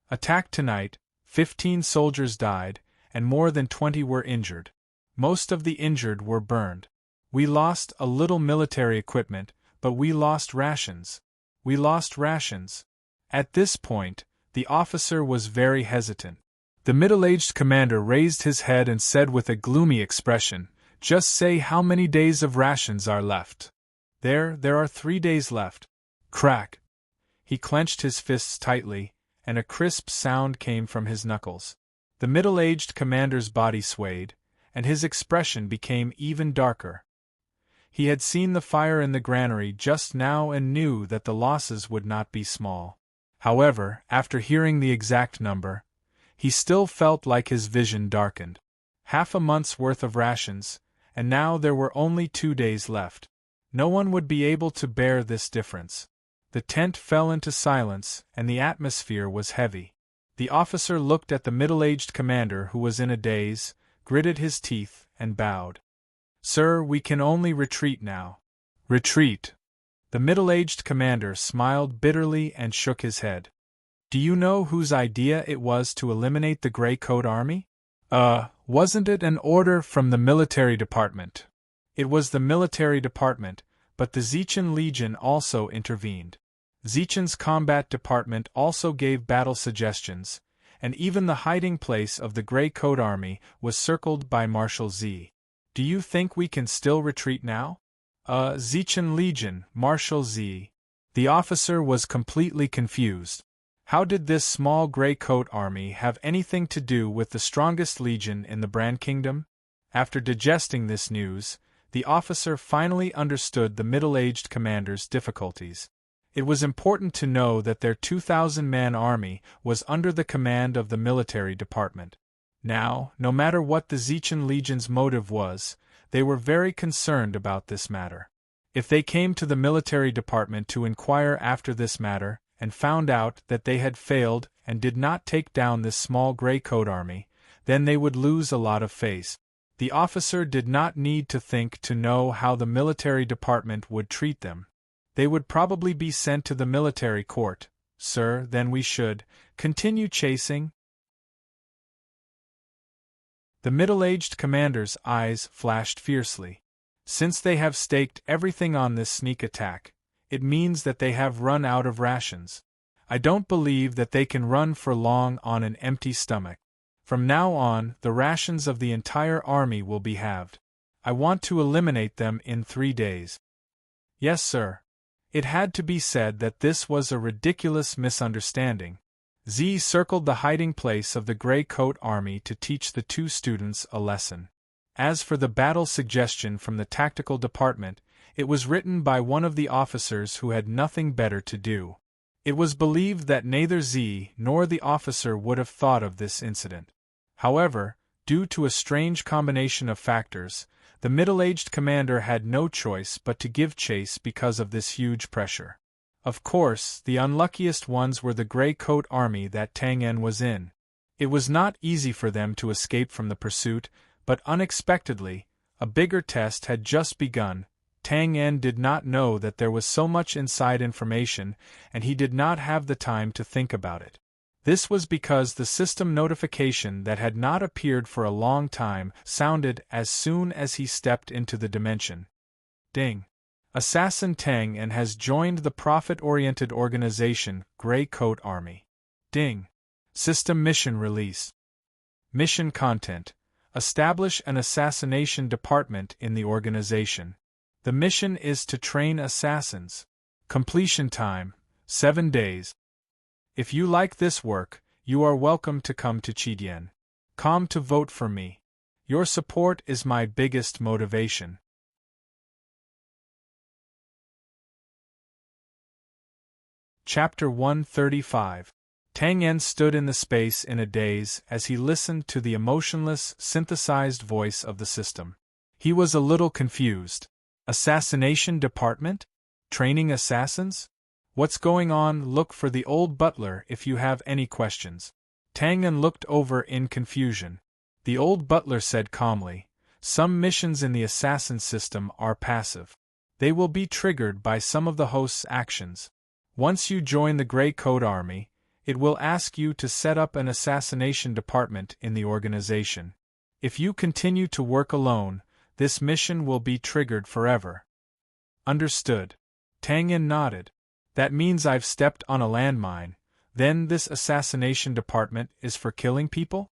"Attack tonight, 15 soldiers died, and more than 20 were injured. Most of the injured were burned. We lost a little military equipment, but we lost rations. We lost rations." At this point, the officer was very hesitant. The middle-aged commander raised his head and said with a gloomy expression, "Just say how many days of rations are left." There are 3 days left." Crack! He clenched his fists tightly, and a crisp sound came from his knuckles. The middle-aged commander's body swayed, and his expression became even darker. He had seen the fire in the granary just now and knew that the losses would not be small. However, after hearing the exact number, he still felt like his vision darkened. Half a month's worth of rations, and now there were only 2 days left. No one would be able to bear this difference. The tent fell into silence, and the atmosphere was heavy. The officer looked at the middle-aged commander who was in a daze, gritted his teeth, and bowed. "Sir, we can only retreat now." "Retreat?" The middle-aged commander smiled bitterly and shook his head. "Do you know whose idea it was to eliminate the Gray Coat Army? Wasn't it an order from the military department?" "It was the military department, but the Zechen Legion also intervened. Zechen's combat department also gave battle suggestions, and even the hiding place of the Gray Coat Army was circled by Marshal Z. Do you think we can still retreat now?" Zechen Legion, Marshal Z." The officer was completely confused. How did this small Gray Coat Army have anything to do with the strongest legion in the Brand Kingdom? After digesting this news, the officer finally understood the middle-aged commander's difficulties. It was important to know that their 2,000-man army was under the command of the military department. Now, no matter what the Zechen Legion's motive was, they were very concerned about this matter. If they came to the military department to inquire after this matter, and found out that they had failed and did not take down this small Gray Coat Army, then they would lose a lot of face. The officer did not need to think to know how the military department would treat them. They would probably be sent to the military court. "Sir, then we should continue chasing?" The middle-aged commander's eyes flashed fiercely. "Since they have staked everything on this sneak attack, it means that they have run out of rations. I don't believe that they can run for long on an empty stomach. From now on, the rations of the entire army will be halved. I want to eliminate them in 3 days." "Yes, sir." It had to be said that this was a ridiculous misunderstanding. Z circled the hiding place of the Gray Coat Army to teach the 2 students a lesson. As for the battle suggestion from the tactical department, it was written by one of the officers who had nothing better to do. It was believed that neither Z nor the officer would have thought of this incident. However, due to a strange combination of factors, the middle-aged commander had no choice but to give chase because of this huge pressure. Of course, the unluckiest ones were the Gray Coat Army that Tang En was in. It was not easy for them to escape from the pursuit, but unexpectedly, A bigger test had just begun. Tang En did not know that there was so much inside information, and he did not have the time to think about it. This was because the system notification that had not appeared for a long time sounded as soon as he stepped into the dimension. Ding! Assassin Tang En has joined the profit-oriented organization, Grey Coat Army. Ding! System mission release. Mission content. Establish an assassination department in the organization. The mission is to train assassins. Completion time, 7 days. If you like this work, you are welcome to come to Chidien. Come to vote for me. Your support is my biggest motivation. Chapter 135. Tang En stood in the space in a daze as he listened to the emotionless, synthesized voice of the system. He was a little confused. Assassination department? Training assassins? What's going on? Look for the old butler if you have any questions. Tang En looked over in confusion. The old butler said calmly, "Some missions in the assassin system are passive. They will be triggered by some of the host's actions. Once you join the Grey Coat Army, it will ask you to set up an assassination department in the organization. If you continue to work alone, this mission will be triggered forever." Understood. Tang En nodded. That means I've stepped on a landmine. Then this assassination department is for killing people?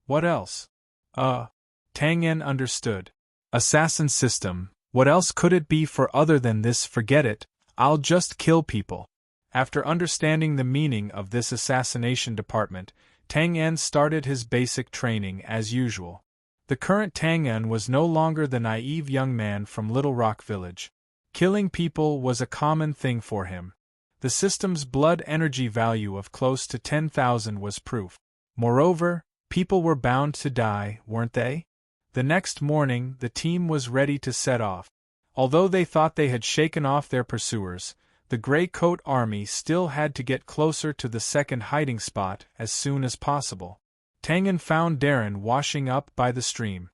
What else? Tang En understood. Assassin system, what else could it be for other than this? Forget it, I'll just kill people. After understanding the meaning of this assassination department, Tang En started his basic training as usual. The current Tang En was no longer the naive young man from Little Rock Village. Killing people was a common thing for him. The system's blood energy value of close to 10,000 was proof. Moreover, people were bound to die, weren't they? The next morning, the team was ready to set off. Although they thought they had shaken off their pursuers, the Grey Coat Army still had to get closer to the second hiding spot as soon as possible. Tang En found Darren washing up by the stream.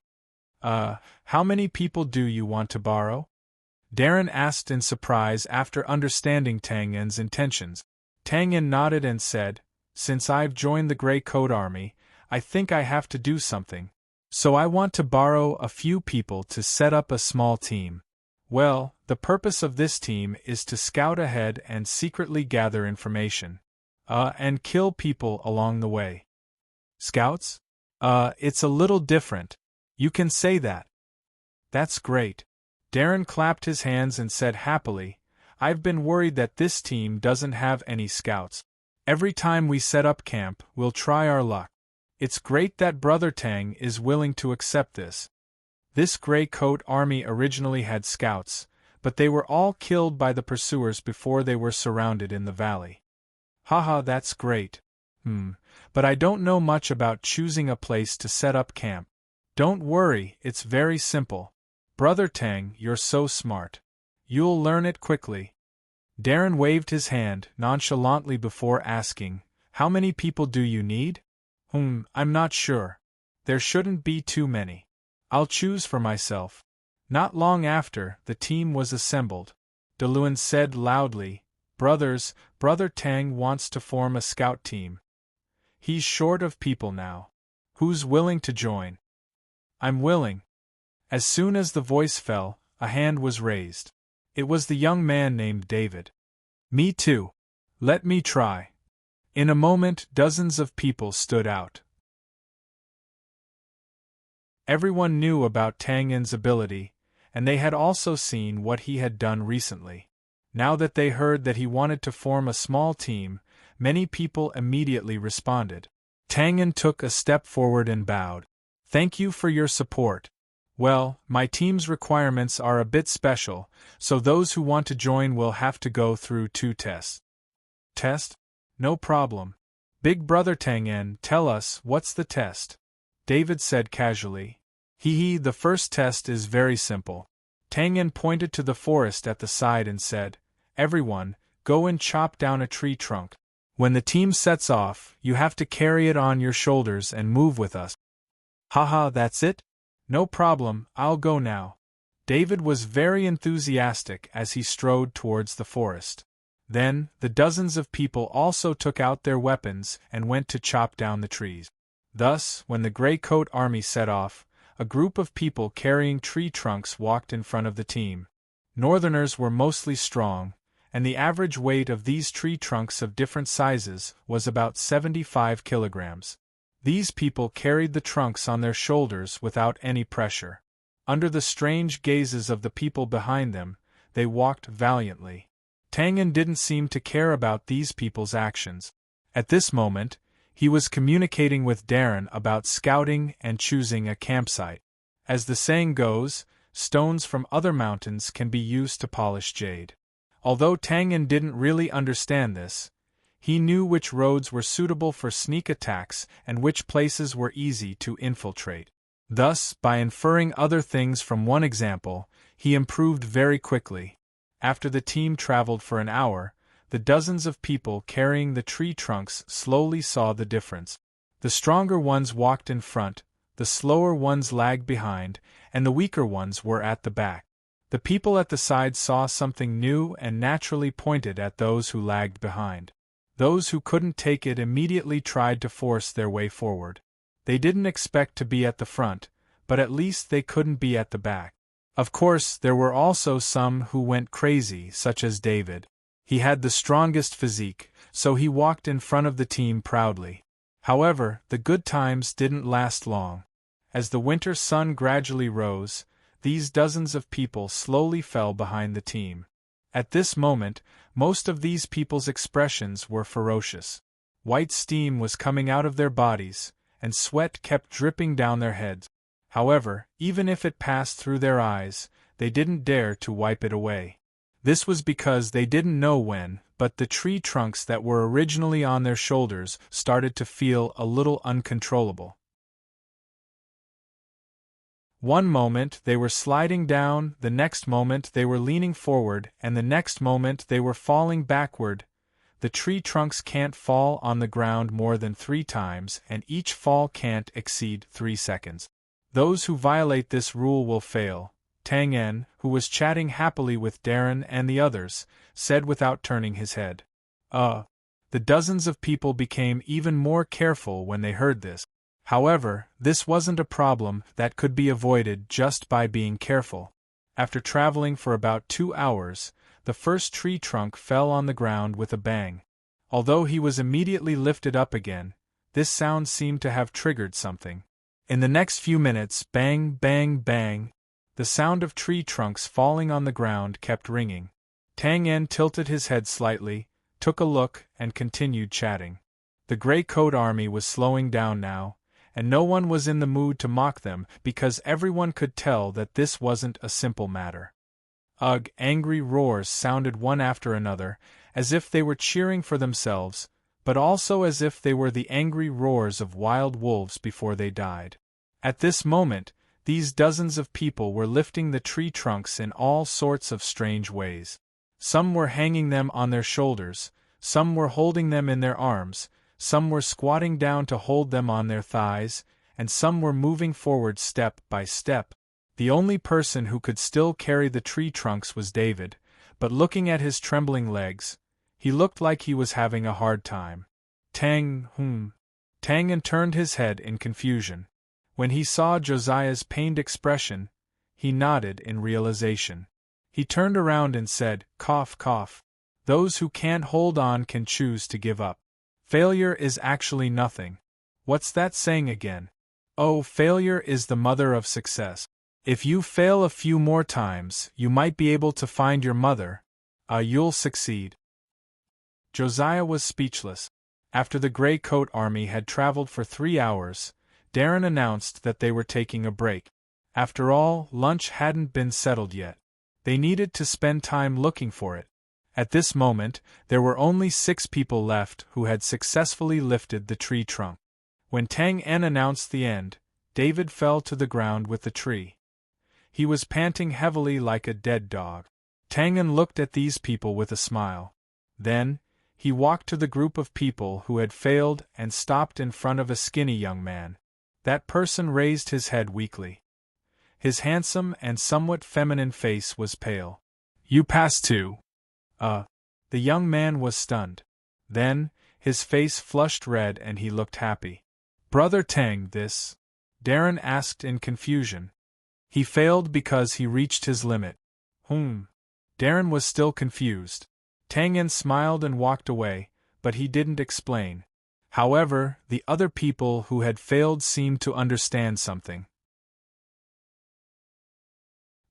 How many people do you want to borrow?" Darren asked in surprise after understanding Tang En's intentions. Tang En nodded and said, "Since I've joined the Grey Coat Army, I think I have to do something. So I want to borrow a few people to set up a small team. Well, the purpose of this team is to scout ahead and secretly gather information. And kill people along the way." "Scouts? It's a little different. You can say that." "That's great." Darren clapped his hands and said happily, "I've been worried that this team doesn't have any scouts. Every time we set up camp, we'll try our luck. It's great that Brother Tang is willing to accept this." This Grey Coat Army originally had scouts, but they were all killed by the pursuers before they were surrounded in the valley. "Haha, that's great. But I don't know much about choosing a place to set up camp." "Don't worry, it's very simple. Brother Tang, you're so smart. You'll learn it quickly." Darren waved his hand nonchalantly before asking, "How many people do you need?" I'm not sure. There shouldn't be too many. I'll choose for myself." Not long after, the team was assembled. DeLuan said loudly, "Brothers, Brother Tang wants to form a scout team. He's short of people now. Who's willing to join?" "I'm willing." As soon as the voice fell, a hand was raised. It was the young man named David. "Me too. Let me try." In a moment, dozens of people stood out. Everyone knew about Tang En's ability, and they had also seen what he had done recently. Now that they heard that he wanted to form a small team, many people immediately responded. Tang En took a step forward and bowed. "Thank you for your support. Well, my team's requirements are a bit special, so those who want to join will have to go through 2 tests." "Test? No problem. Big Brother Tang En, tell us, what's the test?" David said casually. The first test is very simple." Tang En pointed to the forest at the side and said, "Everyone, go and chop down a tree trunk. When the team sets off, you have to carry it on your shoulders and move with us." "Haha, that's it? No problem, I'll go now. David was very enthusiastic as he strode towards the forest. Then, the dozens of people also took out their weapons and went to chop down the trees. Thus, when the Grey Coat Army set off, a group of people carrying tree trunks walked in front of the team. Northerners were mostly strong, and the average weight of these tree trunks of different sizes was about 75 kilograms. These people carried the trunks on their shoulders without any pressure. Under the strange gazes of the people behind them, they walked valiantly. Tangen didn't seem to care about these people's actions. At this moment, he was communicating with Darren about scouting and choosing a campsite. As the saying goes, stones from other mountains can be used to polish jade. Although Tangen didn't really understand this, he knew which roads were suitable for sneak attacks and which places were easy to infiltrate. Thus, by inferring other things from one example, he improved very quickly. After the team traveled for an hour, the dozens of people carrying the tree trunks slowly saw the difference. The stronger ones walked in front, the slower ones lagged behind, and the weaker ones were at the back. The people at the side saw something new and naturally pointed at those who lagged behind. Those who couldn't take it immediately tried to force their way forward. They didn't expect to be at the front, but at least they couldn't be at the back. Of course, there were also some who went crazy, such as David. He had the strongest physique, so he walked in front of the team proudly. However, the good times didn't last long. As the winter sun gradually rose, these dozens of people slowly fell behind the team. At this moment, most of these people's expressions were ferocious. White steam was coming out of their bodies, and sweat kept dripping down their heads. However, even if it passed through their eyes, they didn't dare to wipe it away. This was because they didn't know when, but the tree trunks that were originally on their shoulders started to feel a little uncontrollable. One moment they were sliding down, the next moment they were leaning forward, and the next moment they were falling backward. The tree trunks can't fall on the ground more than 3 times, and each fall can't exceed 3 seconds. Those who violate this rule will fail, Tangen, who was chatting happily with Darren and the others, said without turning his head. The dozens of people became even more careful when they heard this. However, this wasn't a problem that could be avoided just by being careful. After traveling for about 2 hours, the first tree trunk fell on the ground with a bang. Although he was immediately lifted up again, this sound seemed to have triggered something. In the next few minutes, bang, bang, bang, the sound of tree trunks falling on the ground kept ringing. Tangen tilted his head slightly, took a look, and continued chatting. The Grey Coat Army was slowing down now, and no one was in the mood to mock them because everyone could tell that this wasn't a simple matter. Angry roars sounded one after another, as if they were cheering for themselves, but also as if they were the angry roars of wild wolves before they died. At this moment, these dozens of people were lifting the tree trunks in all sorts of strange ways. Some were hanging them on their shoulders, some were holding them in their arms, some were squatting down to hold them on their thighs, and some were moving forward step by step. The only person who could still carry the tree trunks was David, but looking at his trembling legs, he looked like he was having a hard time. Tangen turned his head in confusion. When he saw Josiah's pained expression, he nodded in realization. He turned around and said, "Cough, cough. Those who can't hold on can choose to give up. Failure is actually nothing. What's that saying again? Oh, failure is the mother of success. If you fail a few more times, you might be able to find your mother. You'll succeed." Josiah was speechless. After the Grey Coat Army had traveled for 3 hours, Darren announced that they were taking a break. After all, lunch hadn't been settled yet. They needed to spend time looking for it. At this moment, there were only 6 people left who had successfully lifted the tree trunk. When Tangen announced the end, David fell to the ground with the tree. He was panting heavily like a dead dog. Tangen looked at these people with a smile. Then, he walked to the group of people who had failed and stopped in front of a skinny young man. That person raised his head weakly. His handsome and somewhat feminine face was pale. You pass too. The young man was stunned. Then, his face flushed red and he looked happy. Brother Tang, this? Darren asked in confusion. He failed because he reached his limit. Darren was still confused. Tang En smiled and walked away, but he didn't explain. However, the other people who had failed seemed to understand something.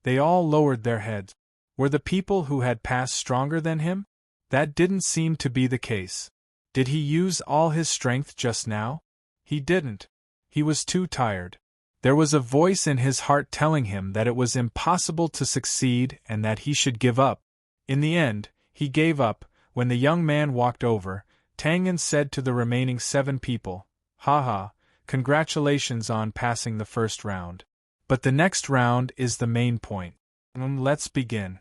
They all lowered their heads. Were the people who had passed stronger than him? That didn't seem to be the case. Did he use all his strength just now? He didn't. He was too tired. There was a voice in his heart telling him that it was impossible to succeed and that he should give up. In the end, he gave up. When the young man walked over, Tang En said to the remaining 7 people, Haha, congratulations on passing the first round. But the next round is the main point. Let's begin.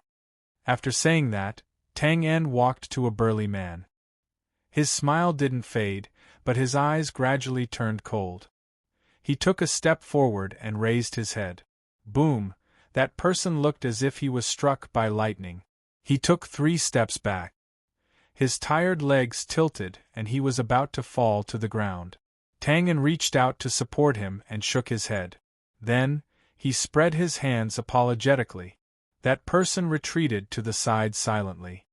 After saying that, Tang En walked to a burly man. His smile didn't fade, but his eyes gradually turned cold. He took a step forward and raised his head. Boom! That person looked as if he was struck by lightning. He took 3 steps back. His tired legs tilted and he was about to fall to the ground. Tang En reached out to support him and shook his head. Then, he spread his hands apologetically. That person retreated to the side silently.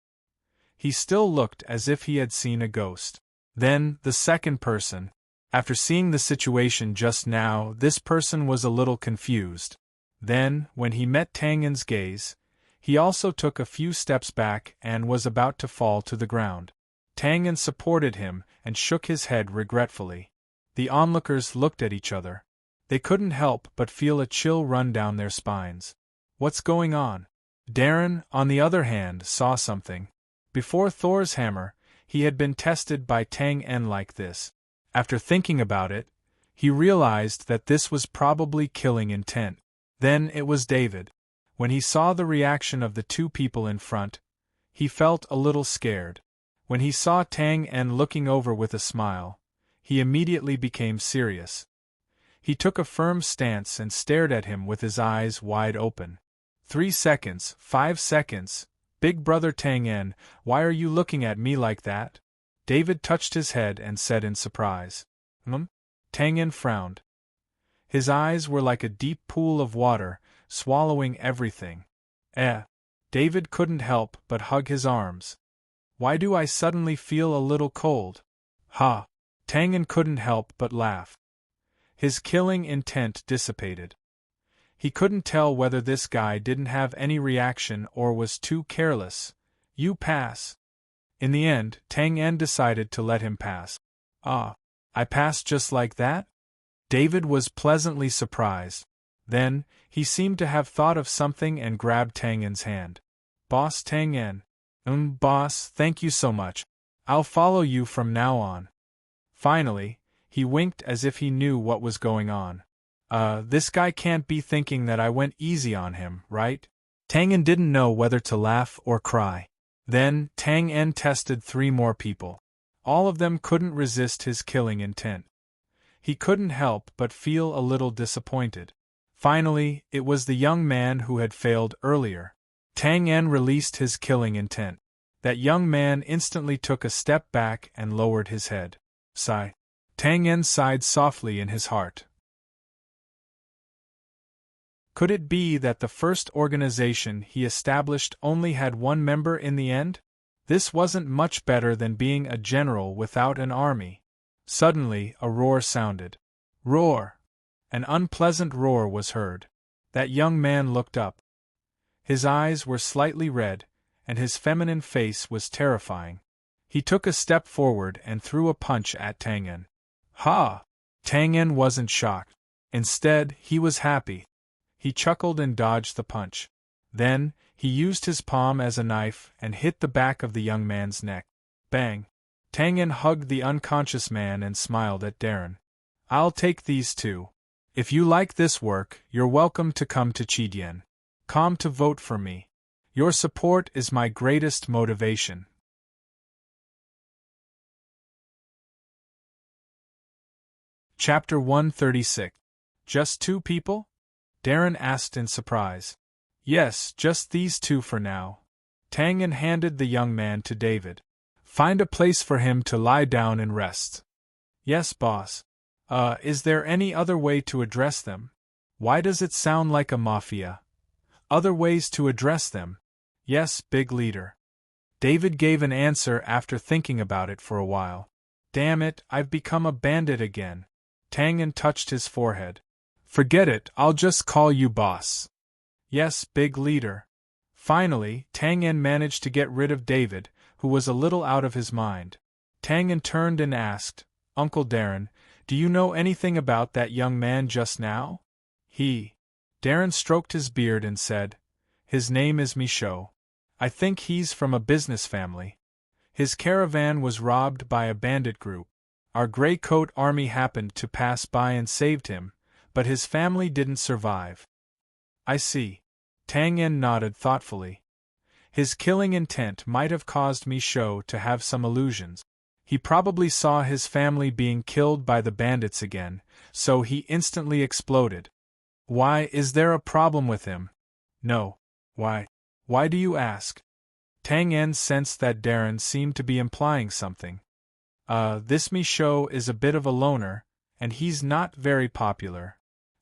He still looked as if he had seen a ghost. Then, the second person. After seeing the situation just now, this person was a little confused. Then, when he met Tang En's gaze, he also took a few steps back and was about to fall to the ground. Tang En supported him and shook his head regretfully. The onlookers looked at each other. They couldn't help but feel a chill run down their spines. What's going on? Darren, on the other hand, saw something. Before Thor's hammer, he had been tested by Tang En like this. After thinking about it, he realized that this was probably killing intent. Then it was David. When he saw the reaction of the 2 people in front, he felt a little scared. When he saw Tang En looking over with a smile, he immediately became serious. He took a firm stance and stared at him with his eyes wide open. 3 seconds, 5 seconds. Big brother Tang En, why are you looking at me like that? David touched his head and said in surprise. Tang En frowned. His eyes were like a deep pool of water, swallowing everything. David couldn't help but hug his arms. Why do I suddenly feel a little cold? Tang En couldn't help but laugh. His killing intent dissipated. He couldn't tell whether this guy didn't have any reaction or was too careless. You pass. In the end, Tang En decided to let him pass. I passed just like that? David was pleasantly surprised. Then, he seemed to have thought of something and grabbed Tang En's hand. Boss Tang En. Boss, thank you so much. I'll follow you from now on. Finally, he winked as if he knew what was going on. This guy can't be thinking that I went easy on him, right? Tang En didn't know whether to laugh or cry. Then, Tang En tested 3 more people. All of them couldn't resist his killing intent. He couldn't help but feel a little disappointed. Finally, it was the young man who had failed earlier. Tang En released his killing intent. That young man instantly took a step back and lowered his head. Sigh. Tang En sighed softly in his heart. Could it be that the first organization he established only had 1 member in the end? This wasn't much better than being a general without an army. Suddenly, a roar sounded. Roar! An unpleasant roar was heard. That young man looked up. His eyes were slightly red, and his feminine face was terrifying. He took a step forward and threw a punch at Tang En. Ha! Tang En wasn't shocked. Instead, he was happy. He chuckled and dodged the punch. Then, he used his palm as a knife and hit the back of the young man's neck. Bang! Tang En hugged the unconscious man and smiled at Darren. I'll take these 2. If you like this work, you're welcome to come to Chidien. Come to vote for me. Your support is my greatest motivation. Chapter 136. Just 2 people? Darren asked in surprise. Yes, just these two for now. Tang En handed the young man to David. Find a place for him to lie down and rest. Yes, boss. Is there any other way to address them? Why does it sound like a mafia? Other ways to address them? Yes, big leader. David gave an answer after thinking about it for a while. Damn it, I've become a bandit again. Tang En touched his forehead. Forget it, I'll just call you boss. Yes, big leader. Finally, Tang En managed to get rid of David, who was a little out of his mind. Tang En turned and asked, Uncle Darren, do you know anything about that young man just now? Darren stroked his beard and said, His name is Michaud. I think he's from a business family. His caravan was robbed by a bandit group. Our gray coat army happened to pass by and saved him, but his family didn't survive. I see. Tang En nodded thoughtfully. His killing intent might have caused Michaud to have some illusions. He probably saw his family being killed by the bandits again, so he instantly exploded. Why, is there a problem with him? No. Why? Why do you ask? Tang En sensed that Darren seemed to be implying something. This Michaud is a bit of a loner, and he's not very popular.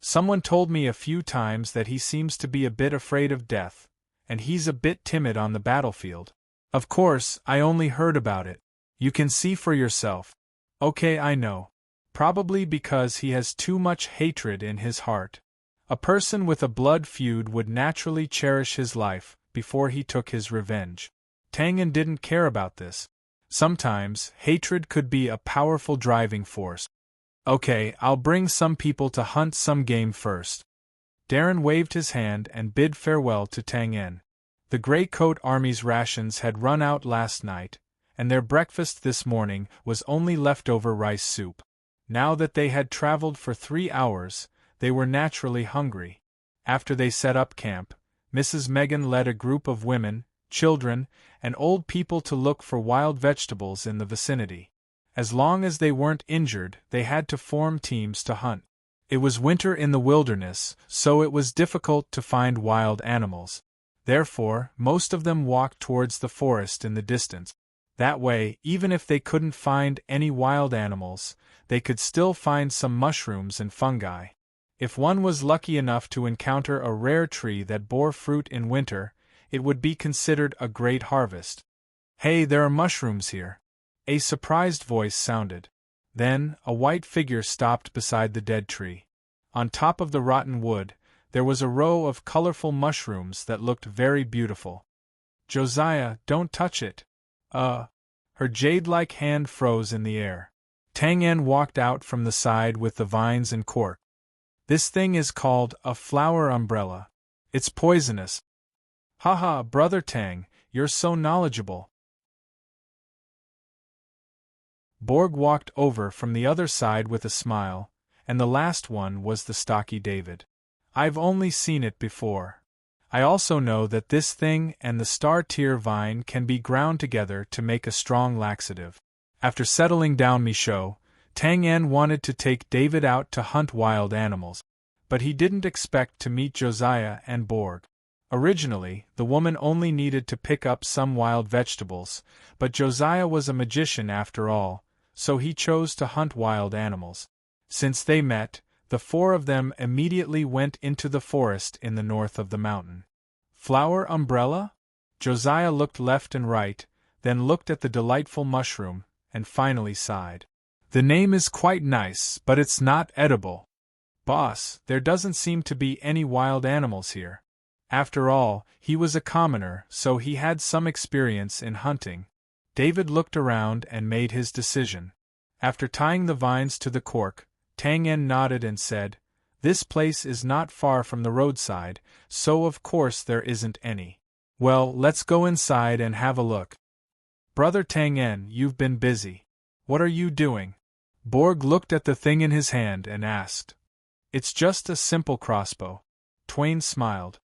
Someone told me a few times that he seems to be a bit afraid of death, and he's a bit timid on the battlefield. Of course, I only heard about it. You can see for yourself. Okay, I know. Probably because he has too much hatred in his heart. A person with a blood feud would naturally cherish his life before he took his revenge. Tang En didn't care about this. Sometimes, hatred could be a powerful driving force. Okay, I'll bring some people to hunt some game first. Darren waved his hand and bid farewell to Tang En. The Grey Coat Army's rations had run out last night, and their breakfast this morning was only leftover rice soup. Now that they had traveled for 3 hours, they were naturally hungry. After they set up camp, Mrs. Megan led a group of women, children, and old people to look for wild vegetables in the vicinity. As long as they weren't injured, they had to form teams to hunt. It was winter in the wilderness, so it was difficult to find wild animals. Therefore, most of them walked towards the forest in the distance. That way, even if they couldn't find any wild animals, they could still find some mushrooms and fungi. If one was lucky enough to encounter a rare tree that bore fruit in winter, it would be considered a great harvest. Hey, there are mushrooms here. A surprised voice sounded. Then, a white figure stopped beside the dead tree. On top of the rotten wood, there was a row of colorful mushrooms that looked very beautiful. Josiah, don't touch it. Her jade-like hand froze in the air. Tang En walked out from the side with the vines and cork. This thing is called a flower umbrella. It's poisonous. Haha, Brother Tang, you're so knowledgeable. Borg walked over from the other side with a smile, and the last one was the stocky David. I've only seen it before. I also know that this thing and the star-tear vine can be ground together to make a strong laxative. After settling down Michaud, Tang En wanted to take David out to hunt wild animals, but he didn't expect to meet Josiah and Borg. Originally, the woman only needed to pick up some wild vegetables, but Josiah was a magician after all, so he chose to hunt wild animals. Since they met, the four of them immediately went into the forest in the north of the mountain. Flower umbrella? Josiah looked left and right, then looked at the delightful mushroom, and finally sighed. The name is quite nice, but it's not edible. Boss, there doesn't seem to be any wild animals here. After all, he was a commoner, so he had some experience in hunting. David looked around and made his decision. After tying the vines to the cork, Tang En nodded and said, This place is not far from the roadside, so of course there isn't any. Well, let's go inside and have a look. Brother Tang En, you've been busy. What are you doing? Borg looked at the thing in his hand and asked. It's just a simple crossbow. Twain smiled.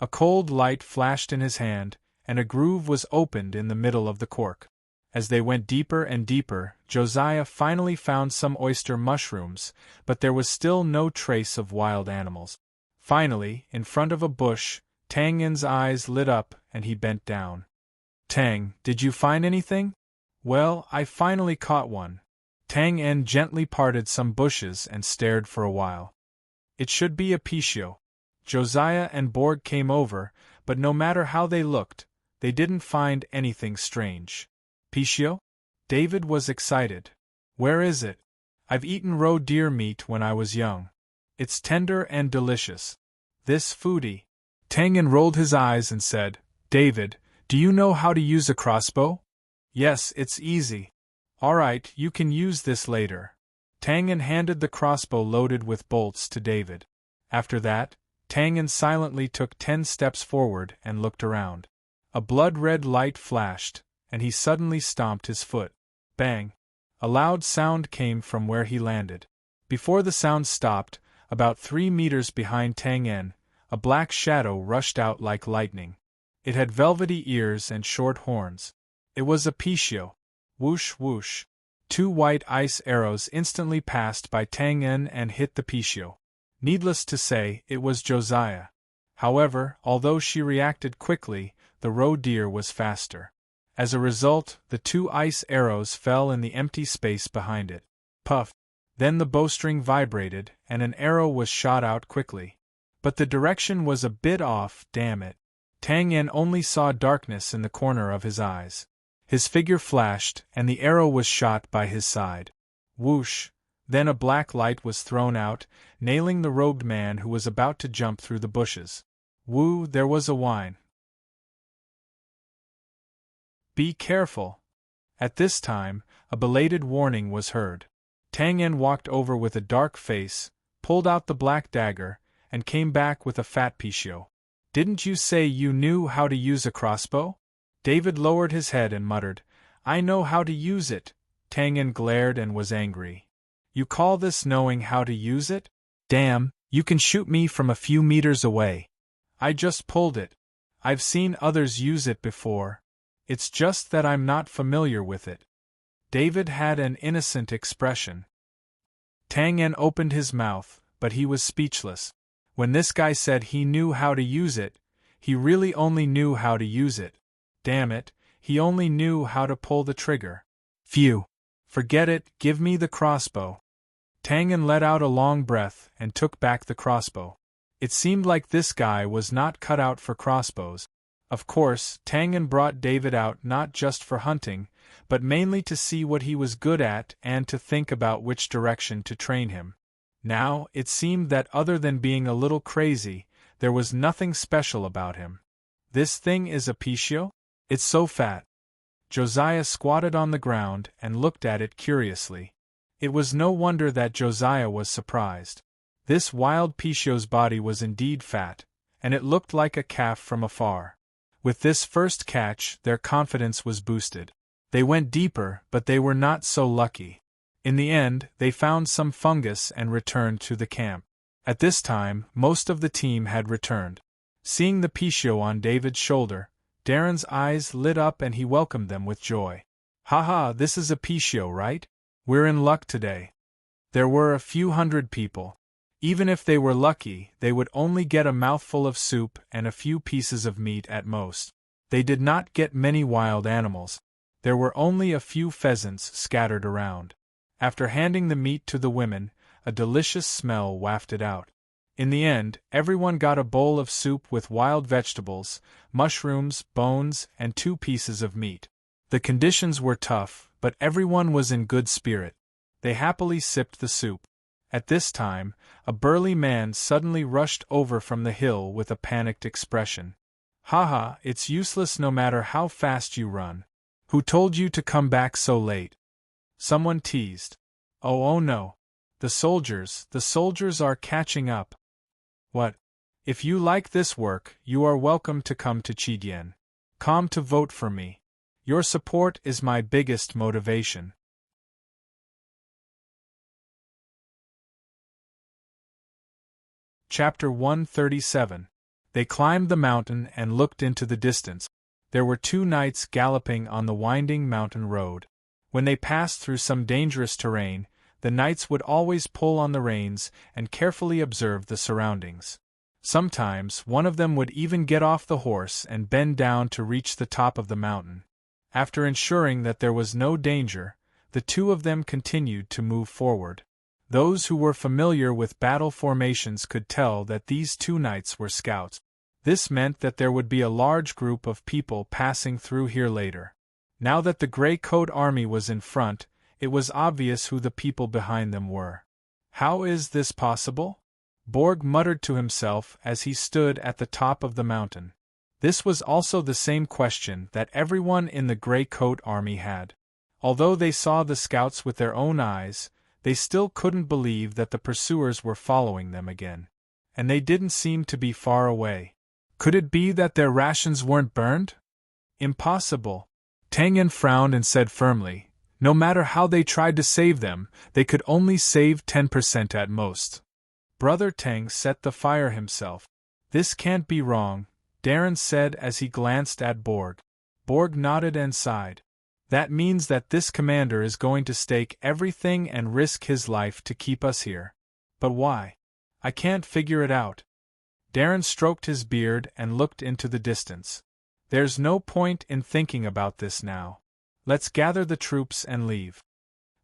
A cold light flashed in his hand, and a groove was opened in the middle of the cork. As they went deeper and deeper, Josiah finally found some oyster mushrooms, but there was still no trace of wild animals. Finally, in front of a bush, Tang En's eyes lit up and he bent down. Tang, did you find anything? Well, I finally caught one. Tang En gently parted some bushes and stared for a while. It should be a Pichio. Josiah and Borg came over, but no matter how they looked, they didn't find anything strange. Pichio? David was excited. Where is it? I've eaten roe deer meat when I was young. It's tender and delicious. This foodie. Tang En rolled his eyes and said, David, do you know how to use a crossbow? Yes, it's easy. All right, you can use this later. Tang En handed the crossbow loaded with bolts to David. After that, Tang En silently took 10 steps forward and looked around. A blood-red light flashed, and he suddenly stomped his foot. Bang! A loud sound came from where he landed. Before the sound stopped, about 3 meters behind Tang En, a black shadow rushed out like lightning. It had velvety ears and short horns. It was a Pichio. Whoosh whoosh. 2 white ice arrows instantly passed by Tang En and hit the Pichio. Needless to say, it was Josiah. However, although she reacted quickly, the roe deer was faster. As a result, the 2 ice arrows fell in the empty space behind it. Puff! Then the bowstring vibrated, and an arrow was shot out quickly. But the direction was a bit off, damn it. Tang En only saw darkness in the corner of his eyes. His figure flashed, and the arrow was shot by his side. Whoosh! Then a black light was thrown out, nailing the robed man who was about to jump through the bushes. Woo, there was a whine. Be careful! At this time, a belated warning was heard. Tang En walked over with a dark face, pulled out the black dagger, and came back with a fat Pichio. Didn't you say you knew how to use a crossbow? David lowered his head and muttered, I know how to use it. Tang En glared and was angry. You call this knowing how to use it? Damn, you can shoot me from a few meters away. I just pulled it. I've seen others use it before. It's just that I'm not familiar with it. David had an innocent expression. Tang En opened his mouth, but he was speechless. When this guy said he knew how to use it, he really only knew how to use it. Damn it, he only knew how to pull the trigger. Phew! Forget it, give me the crossbow. Tang En let out a long breath and took back the crossbow. It seemed like this guy was not cut out for crossbows. Of course, Tang En brought David out not just for hunting, but mainly to see what he was good at and to think about which direction to train him. Now, it seemed that other than being a little crazy, there was nothing special about him. This thing is a Pichio? It's so fat. Josiah squatted on the ground and looked at it curiously. It was no wonder that Josiah was surprised. This wild Pichio's body was indeed fat, and it looked like a calf from afar. With this first catch, their confidence was boosted. They went deeper, but they were not so lucky. In the end, they found some fungus and returned to the camp. At this time, most of the team had returned. Seeing the Pichio on David's shoulder, Darren's eyes lit up and he welcomed them with joy. Haha, this is a Pichio, right? We're in luck today. There were a few hundred people. Even if they were lucky, they would only get a mouthful of soup and a few pieces of meat at most. They did not get many wild animals. There were only a few pheasants scattered around. After handing the meat to the women, a delicious smell wafted out. In the end, everyone got a bowl of soup with wild vegetables, mushrooms, bones, and 2 pieces of meat. The conditions were tough, but everyone was in good spirit. They happily sipped the soup. At this time, a burly man suddenly rushed over from the hill with a panicked expression. Haha, it's useless no matter how fast you run. Who told you to come back so late? Someone teased. Oh no. The soldiers are catching up. What? If you like this work, you are welcome to come to Chidien. Come to vote for me. Your support is my biggest motivation. Chapter 137. They climbed the mountain and looked into the distance. There were 2 knights galloping on the winding mountain road. When they passed through some dangerous terrain, the knights would always pull on the reins and carefully observe the surroundings. Sometimes one of them would even get off the horse and bend down to reach the top of the mountain. After ensuring that there was no danger, the two of them continued to move forward. Those who were familiar with battle formations could tell that these two knights were scouts. This meant that there would be a large group of people passing through here later. Now that the Grey Coat army was in front, it was obvious who the people behind them were. How is this possible? Borg muttered to himself as he stood at the top of the mountain. This was also the same question that everyone in the Grey Coat army had. Although they saw the scouts with their own eyes, they still couldn't believe that the pursuers were following them again. And they didn't seem to be far away. Could it be that their rations weren't burned? Impossible. Tang Yen frowned and said firmly, no matter how they tried to save them, they could only save 10% at most. Brother Tang set the fire himself. This can't be wrong, Darren said as he glanced at Borg. Borg nodded and sighed. That means that this commander is going to stake everything and risk his life to keep us here. But why? I can't figure it out. Darren stroked his beard and looked into the distance. There's no point in thinking about this now. Let's gather the troops and leave.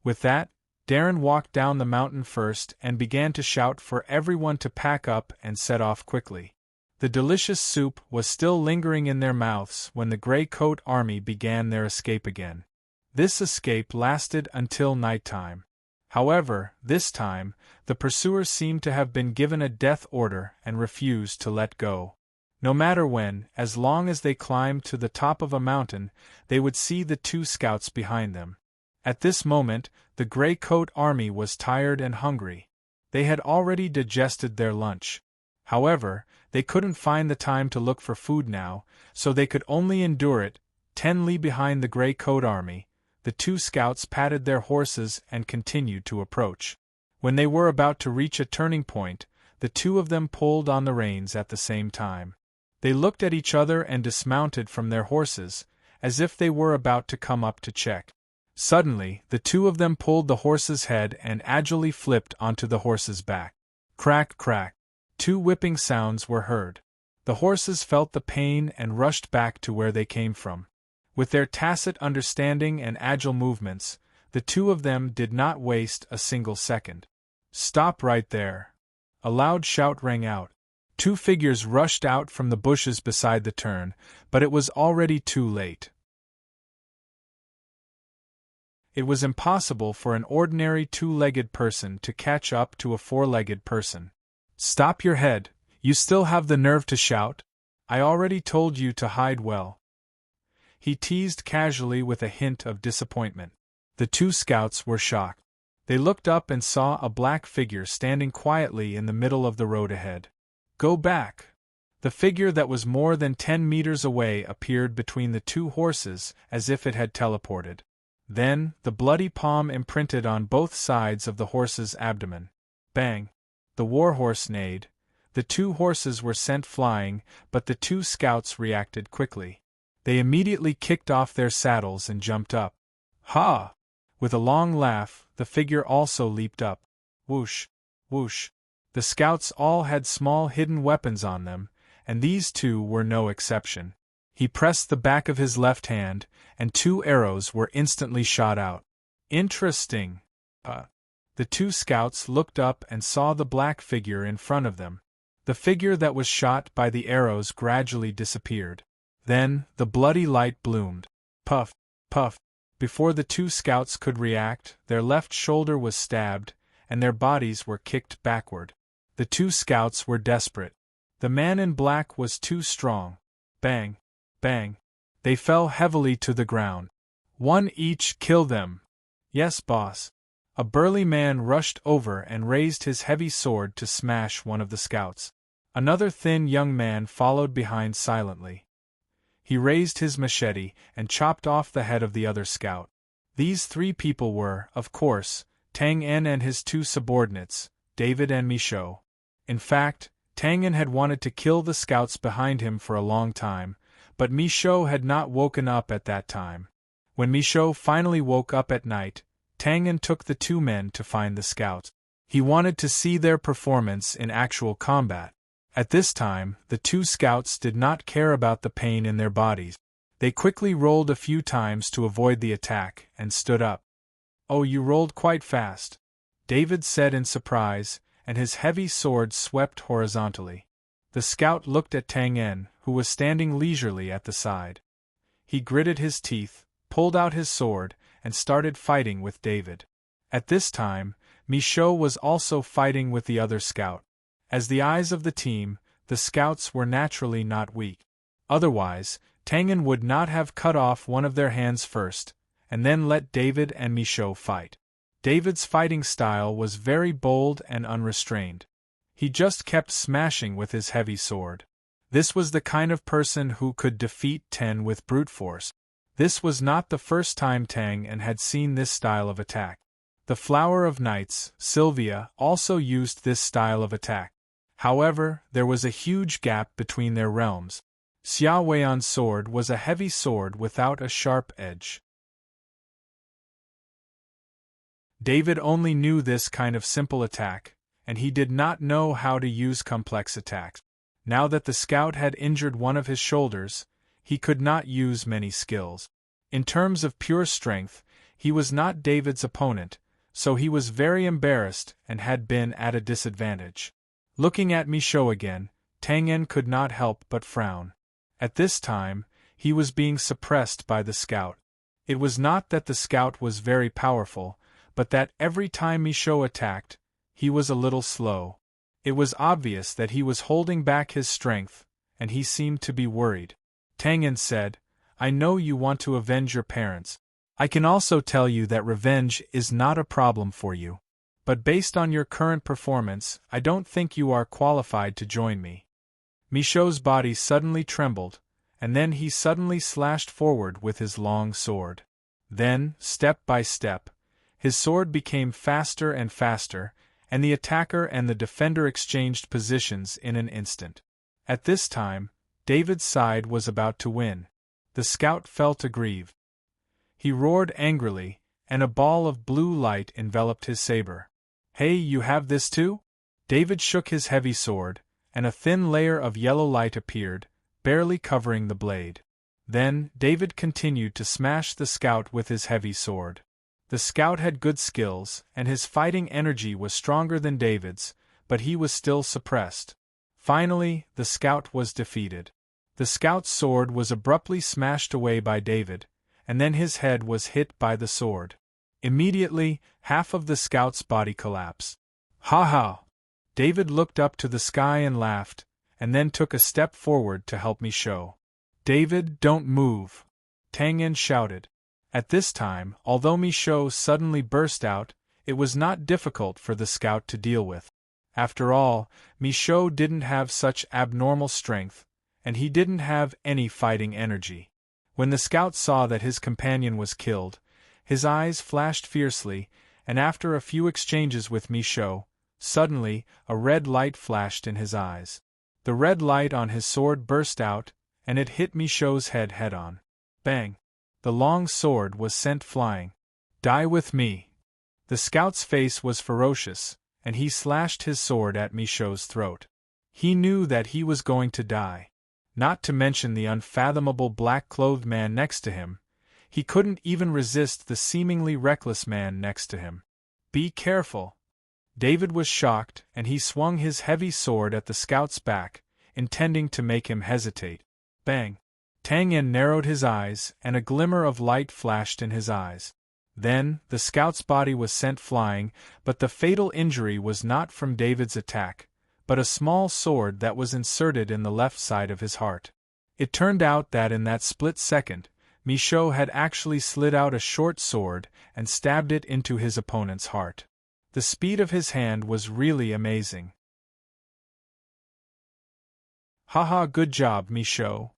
With that, Darren walked down the mountain first and began to shout for everyone to pack up and set off quickly. The delicious soup was still lingering in their mouths when the Grey Coat army began their escape again. This escape lasted until nighttime. However, this time, the pursuers seemed to have been given a death order and refused to let go. No matter when, as long as they climbed to the top of a mountain, they would see the two scouts behind them. At this moment, the Grey Coat army was tired and hungry. They had already digested their lunch. However, they couldn't find the time to look for food now, so they could only endure it. 10 li behind the Grey Coat army, the two scouts patted their horses and continued to approach. When they were about to reach a turning point, the two of them pulled on the reins at the same time. They looked at each other and dismounted from their horses, as if they were about to come up to check. Suddenly, the two of them pulled the horse's head and agilely flipped onto the horse's back. Crack, crack. 2 whipping sounds were heard. The horses felt the pain and rushed back to where they came from. With their tacit understanding and agile movements, the two of them did not waste a single second. Stop right there. A loud shout rang out. 2 figures rushed out from the bushes beside the turn, but it was already too late. It was impossible for an ordinary 2-legged person to catch up to a 4-legged person. Stop your head, you still have the nerve to shout? I already told you to hide well. He teased casually with a hint of disappointment. The 2 scouts were shocked. They looked up and saw a black figure standing quietly in the middle of the road ahead. Go back! The figure that was more than 10 meters away appeared between the 2 horses as if it had teleported. Then, the bloody palm imprinted on both sides of the horse's abdomen. Bang! The warhorse neighed. The 2 horses were sent flying, but the 2 scouts reacted quickly. They immediately kicked off their saddles and jumped up. Ha! With a long laugh, the figure also leaped up. Whoosh! Whoosh! The scouts all had small hidden weapons on them, and these 2 were no exception. He pressed the back of his left hand, and 2 arrows were instantly shot out. Interesting. The 2 scouts looked up and saw the black figure in front of them. The figure that was shot by the arrows gradually disappeared. Then, the bloody light bloomed. Puff, puff. Before the 2 scouts could react, their left shoulder was stabbed, and their bodies were kicked backward. The 2 scouts were desperate. The man in black was too strong. Bang, bang. They fell heavily to the ground. 1 each, kill them. Yes, boss. A burly man rushed over and raised his heavy sword to smash one of the scouts. Another thin young man followed behind silently. He raised his machete and chopped off the head of the other scout. These 3 people were, of course, Tang Yen and his 2 subordinates, David and Michaud. In fact, Tang Yen had wanted to kill the scouts behind him for a long time, but Michaud had not woken up at that time. When Michaud finally woke up at night, Tang Yen took the 2 men to find the scouts. He wanted to see their performance in actual combat. At this time, the two scouts did not care about the pain in their bodies. They quickly rolled a few times to avoid the attack, and stood up. "Oh, you rolled quite fast," David said in surprise, and his heavy sword swept horizontally. The scout looked at Tang En, who was standing leisurely at the side. He gritted his teeth, pulled out his sword, and started fighting with David. At this time, Michaud was also fighting with the other scout. As the eyes of the team, the scouts were naturally not weak. Otherwise, Tang En would not have cut off one of their hands first, and then let David and Michaud fight. David's fighting style was very bold and unrestrained. He just kept smashing with his heavy sword. This was the kind of person who could defeat 10 with brute force. This was not the first time Tang En had seen this style of attack. The Flower of Knights, Sylvia, also used this style of attack. However, there was a huge gap between their realms. Xia Weian's sword was a heavy sword without a sharp edge. David only knew this kind of simple attack, and he did not know how to use complex attacks. Now that the scout had injured one of his shoulders, he could not use many skills. In terms of pure strength, he was not David's opponent, so he was very embarrassed and had been at a disadvantage. Looking at Michaud again, Tang En could not help but frown. At this time, he was being suppressed by the scout. It was not that the scout was very powerful, but that every time Michaud attacked, he was a little slow. It was obvious that he was holding back his strength, and he seemed to be worried. Tang En said, "I know you want to avenge your parents. I can also tell you that revenge is not a problem for you. But based on your current performance, I don't think you are qualified to join me." Michaud's body suddenly trembled, and then he suddenly slashed forward with his long sword. Then, step by step, his sword became faster and faster, and the attacker and the defender exchanged positions in an instant. At this time, David's side was about to win. The scout felt aggrieved. He roared angrily, and a ball of blue light enveloped his saber. "Hey, you have this too?" David shook his heavy sword, and a thin layer of yellow light appeared, barely covering the blade. Then, David continued to smash the scout with his heavy sword. The scout had good skills, and his fighting energy was stronger than David's, but he was still suppressed. Finally, the scout was defeated. The scout's sword was abruptly smashed away by David, and then his head was hit by the sword. Immediately, half of the scout's body collapsed. "Ha ha!" David looked up to the sky and laughed, and then took a step forward to help Michaud. "David, don't move!" Tang En shouted. At this time, although Michaud suddenly burst out, it was not difficult for the scout to deal with. After all, Michaud didn't have such abnormal strength, and he didn't have any fighting energy. When the scout saw that his companion was killed, his eyes flashed fiercely, and after a few exchanges with Michaud, suddenly, a red light flashed in his eyes. The red light on his sword burst out, and it hit Michaud's head head-on. Bang! The long sword was sent flying. "Die with me!" The scout's face was ferocious, and he slashed his sword at Michaud's throat. He knew that he was going to die. Not to mention the unfathomable black-clothed man next to him, he couldn't even resist the seemingly reckless man next to him. "Be careful!" David was shocked, and he swung his heavy sword at the scout's back, intending to make him hesitate. Bang! Tang En narrowed his eyes, and a glimmer of light flashed in his eyes. Then, the scout's body was sent flying, but the fatal injury was not from David's attack, but a small sword that was inserted in the left side of his heart. It turned out that in that split second, Michaud had actually slid out a short sword and stabbed it into his opponent's heart. The speed of his hand was really amazing. "Haha, good job, Michaud,"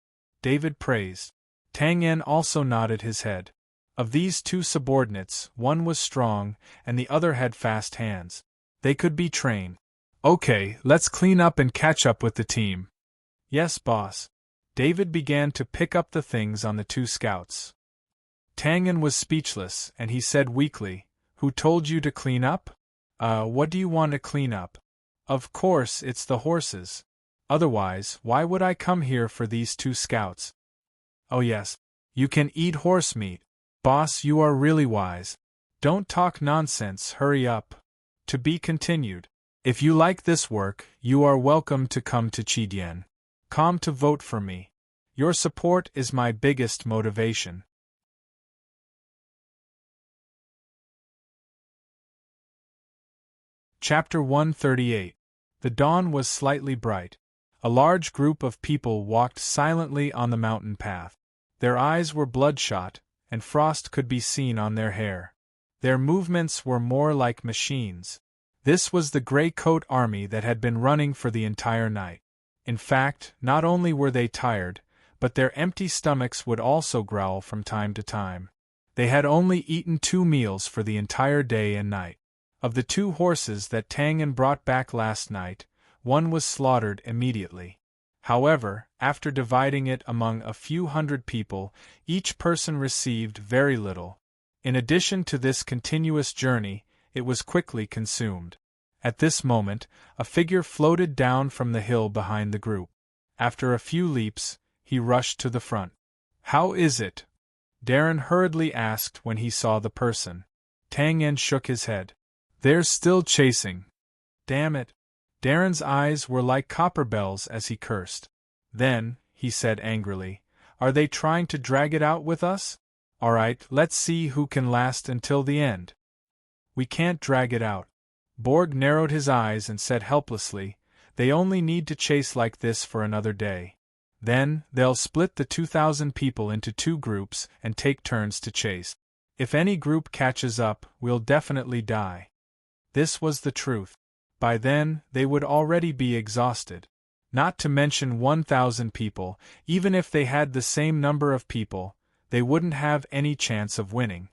David praised. Tang En also nodded his head. Of these two subordinates, one was strong, and the other had fast hands. They could be trained. "Okay, let's clean up and catch up with the team." "Yes, boss." David began to pick up the things on the two scouts. Tang En was speechless, and he said weakly, "Who told you to clean up?" What do you want to clean up?" "Of course, it's the horses." Otherwise, why would I come here for these 2 scouts? Oh yes, you can eat horse meat. Boss, you are really wise. Don't talk nonsense, hurry up. To be continued. If you like this work, you are welcome to come to Chidien. Come to vote for me. Your support is my biggest motivation. Chapter 138. The dawn was slightly bright. A large group of people walked silently on the mountain path. Their eyes were bloodshot, and frost could be seen on their hair. Their movements were more like machines. This was the gray coat army that had been running for the entire night. In fact, not only were they tired, but their empty stomachs would also growl from time to time. They had only eaten 2 meals for the entire day and night. Of the 2 horses that Tangan brought back last night, one was slaughtered immediately. However, after dividing it among a few hundred people, each person received very little. In addition to this continuous journey, it was quickly consumed. At this moment, a figure floated down from the hill behind the group. After a few leaps, he rushed to the front. "How is it?" Darren hurriedly asked when he saw the person. Tangan shook his head. "They're still chasing. Damn it." Darren's eyes were like copper bells as he cursed. "Then," he said angrily, "are they trying to drag it out with us? All right, let's see who can last until the end." "We can't drag it out." Borg narrowed his eyes and said helplessly, "They only need to chase like this for another day. Then, they'll split the 2,000 people into 2 groups and take turns to chase. If any group catches up, we'll definitely die." This was the truth. By then, they would already be exhausted. Not to mention 1,000 people, even if they had the same number of people, they wouldn't have any chance of winning.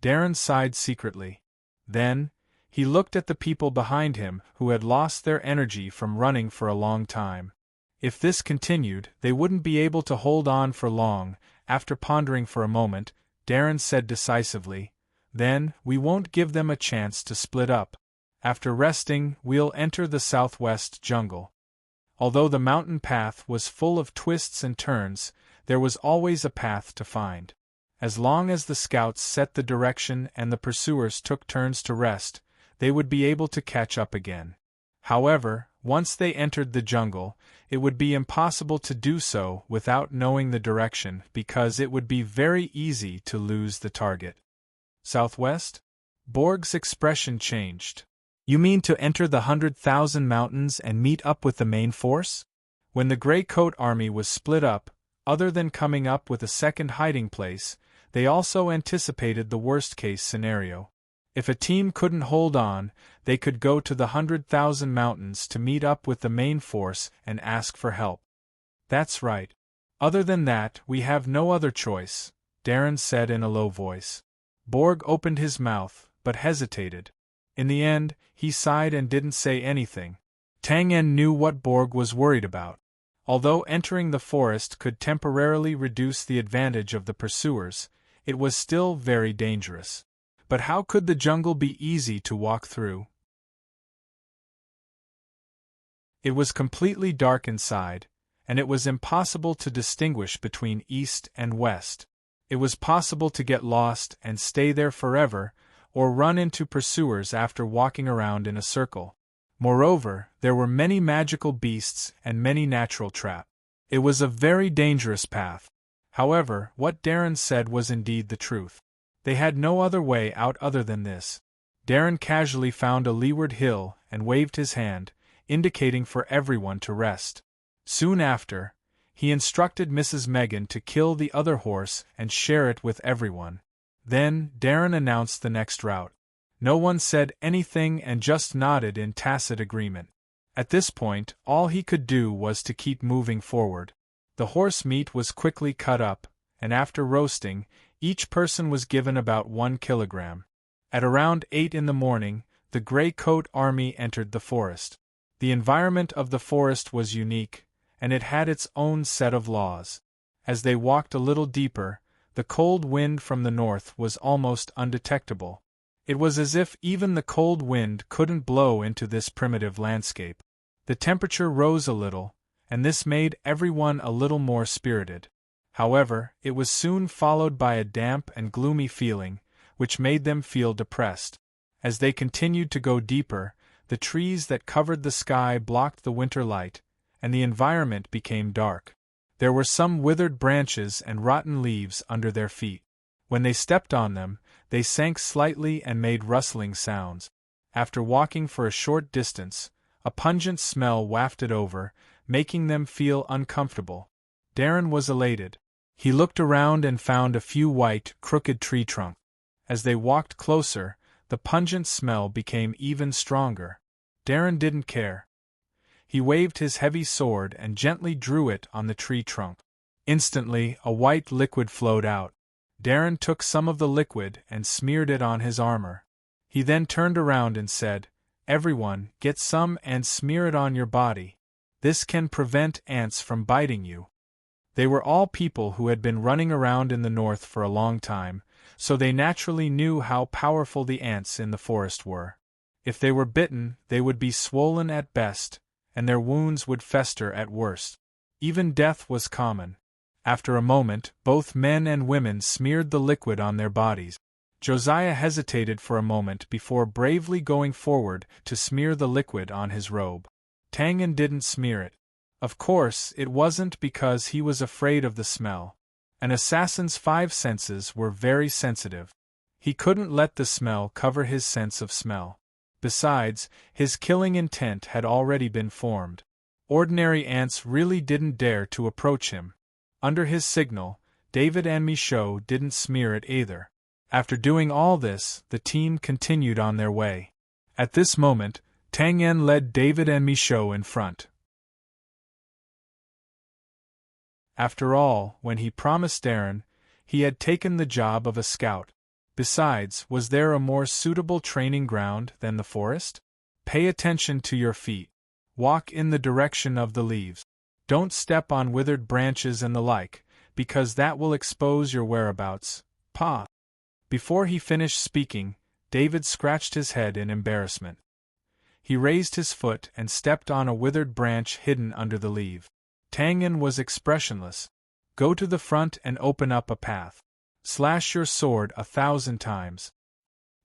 Darren sighed secretly. Then, he looked at the people behind him who had lost their energy from running for a long time. If this continued, they wouldn't be able to hold on for long. After pondering for a moment, Darren said decisively, "Then, we won't give them a chance to split up. After resting, we'll enter the southwest jungle." Although the mountain path was full of twists and turns, there was always a path to find. As long as the scouts set the direction and the pursuers took turns to rest, they would be able to catch up again. However, once they entered the jungle, it would be impossible to do so without knowing the direction because it would be very easy to lose the target. Southwest? Borg's expression changed. "You mean to enter the 100,000 mountains and meet up with the main force?" When the Grey Coat Army was split up, other than coming up with a second hiding place, they also anticipated the worst-case scenario. If a team couldn't hold on, they could go to the 100,000 mountains to meet up with the main force and ask for help. "That's right. Other than that, we have no other choice," Darren said in a low voice. Borg opened his mouth, but hesitated. In the end, he sighed and didn't say anything. Tangan knew what Borg was worried about. Although entering the forest could temporarily reduce the advantage of the pursuers, it was still very dangerous. But how could the jungle be easy to walk through? It was completely dark inside, and it was impossible to distinguish between east and west. It was possible to get lost and stay there forever, or run into pursuers after walking around in a circle. Moreover, there were many magical beasts and many natural traps. It was a very dangerous path. However, what Darren said was indeed the truth. They had no other way out other than this. Darren casually found a leeward hill and waved his hand, indicating for everyone to rest. Soon after, he instructed Mrs. Megan to kill the other horse and share it with everyone. Then, Darren announced the next route. No one said anything and just nodded in tacit agreement. At this point, all he could do was to keep moving forward. The horse meat was quickly cut up, and after roasting, each person was given about 1 kilogram. At around 8 in the morning, the Grey Coat Army entered the forest. The environment of the forest was unique, and it had its own set of laws. As they walked a little deeper, the cold wind from the north was almost undetectable. It was as if even the cold wind couldn't blow into this primitive landscape. The temperature rose a little, and this made everyone a little more spirited. However, it was soon followed by a damp and gloomy feeling, which made them feel depressed. As they continued to go deeper, the trees that covered the sky blocked the winter light, and the environment became dark. There were some withered branches and rotten leaves under their feet. When they stepped on them, they sank slightly and made rustling sounds. After walking for a short distance, a pungent smell wafted over, making them feel uncomfortable. Darren was elated. He looked around and found a few white, crooked tree trunks. As they walked closer, the pungent smell became even stronger. Darren didn't care. He waved his heavy sword and gently drew it on the tree trunk. Instantly, a white liquid flowed out. Darren took some of the liquid and smeared it on his armor. He then turned around and said, "Everyone, get some and smear it on your body. This can prevent ants from biting you." They were all people who had been running around in the north for a long time, so they naturally knew how powerful the ants in the forest were. If they were bitten, they would be swollen at best, and their wounds would fester at worst. Even death was common. After a moment, both men and women smeared the liquid on their bodies. Josiah hesitated for a moment before bravely going forward to smear the liquid on his robe. Tangan didn't smear it. Of course, it wasn't because he was afraid of the smell. An assassin's 5 senses were very sensitive. He couldn't let the smell cover his sense of smell. Besides, his killing intent had already been formed. Ordinary ants really didn't dare to approach him. Under his signal, David and Michaud didn't smear it either. After doing all this, the team continued on their way. At this moment, Tang En led David and Michaud in front. After all, when he promised Darren, he had taken the job of a scout. Besides, was there a more suitable training ground than the forest? Pay attention to your feet. Walk in the direction of the leaves. Don't step on withered branches and the like, because that will expose your whereabouts. Pa. Before he finished speaking, David scratched his head in embarrassment. He raised his foot and stepped on a withered branch hidden under the leaf. Tangan was expressionless. Go to the front and open up a path. Slash your sword 1,000 times.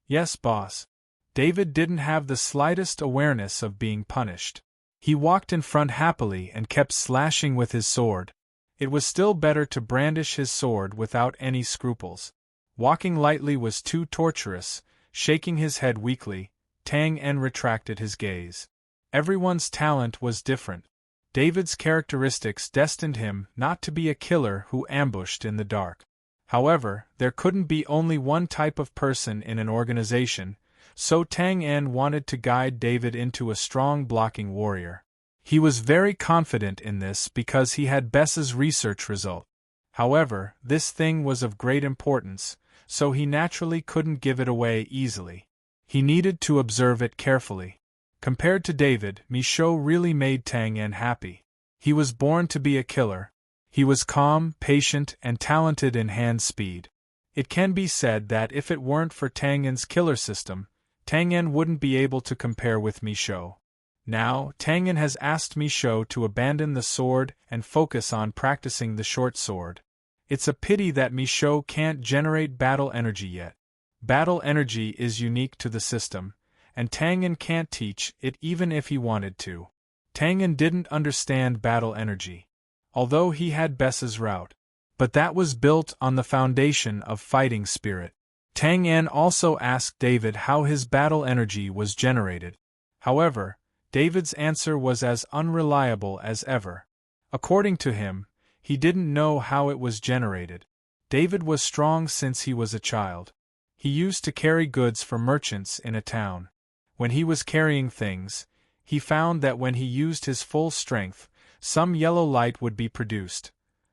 Yes, boss. David didn't have the slightest awareness of being punished. He walked in front happily and kept slashing with his sword. It was still better to brandish his sword without any scruples. Walking lightly was too torturous. Shaking his head weakly, Tang En retracted his gaze. Everyone's talent was different. David's characteristics destined him not to be a killer who ambushed in the dark. However, there couldn't be only one type of person in an organization, so Tang En wanted to guide David into a strong blocking warrior. He was very confident in this because he had Bess's research result. However, this thing was of great importance, so he naturally couldn't give it away easily. He needed to observe it carefully. Compared to David, Michaud really made Tang En happy. He was born to be a killer. He was calm, patient, and talented in hand speed. It can be said that if it weren't for Tang En's killer system, Tang En wouldn't be able to compare with Michaud. Now, Tang En has asked Michaud to abandon the sword and focus on practicing the short sword. It's a pity that Michaud can't generate battle energy yet. Battle energy is unique to the system, and Tang En can't teach it even if he wanted to. Tang En didn't understand battle energy, although he had Bess's route. But that was built on the foundation of fighting spirit. Tang En also asked David how his battle energy was generated. However, David's answer was as unreliable as ever. According to him, he didn't know how it was generated. David was strong since he was a child. He used to carry goods for merchants in a town. When he was carrying things, he found that when he used his full strength, some yellow light would be produced.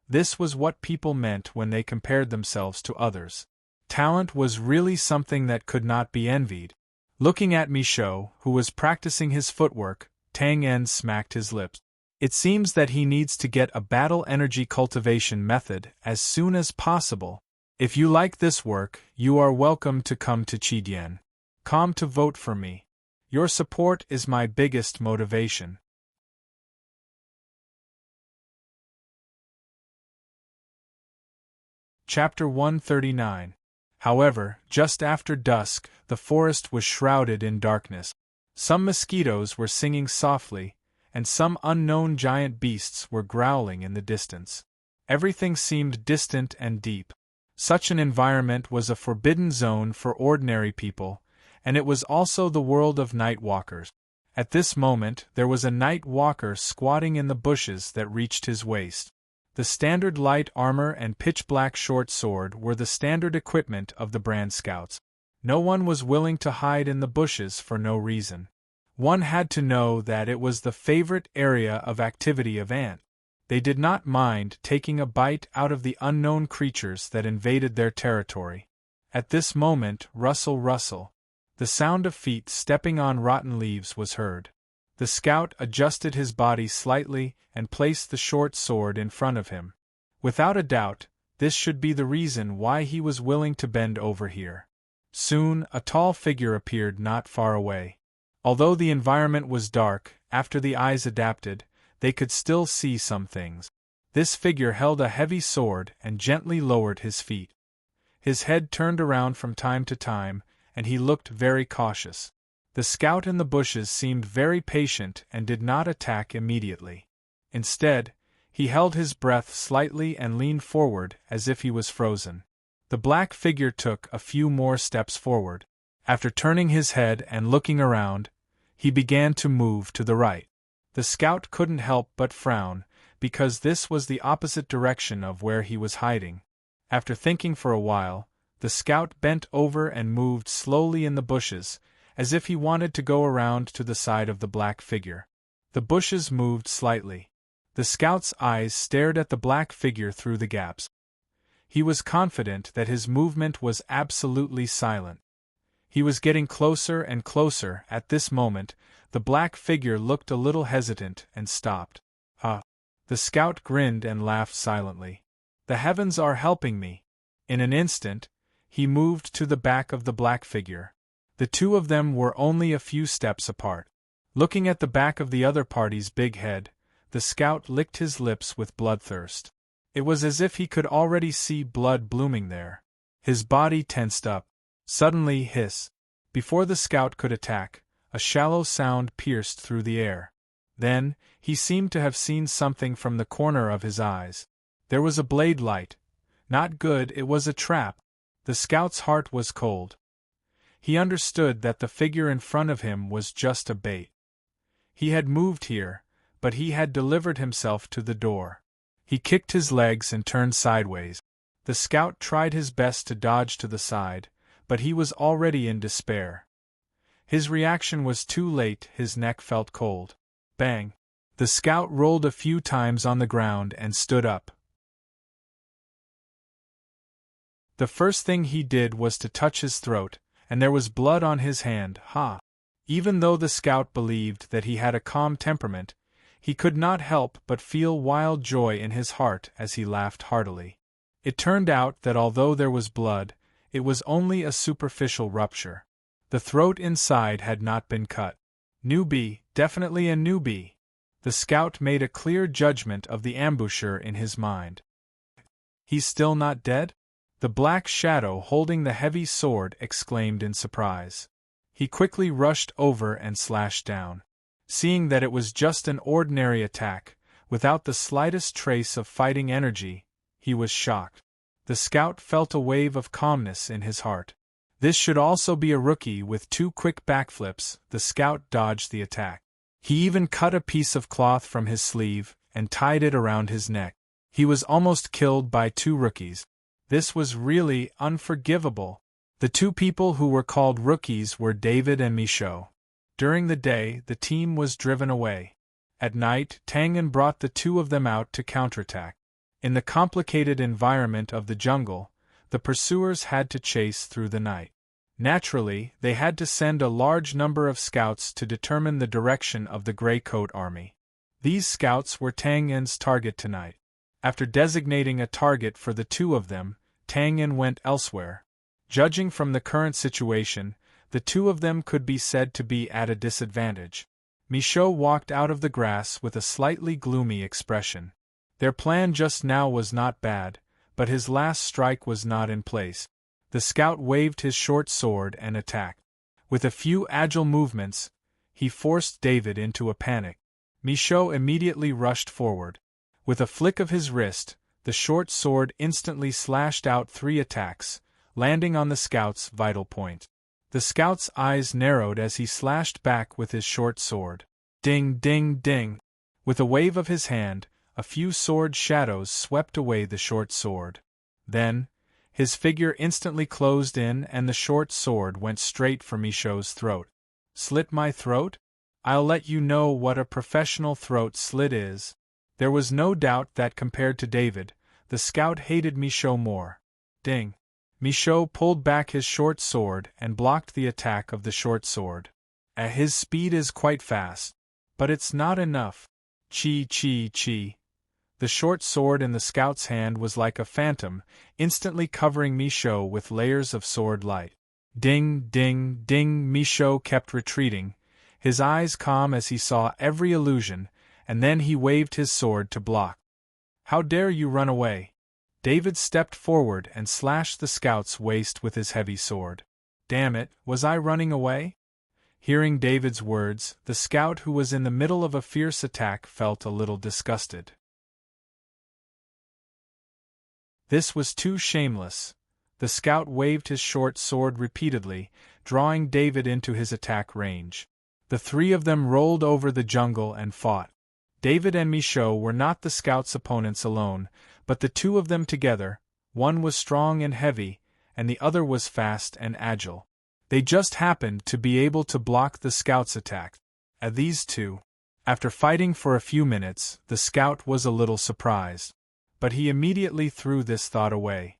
This was what people meant when they compared themselves to others. Talent was really something that could not be envied. Looking at Michaud, who was practicing his footwork, Tang En smacked his lips. It seems that he needs to get a battle energy cultivation method as soon as possible. If you like this work, you are welcome to come to Chidian. Come to vote for me. Your support is my biggest motivation. Chapter 139. However, just after dusk, the forest was shrouded in darkness. Some mosquitoes were singing softly, and some unknown giant beasts were growling in the distance. Everything seemed distant and deep. Such an environment was a forbidden zone for ordinary people, and it was also the world of night walkers. At this moment, there was a night walker squatting in the bushes that reached his waist. The standard light armor and pitch-black short sword were the standard equipment of the Brand Scouts. No one was willing to hide in the bushes for no reason. One had to know that it was the favorite area of activity of ants. They did not mind taking a bite out of the unknown creatures that invaded their territory. At this moment, rustle, rustle. The sound of feet stepping on rotten leaves was heard. The scout adjusted his body slightly and placed the short sword in front of him. Without a doubt, this should be the reason why he was willing to bend over here. Soon, a tall figure appeared not far away. Although the environment was dark, after the eyes adapted, they could still see some things. This figure held a heavy sword and gently lowered his feet. His head turned around from time to time, and he looked very cautious. The scout in the bushes seemed very patient and did not attack immediately. Instead, he held his breath slightly and leaned forward as if he was frozen. The black figure took a few more steps forward. After turning his head and looking around, he began to move to the right. The scout couldn't help but frown, because this was the opposite direction of where he was hiding. After thinking for a while, the scout bent over and moved slowly in the bushes, as if he wanted to go around to the side of the black figure. The bushes moved slightly. The scout's eyes stared at the black figure through the gaps. He was confident that his movement was absolutely silent. He was getting closer and closer. At this moment, the black figure looked a little hesitant and stopped. The scout grinned and laughed silently. The heavens are helping me. In an instant, he moved to the back of the black figure. The two of them were only a few steps apart. Looking at the back of the other party's big head, the scout licked his lips with bloodthirst. It was as if he could already see blood blooming there. His body tensed up. Suddenly, hiss! Before the scout could attack, a shallow sound pierced through the air. Then, he seemed to have seen something from the corner of his eyes. There was a blade light. Not good, it was a trap. The scout's heart was cold. He understood that the figure in front of him was just a bait. He had moved here, but he had delivered himself to the door. He kicked his legs and turned sideways. The scout tried his best to dodge to the side, but he was already in despair. His reaction was too late. His neck felt cold. Bang! The scout rolled a few times on the ground and stood up. The first thing he did was to touch his throat, and there was blood on his hand. Even though the scout believed that he had a calm temperament, he could not help but feel wild joy in his heart as he laughed heartily. It turned out that although there was blood, it was only a superficial rupture. The throat inside had not been cut. Newbie, definitely a newbie. The scout made a clear judgment of the ambusher in his mind. He's still not dead? The black shadow holding the heavy sword exclaimed in surprise. He quickly rushed over and slashed down. Seeing that it was just an ordinary attack, without the slightest trace of fighting energy, he was shocked. The scout felt a wave of calmness in his heart. This should also be a rookie with 2 quick backflips. The scout dodged the attack. He even cut a piece of cloth from his sleeve and tied it around his neck. He was almost killed by 2 rookies. This was really unforgivable. The 2 people who were called rookies were David and Michaud. During the day, the team was driven away. At night, Tangen brought the 2 of them out to counterattack. In the complicated environment of the jungle, the pursuers had to chase through the night. Naturally, they had to send a large number of scouts to determine the direction of the Greycoat army. These scouts were Tangen's target tonight. After designating a target for the 2 of them, Tangen went elsewhere. Judging from the current situation, the 2 of them could be said to be at a disadvantage. Michaud walked out of the grass with a slightly gloomy expression. Their plan just now was not bad, but his last strike was not in place. The scout waved his short sword and attacked. With a few agile movements, he forced David into a panic. Michaud immediately rushed forward. With a flick of his wrist, the short sword instantly slashed out 3 attacks, landing on the scout's vital point. The scout's eyes narrowed as he slashed back with his short sword. Ding, ding, ding! With a wave of his hand, a few sword shadows swept away the short sword. Then, his figure instantly closed in and the short sword went straight for Michaud's throat. Slit my throat? I'll let you know what a professional throat slit is. There was no doubt that compared to David, the scout hated Michaud more. Ding! Michaud pulled back his short sword and blocked the attack of the short sword. His speed is quite fast. But it's not enough. Chi, chi, chi. The short sword in the scout's hand was like a phantom, instantly covering Michaud with layers of sword light. Ding, ding, ding! Michaud kept retreating, his eyes calm as he saw every illusion, and then he waved his sword to block. How dare you run away? David stepped forward and slashed the scout's waist with his heavy sword. Damn it, was I running away? Hearing David's words, the scout who was in the middle of a fierce attack felt a little disgusted. This was too shameless. The scout waved his short sword repeatedly, drawing David into his attack range. The 3 of them rolled over the jungle and fought. David and Michaud were not the scout's opponents alone, but the 2 of them together. One was strong and heavy, and the other was fast and agile. They just happened to be able to block the scout's attack. These 2. After fighting for a few minutes, the scout was a little surprised. But he immediately threw this thought away.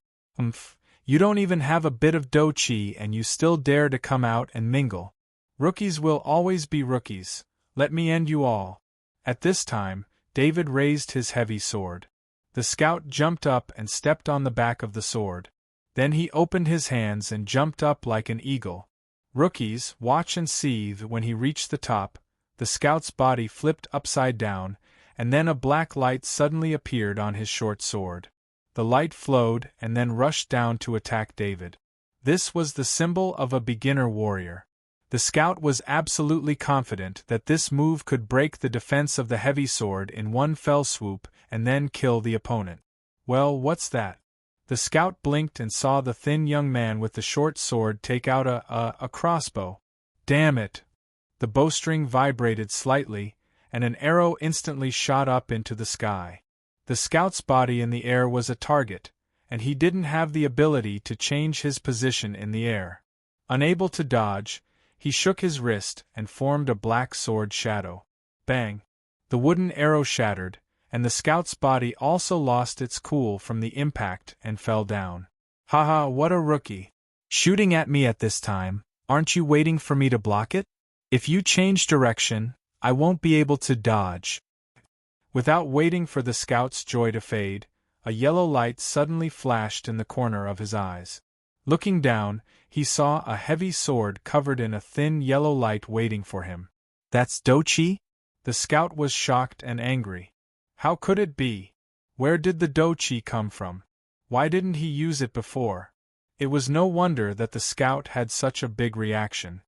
You don't even have a bit of do chi and you still dare to come out and mingle. Rookies will always be rookies. Let me end you all. At this time, David raised his heavy sword. The scout jumped up and stepped on the back of the sword. Then he opened his hands and jumped up like an eagle. Rookies, watch and see. When he reached the top, the scout's body flipped upside down, and then a black light suddenly appeared on his short sword. The light flowed and then rushed down to attack David. This was the symbol of a beginner warrior. The scout was absolutely confident that this move could break the defense of the heavy sword in one fell swoop and then kill the opponent. Well, what's that? The scout blinked and saw the thin young man with the short sword take out a crossbow. Damn it! The bowstring vibrated slightly, and an arrow instantly shot up into the sky. The scout's body in the air was a target, and he didn't have the ability to change his position in the air. Unable to dodge, he shook his wrist and formed a black sword shadow. Bang! The wooden arrow shattered, and the scout's body also lost its cool from the impact and fell down. Haha, what a rookie! Shooting at me at this time, aren't you waiting for me to block it? If you change direction, I won't be able to dodge. Without waiting for the scout's joy to fade, a yellow light suddenly flashed in the corner of his eyes. Looking down, he saw a heavy sword covered in a thin yellow light waiting for him. That's do chi? The scout was shocked and angry. How could it be? Where did the do chi come from? Why didn't he use it before? It was no wonder that the scout had such a big reaction.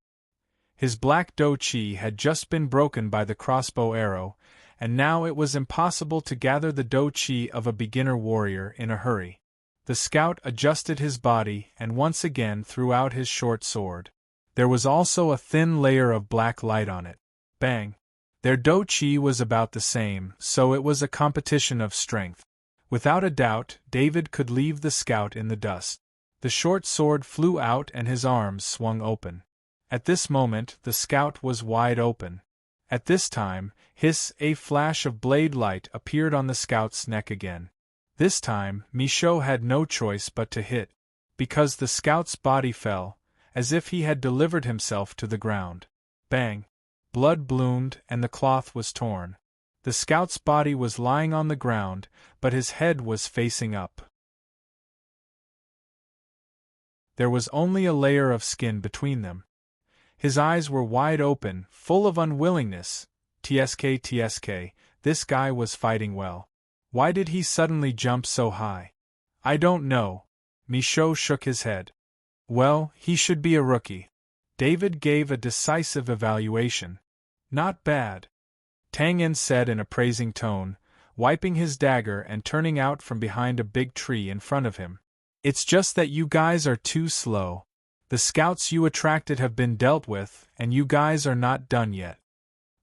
His black do chi had just been broken by the crossbow arrow, and now it was impossible to gather the do chi of a beginner warrior in a hurry. The scout adjusted his body and once again threw out his short sword. There was also a thin layer of black light on it. Bang! Their do chi was about the same, so it was a competition of strength. Without a doubt, David could leave the scout in the dust. The short sword flew out and his arms swung open. At this moment, the scout was wide open. At this time, a flash of blade light appeared on the scout's neck again. This time, Michaud had no choice but to hit, because the scout's body fell, as if he had delivered himself to the ground. Bang! Blood bloomed and the cloth was torn. The scout's body was lying on the ground, but his head was facing up. There was only a layer of skin between them. His eyes were wide open, full of unwillingness. TSK, this guy was fighting well. Why did he suddenly jump so high? I don't know. Michaud shook his head. Well, he should be a rookie. David gave a decisive evaluation. Not bad. Tang En said in a praising tone, wiping his dagger and turning out from behind a big tree in front of him. It's just that you guys are too slow. The scouts you attracted have been dealt with, and you guys are not done yet.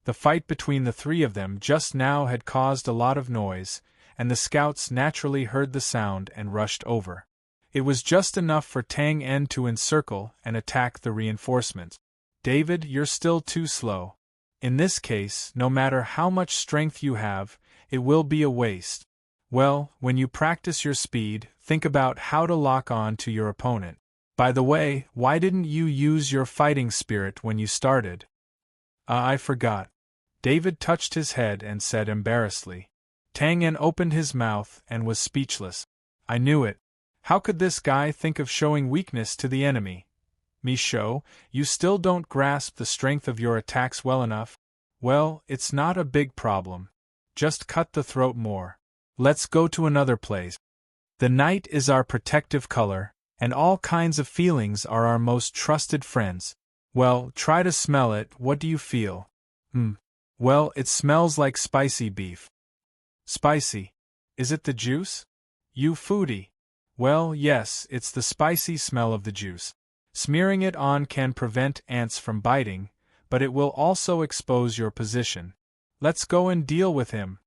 The fight between the three of them just now had caused a lot of noise, and the scouts naturally heard the sound and rushed over. It was just enough for Tang En to encircle and attack the reinforcements. David, you're still too slow. In this case, no matter how much strength you have, it will be a waste. Well, when you practice your speed, think about how to lock on to your opponent. By the way, why didn't you use your fighting spirit when you started? I forgot. David touched his head and said embarrassedly. Tang En opened his mouth and was speechless. I knew it. How could this guy think of showing weakness to the enemy? Michaud, you still don't grasp the strength of your attacks well enough? Well, it's not a big problem. Just cut the throat more. Let's go to another place. The night is our protective color, and all kinds of feelings are our most trusted friends. Well, try to smell it. What do you feel? Well, it smells like spicy beef. Spicy. Is it the juice? You foodie. Well, yes, it's the spicy smell of the juice. Smearing it on can prevent ants from biting, but it will also expose your position. Let's go and deal with him.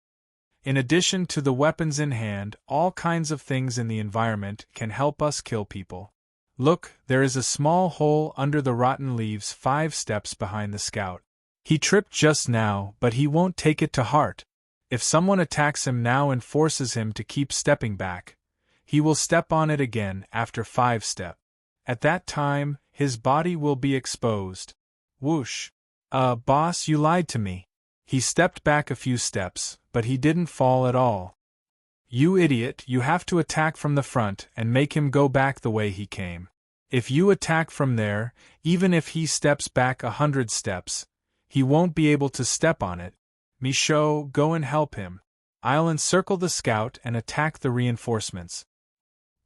In addition to the weapons in hand, all kinds of things in the environment can help us kill people. Look, there is a small hole under the rotten leaves 5 steps behind the scout. He tripped just now, but he won't take it to heart. If someone attacks him now and forces him to keep stepping back, he will step on it again after 5 steps. At that time, his body will be exposed. Whoosh. Boss, you lied to me. He stepped back a few steps, but he didn't fall at all. You idiot, you have to attack from the front and make him go back the way he came. If you attack from there, even if he steps back 100 steps, he won't be able to step on it. Michaud, go and help him. I'll encircle the scout and attack the reinforcements.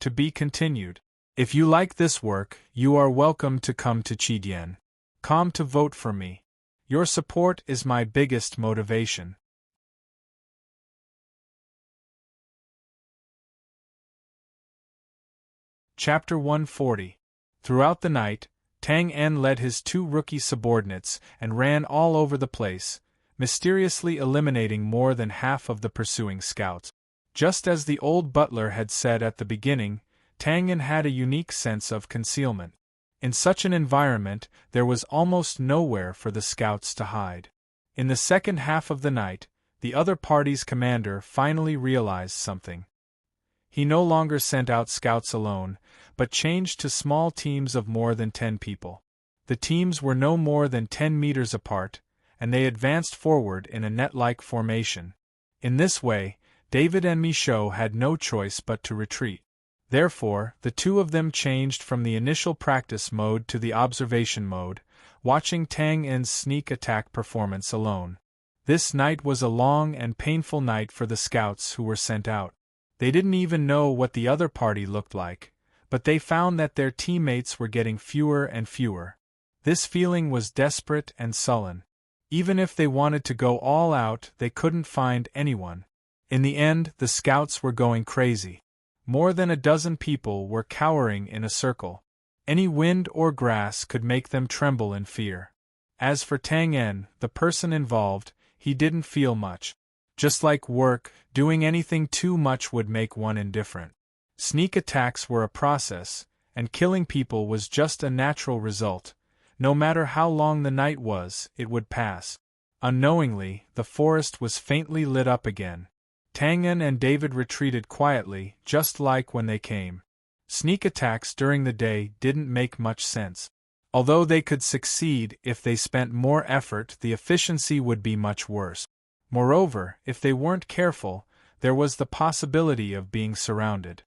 To be continued. If you like this work, you are welcome to come to Chidien. Come to vote for me. Your support is my biggest motivation. Chapter 140. Throughout the night, Tang En led his 2 rookie subordinates and ran all over the place, mysteriously eliminating more than half of the pursuing scouts. Just as the old butler had said at the beginning, Tang En had a unique sense of concealment. In such an environment, there was almost nowhere for the scouts to hide. In the second half of the night, the other party's commander finally realized something. He no longer sent out scouts alone, but changed to small teams of more than 10 people. The teams were no more than 10 meters apart, and they advanced forward in a net-like formation. In this way, David and Michaud had no choice but to retreat. Therefore, the 2 of them changed from the initial practice mode to the observation mode, watching Tang En's sneak attack performance alone. This night was a long and painful night for the scouts who were sent out. They didn't even know what the other party looked like, but they found that their teammates were getting fewer and fewer. This feeling was desperate and sullen. Even if they wanted to go all out, they couldn't find anyone. In the end, the scouts were going crazy. More than a dozen people were cowering in a circle. Any wind or grass could make them tremble in fear. As for Tang En, the person involved, he didn't feel much. Just like work, doing anything too much would make one indifferent. Sneak attacks were a process, and killing people was just a natural result. No matter how long the night was, it would pass. Unknowingly, the forest was faintly lit up again. Tang En and David retreated quietly, just like when they came. Sneak attacks during the day didn't make much sense. Although they could succeed if they spent more effort, the efficiency would be much worse. Moreover, if they weren't careful, there was the possibility of being surrounded.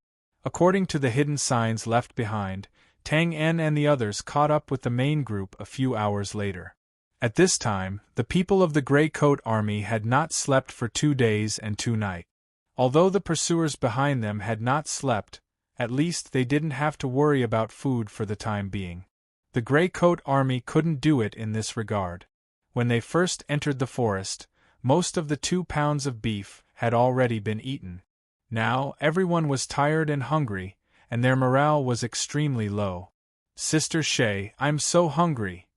According to the hidden signs left behind, Tang En and the others caught up with the main group a few hours later. At this time, the people of the Grey Coat Army had not slept for 2 days and 2 nights. Although the pursuers behind them had not slept, At least they didn't have to worry about food for the time being. The Grey Coat Army couldn't do it in this regard. When they first entered the forest, most of the 2 pounds of beef had already been eaten. Now everyone was tired and hungry, and their morale was extremely low. "Sister Shay, I'm so hungry."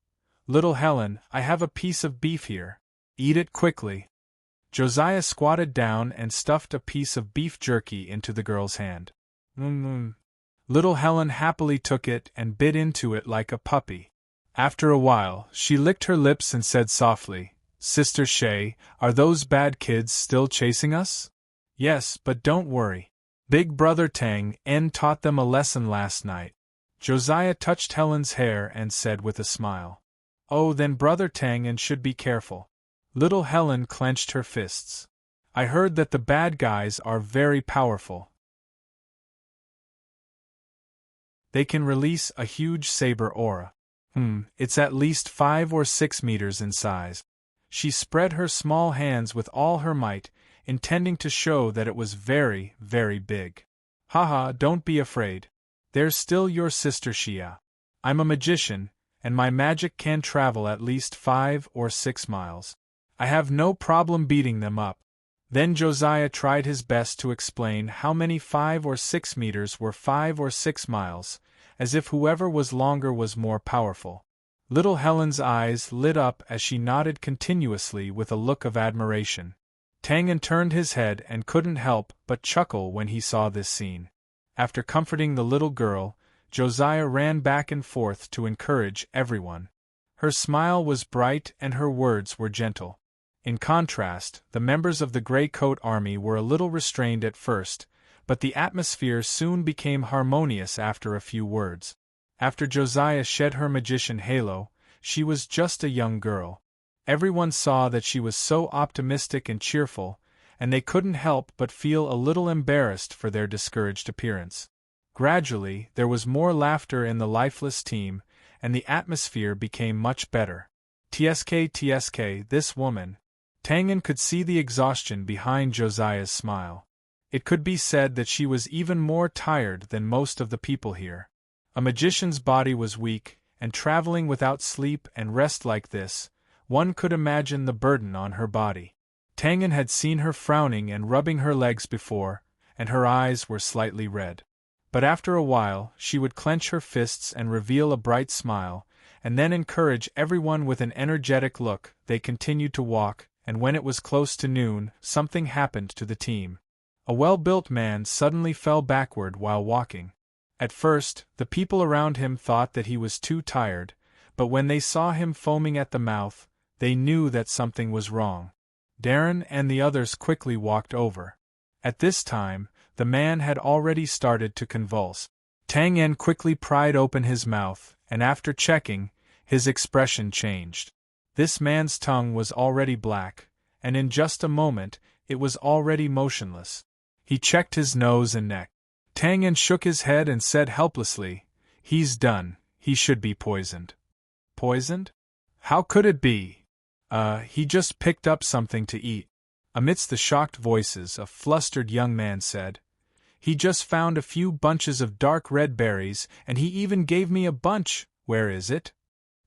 "Little Helen, I have a piece of beef here. Eat it quickly." Josiah squatted down and stuffed a piece of beef jerky into the girl's hand. Little Helen happily took it and bit into it like a puppy. After a while, she licked her lips and said softly, "Sister Shay, are those bad kids still chasing us?" "Yes, but don't worry. Big Brother Tang En taught them a lesson last night." Josiah touched Helen's hair and said with a smile, "Oh, then Brother Tang En should be careful." Little Helen clenched her fists. "I heard that the bad guys are very powerful. They can release a huge saber aura. It's at least 5 or 6 meters in size." She spread her small hands with all her might, intending to show that it was very, very big. "Haha, don't be afraid. There's still your sister Shia. I'm a magician, and my magic can travel at least 5 or 6 miles. I have no problem beating them up." Then Josiah tried his best to explain how many 5 or 6 meters were 5 or 6 miles, as if whoever was longer was more powerful. Little Helen's eyes lit up as she nodded continuously with a look of admiration. Tang En turned his head and couldn't help but chuckle when he saw this scene. After comforting the little girl, Josiah ran back and forth to encourage everyone. Her smile was bright and her words were gentle. In contrast, the members of the Grey Coat Army were a little restrained at first, but the atmosphere soon became harmonious after a few words. After Josiah shed her magician halo, she was just a young girl. Everyone saw that she was so optimistic and cheerful, and they couldn't help but feel a little embarrassed for their discouraged appearance. Gradually, there was more laughter in the lifeless team, and the atmosphere became much better. TSK, this woman. Tang En could see the exhaustion behind Josiah's smile. It could be said that she was even more tired than most of the people here. A magician's body was weak, and traveling without sleep and rest like this, one could imagine the burden on her body. Tang En had seen her frowning and rubbing her legs before, and her eyes were slightly red. But after a while, she would clench her fists and reveal a bright smile, and then encourage everyone with an energetic look. They continued to walk, and when it was close to noon, something happened to the team. A well-built man suddenly fell backward while walking. At first, the people around him thought that he was too tired, but when they saw him foaming at the mouth, they knew that something was wrong. Darren and the others quickly walked over. At this time, the man had already started to convulse. Tang En quickly pried open his mouth, and after checking, his expression changed. This man's tongue was already black, and in just a moment, it was already motionless. He checked his nose and neck. Tang En shook his head and said helplessly, "He's done. He should be poisoned." "Poisoned? How could it be?" He just picked up something to eat." Amidst the shocked voices, a flustered young man said, "He just found a few bunches of dark red berries, and he even gave me a bunch. Where is it?"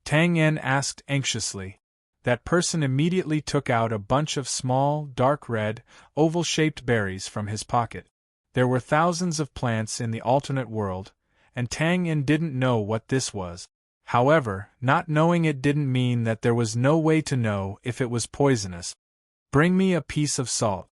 Tang En asked anxiously. That person immediately took out a bunch of small, dark red, oval-shaped berries from his pocket. There were thousands of plants in the alternate world, and Tang En didn't know what this was. However, not knowing it didn't mean that there was no way to know if it was poisonous. "Bring me a piece of salt."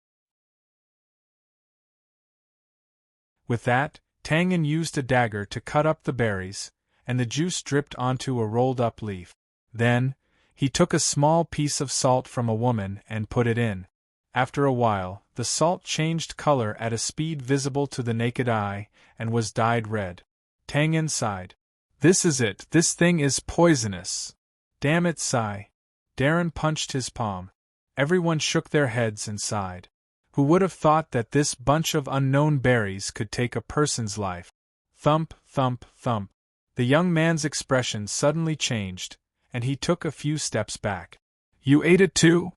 With that, Tang En used a dagger to cut up the berries, and the juice dripped onto a rolled-up leaf. Then, he took a small piece of salt from a woman and put it in. After a while, the salt changed color at a speed visible to the naked eye, and was dyed red. Tang En sighed. "This is it, this thing is poisonous. Damn it, sigh." Darren punched his palm. Everyone shook their heads and sighed. Who would have thought that this bunch of unknown berries could take a person's life? Thump, thump, thump. The young man's expression suddenly changed, and he took a few steps back. "You ate it too?"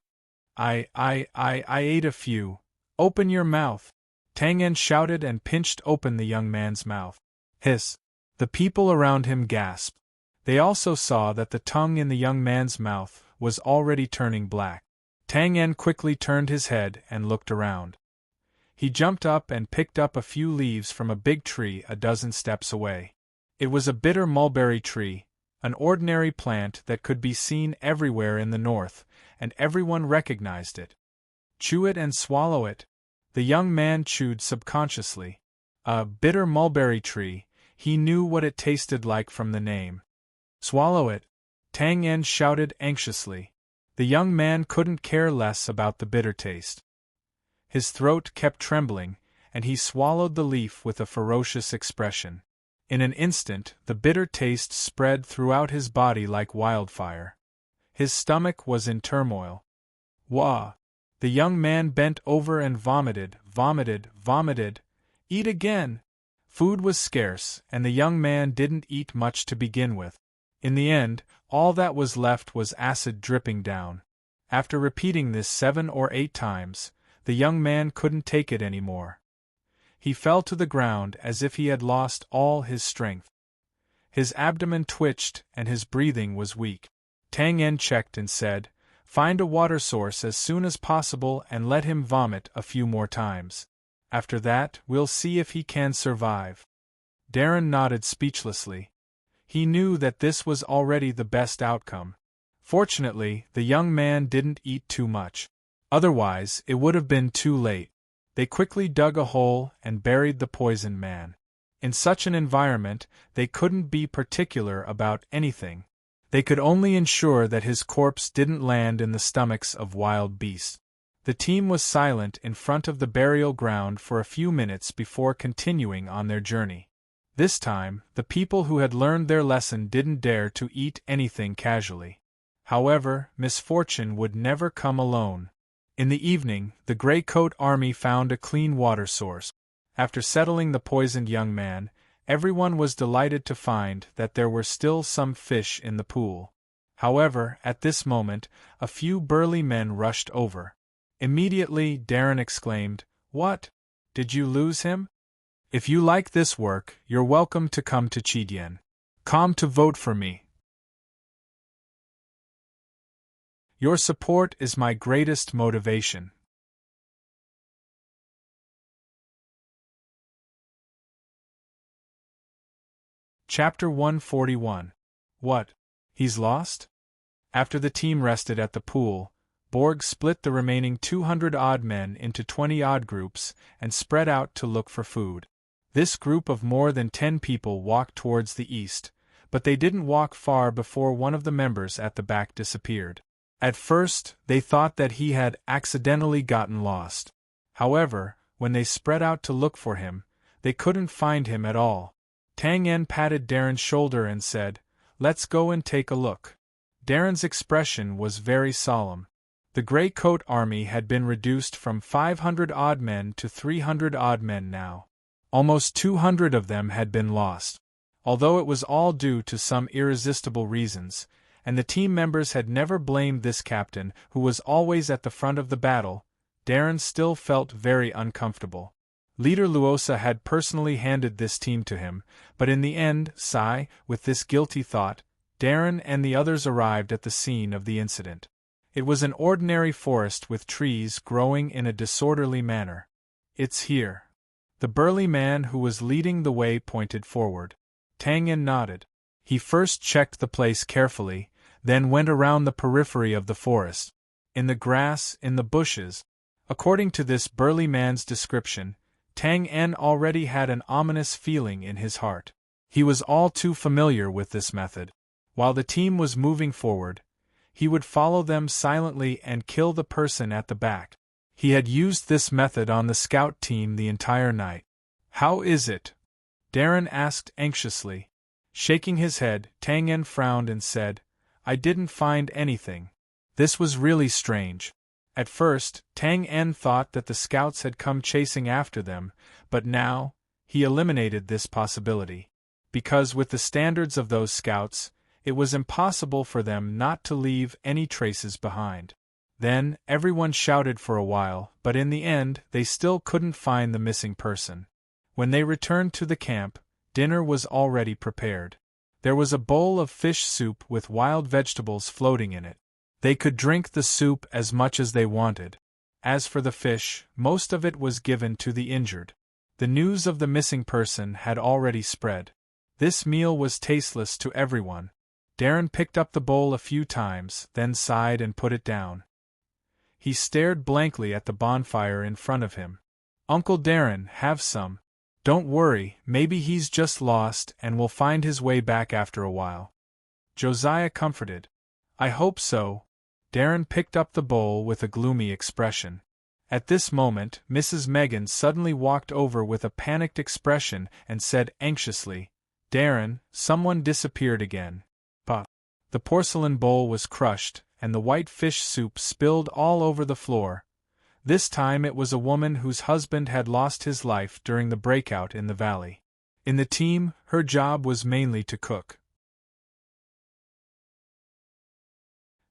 I ate a few. Open your mouth." Tang En shouted and pinched open the young man's mouth. Hiss! The people around him gasped. They also saw that the tongue in the young man's mouth was already turning black. Tang En quickly turned his head and looked around. He jumped up and picked up a few leaves from a big tree a dozen steps away. It was a bitter mulberry tree, an ordinary plant that could be seen everywhere in the north, and everyone recognized it. Chew it and swallow it. The young man chewed subconsciously. A bitter mulberry tree, he knew what it tasted like from the name. Swallow it, Tang En shouted anxiously. The young man couldn't care less about the bitter taste. His throat kept trembling, and he swallowed the leaf with a ferocious expression. In an instant, the bitter taste spread throughout his body like wildfire. His stomach was in turmoil. Wah! The young man bent over and vomited. Eat again! Food was scarce, and the young man didn't eat much to begin with. In the end, all that was left was acid dripping down. After repeating this 7 or 8 times, the young man couldn't take it any more. He fell to the ground as if he had lost all his strength. His abdomen twitched and his breathing was weak. Tang En checked and said, "Find a water source as soon as possible and let him vomit a few more times. After that, we'll see if he can survive." Darren nodded speechlessly. He knew that this was already the best outcome. Fortunately, the young man didn't eat too much. Otherwise, it would have been too late. They quickly dug a hole and buried the poisoned man. In such an environment, they couldn't be particular about anything. They could only ensure that his corpse didn't land in the stomachs of wild beasts. The team was silent in front of the burial ground for a few minutes before continuing on their journey. This time, the people who had learned their lesson didn't dare to eat anything casually. However, misfortune would never come alone. In the evening, the Grey Coat Army found a clean water source. After settling the poisoned young man, everyone was delighted to find that there were still some fish in the pool. However, at this moment, a few burly men rushed over. Immediately, Darren exclaimed, "What? Did you lose him? If you like this work, you're welcome to come to Chidien. Come to vote for me. Your support is my greatest motivation." Chapter 141. What? He's lost? After the team rested at the pool, Borg split the remaining 200-odd men into 20-odd groups and spread out to look for food. This group of more than 10 people walked towards the east, but they didn't walk far before one of the members at the back disappeared. At first, they thought that he had accidentally gotten lost. However, when they spread out to look for him, they couldn't find him at all. Tang En patted Darren's shoulder and said, "Let's go and take a look." Darren's expression was very solemn. The Grey Coat Army had been reduced from 500-odd men to 300-odd men now. Almost 200 of them had been lost. Although it was all due to some irresistible reasons, and the team members had never blamed this captain who was always at the front of the battle, Darren still felt very uncomfortable. Leader Luosa had personally handed this team to him, but in the end, with this guilty thought, Darren and the others arrived at the scene of the incident. It was an ordinary forest with trees growing in a disorderly manner. "It's here." The burly man who was leading the way pointed forward. Tang En nodded. He first checked the place carefully, then went around the periphery of the forest. In the grass, in the bushes. According to this burly man's description, Tang En already had an ominous feeling in his heart. He was all too familiar with this method. While the team was moving forward, he would follow them silently and kill the person at the back. He had used this method on the scout team the entire night. "How is it?" Darren asked anxiously. Shaking his head, Tang En frowned and said, "I didn't find anything." This was really strange. At first, Tang En thought that the scouts had come chasing after them, but now, he eliminated this possibility. Because with the standards of those scouts, it was impossible for them not to leave any traces behind. Then, everyone shouted for a while, but in the end, they still couldn't find the missing person. When they returned to the camp, dinner was already prepared. There was a bowl of fish soup with wild vegetables floating in it. They could drink the soup as much as they wanted. As for the fish, most of it was given to the injured. The news of the missing person had already spread. This meal was tasteless to everyone. Darren picked up the bowl a few times, then sighed and put it down. He stared blankly at the bonfire in front of him. "Uncle Darren, have some. Don't worry, maybe he's just lost and will find his way back after a while." Josiah comforted. "I hope so." Darren picked up the bowl with a gloomy expression. At this moment, Mrs. Megan suddenly walked over with a panicked expression and said anxiously, "Darren, someone disappeared again." But the porcelain bowl was crushed, and the white fish soup spilled all over the floor. This time it was a woman whose husband had lost his life during the breakout in the valley. In the team, her job was mainly to cook.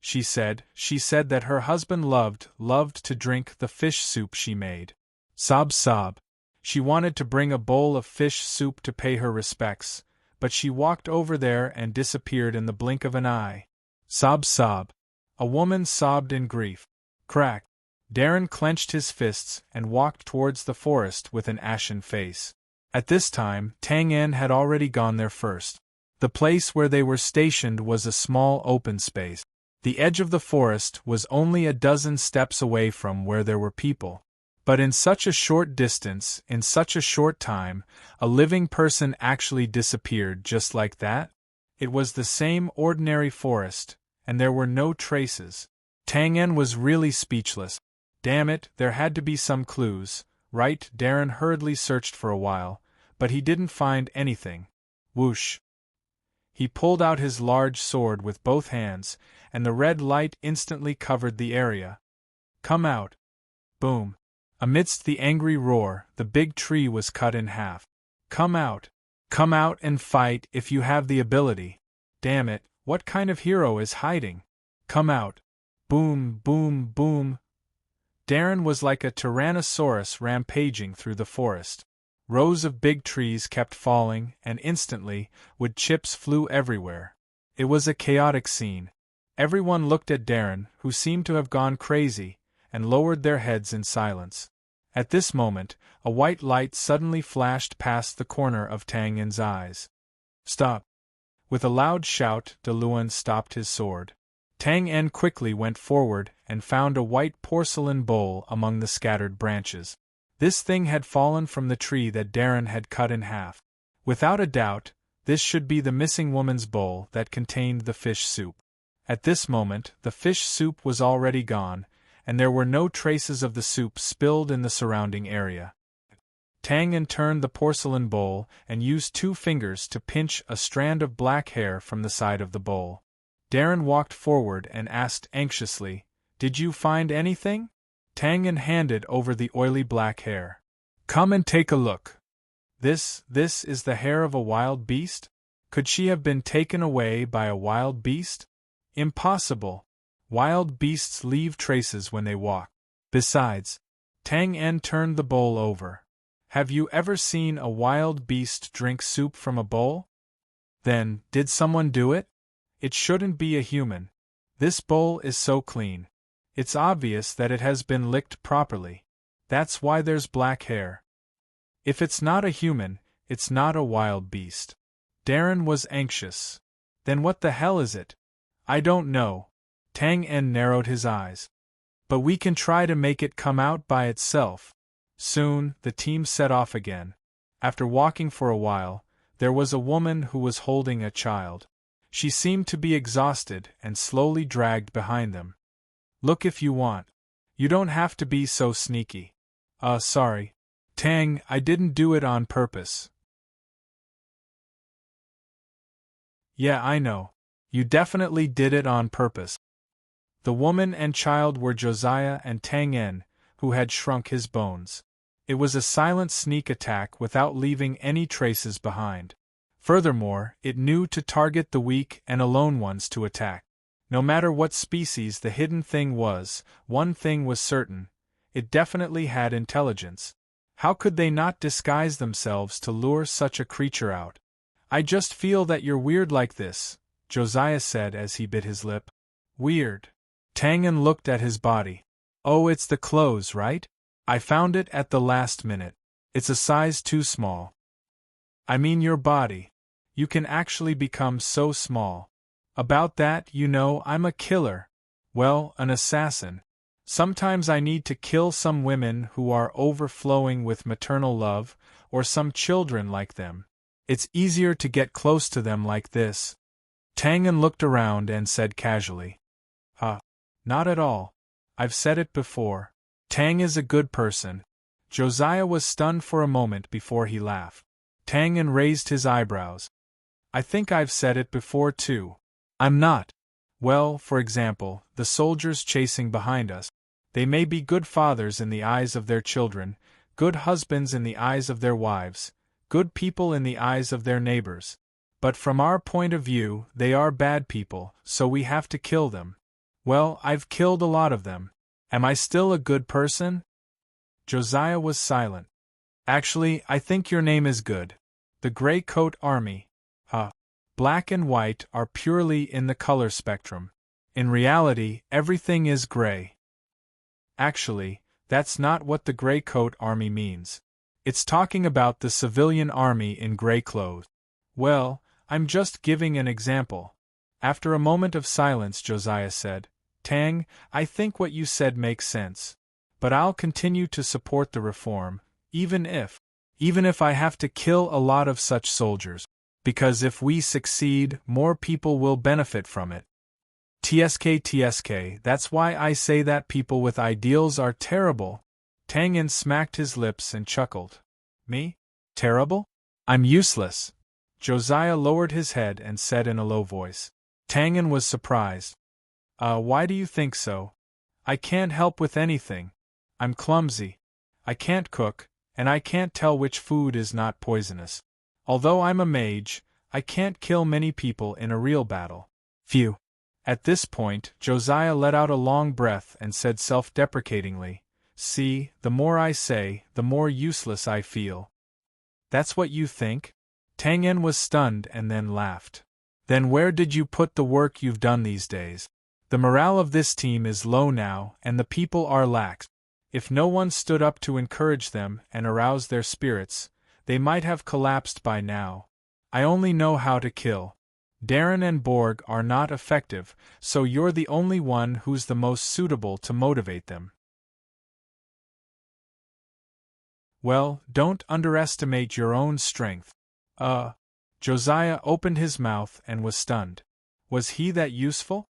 She said that her husband loved to drink the fish soup she made. Sob sob. She wanted to bring a bowl of fish soup to pay her respects, but she walked over there and disappeared in the blink of an eye. Sob sob. A woman sobbed in grief. Crack. Darren clenched his fists and walked towards the forest with an ashen face. At this time, Tang En had already gone there first. The place where they were stationed was a small open space. The edge of the forest was only a dozen steps away from where there were people. But in such a short distance, in such a short time, a living person actually disappeared just like that? It was the same ordinary forest, and there were no traces. Tang En was really speechless. Damn it, there had to be some clues, right? Darren hurriedly searched for a while, but he didn't find anything. Whoosh! He pulled out his large sword with both hands, and the red light instantly covered the area. "Come out!" Boom! Amidst the angry roar, the big tree was cut in half. "Come out! Come out and fight if you have the ability! Damn it, what kind of hero is hiding? Come out!" Boom, boom, boom! Darren was like a tyrannosaurus rampaging through the forest. Rows of big trees kept falling, and instantly, wood chips flew everywhere. It was a chaotic scene. Everyone looked at Darren, who seemed to have gone crazy, and lowered their heads in silence. At this moment, a white light suddenly flashed past the corner of Tang En's eyes. "Stop!" With a loud shout, De Luan stopped his sword. Tang En quickly went forward and found a white porcelain bowl among the scattered branches. This thing had fallen from the tree that Darren had cut in half. Without a doubt, this should be the missing woman's bowl that contained the fish soup. At this moment, the fish soup was already gone, and there were no traces of the soup spilled in the surrounding area. Tang En turned the porcelain bowl and used 2 fingers to pinch a strand of black hair from the side of the bowl. Darren walked forward and asked anxiously, "Did you find anything?" Tang En handed over the oily black hair. "Come and take a look. This is the hair of a wild beast? Could she have been taken away by a wild beast? Impossible. Wild beasts leave traces when they walk. Besides," Tang En turned the bowl over. "Have you ever seen a wild beast drink soup from a bowl? Then, did someone do it? It shouldn't be a human. This bowl is so clean. It's obvious that it has been licked properly. That's why there's black hair. If it's not a human, it's not a wild beast." Darren was anxious. "Then what the hell is it?" "I don't know." Tang En narrowed his eyes. "But we can try to make it come out by itself." Soon, the team set off again. After walking for a while, there was a woman who was holding a child. She seemed to be exhausted and slowly dragged behind them. "Look if you want. You don't have to be so sneaky." Sorry. Tang, I didn't do it on purpose." "Yeah, I know. You definitely did it on purpose." The woman and child were Josiah and Tang En, who had shrunk his bones. It was a silent sneak attack without leaving any traces behind. Furthermore, it knew to target the weak and alone ones to attack. No matter what species the hidden thing was, one thing was certain: it definitely had intelligence. How could they not disguise themselves to lure such a creature out? I just feel that you're weird like this, Josiah said as he bit his lip. Weird. Tangan looked at his body. Oh, it's the clothes, right? I found it at the last minute. It's a size too small. I mean your body. You can actually become so small. About that, you know, I'm a killer. Well, an assassin. Sometimes I need to kill some women who are overflowing with maternal love, or some children like them. It's easier to get close to them like this. Tangan looked around and said casually. Not at all. I've said it before. Tang is a good person. Josiah was stunned for a moment before he laughed. Tangan raised his eyebrows. I think I've said it before too. I'm not. Well, for example, the soldiers chasing behind us. They may be good fathers in the eyes of their children, good husbands in the eyes of their wives, good people in the eyes of their neighbors. But from our point of view, they are bad people, so we have to kill them. Well, I've killed a lot of them. Am I still a good person? Josiah was silent. Actually, I think your name is good. The Gray Coat Army. Black and white are purely in the color spectrum. In reality, everything is gray. Actually, that's not what the Gray Coat Army means. It's talking about the civilian army in gray clothes. Well, I'm just giving an example. After a moment of silence, Josiah said, Tang, I think what you said makes sense. But I'll continue to support the reform, even if I have to kill a lot of such soldiers. Because if we succeed, more people will benefit from it. TSK, that's why I say that people with ideals are terrible. Tangan smacked his lips and chuckled. Me? Terrible? I'm useless. Josiah lowered his head and said in a low voice. Tangan was surprised. Why do you think so? I can't help with anything. I'm clumsy. I can't cook, and I can't tell which food is not poisonous. Although I'm a mage, I can't kill many people in a real battle. Phew. At this point, Josiah let out a long breath and said self-deprecatingly, See, the more I say, the more useless I feel. That's what you think? Tangan was stunned and then laughed. Then where did you put the work you've done these days? The morale of this team is low now, and the people are lax. If no one stood up to encourage them and arouse their spirits, they might have collapsed by now. I only know how to kill. Darren and Borg are not effective, so you're the only one who's the most suitable to motivate them. Well, don't underestimate your own strength. Josiah opened his mouth and was stunned. Was he that useful?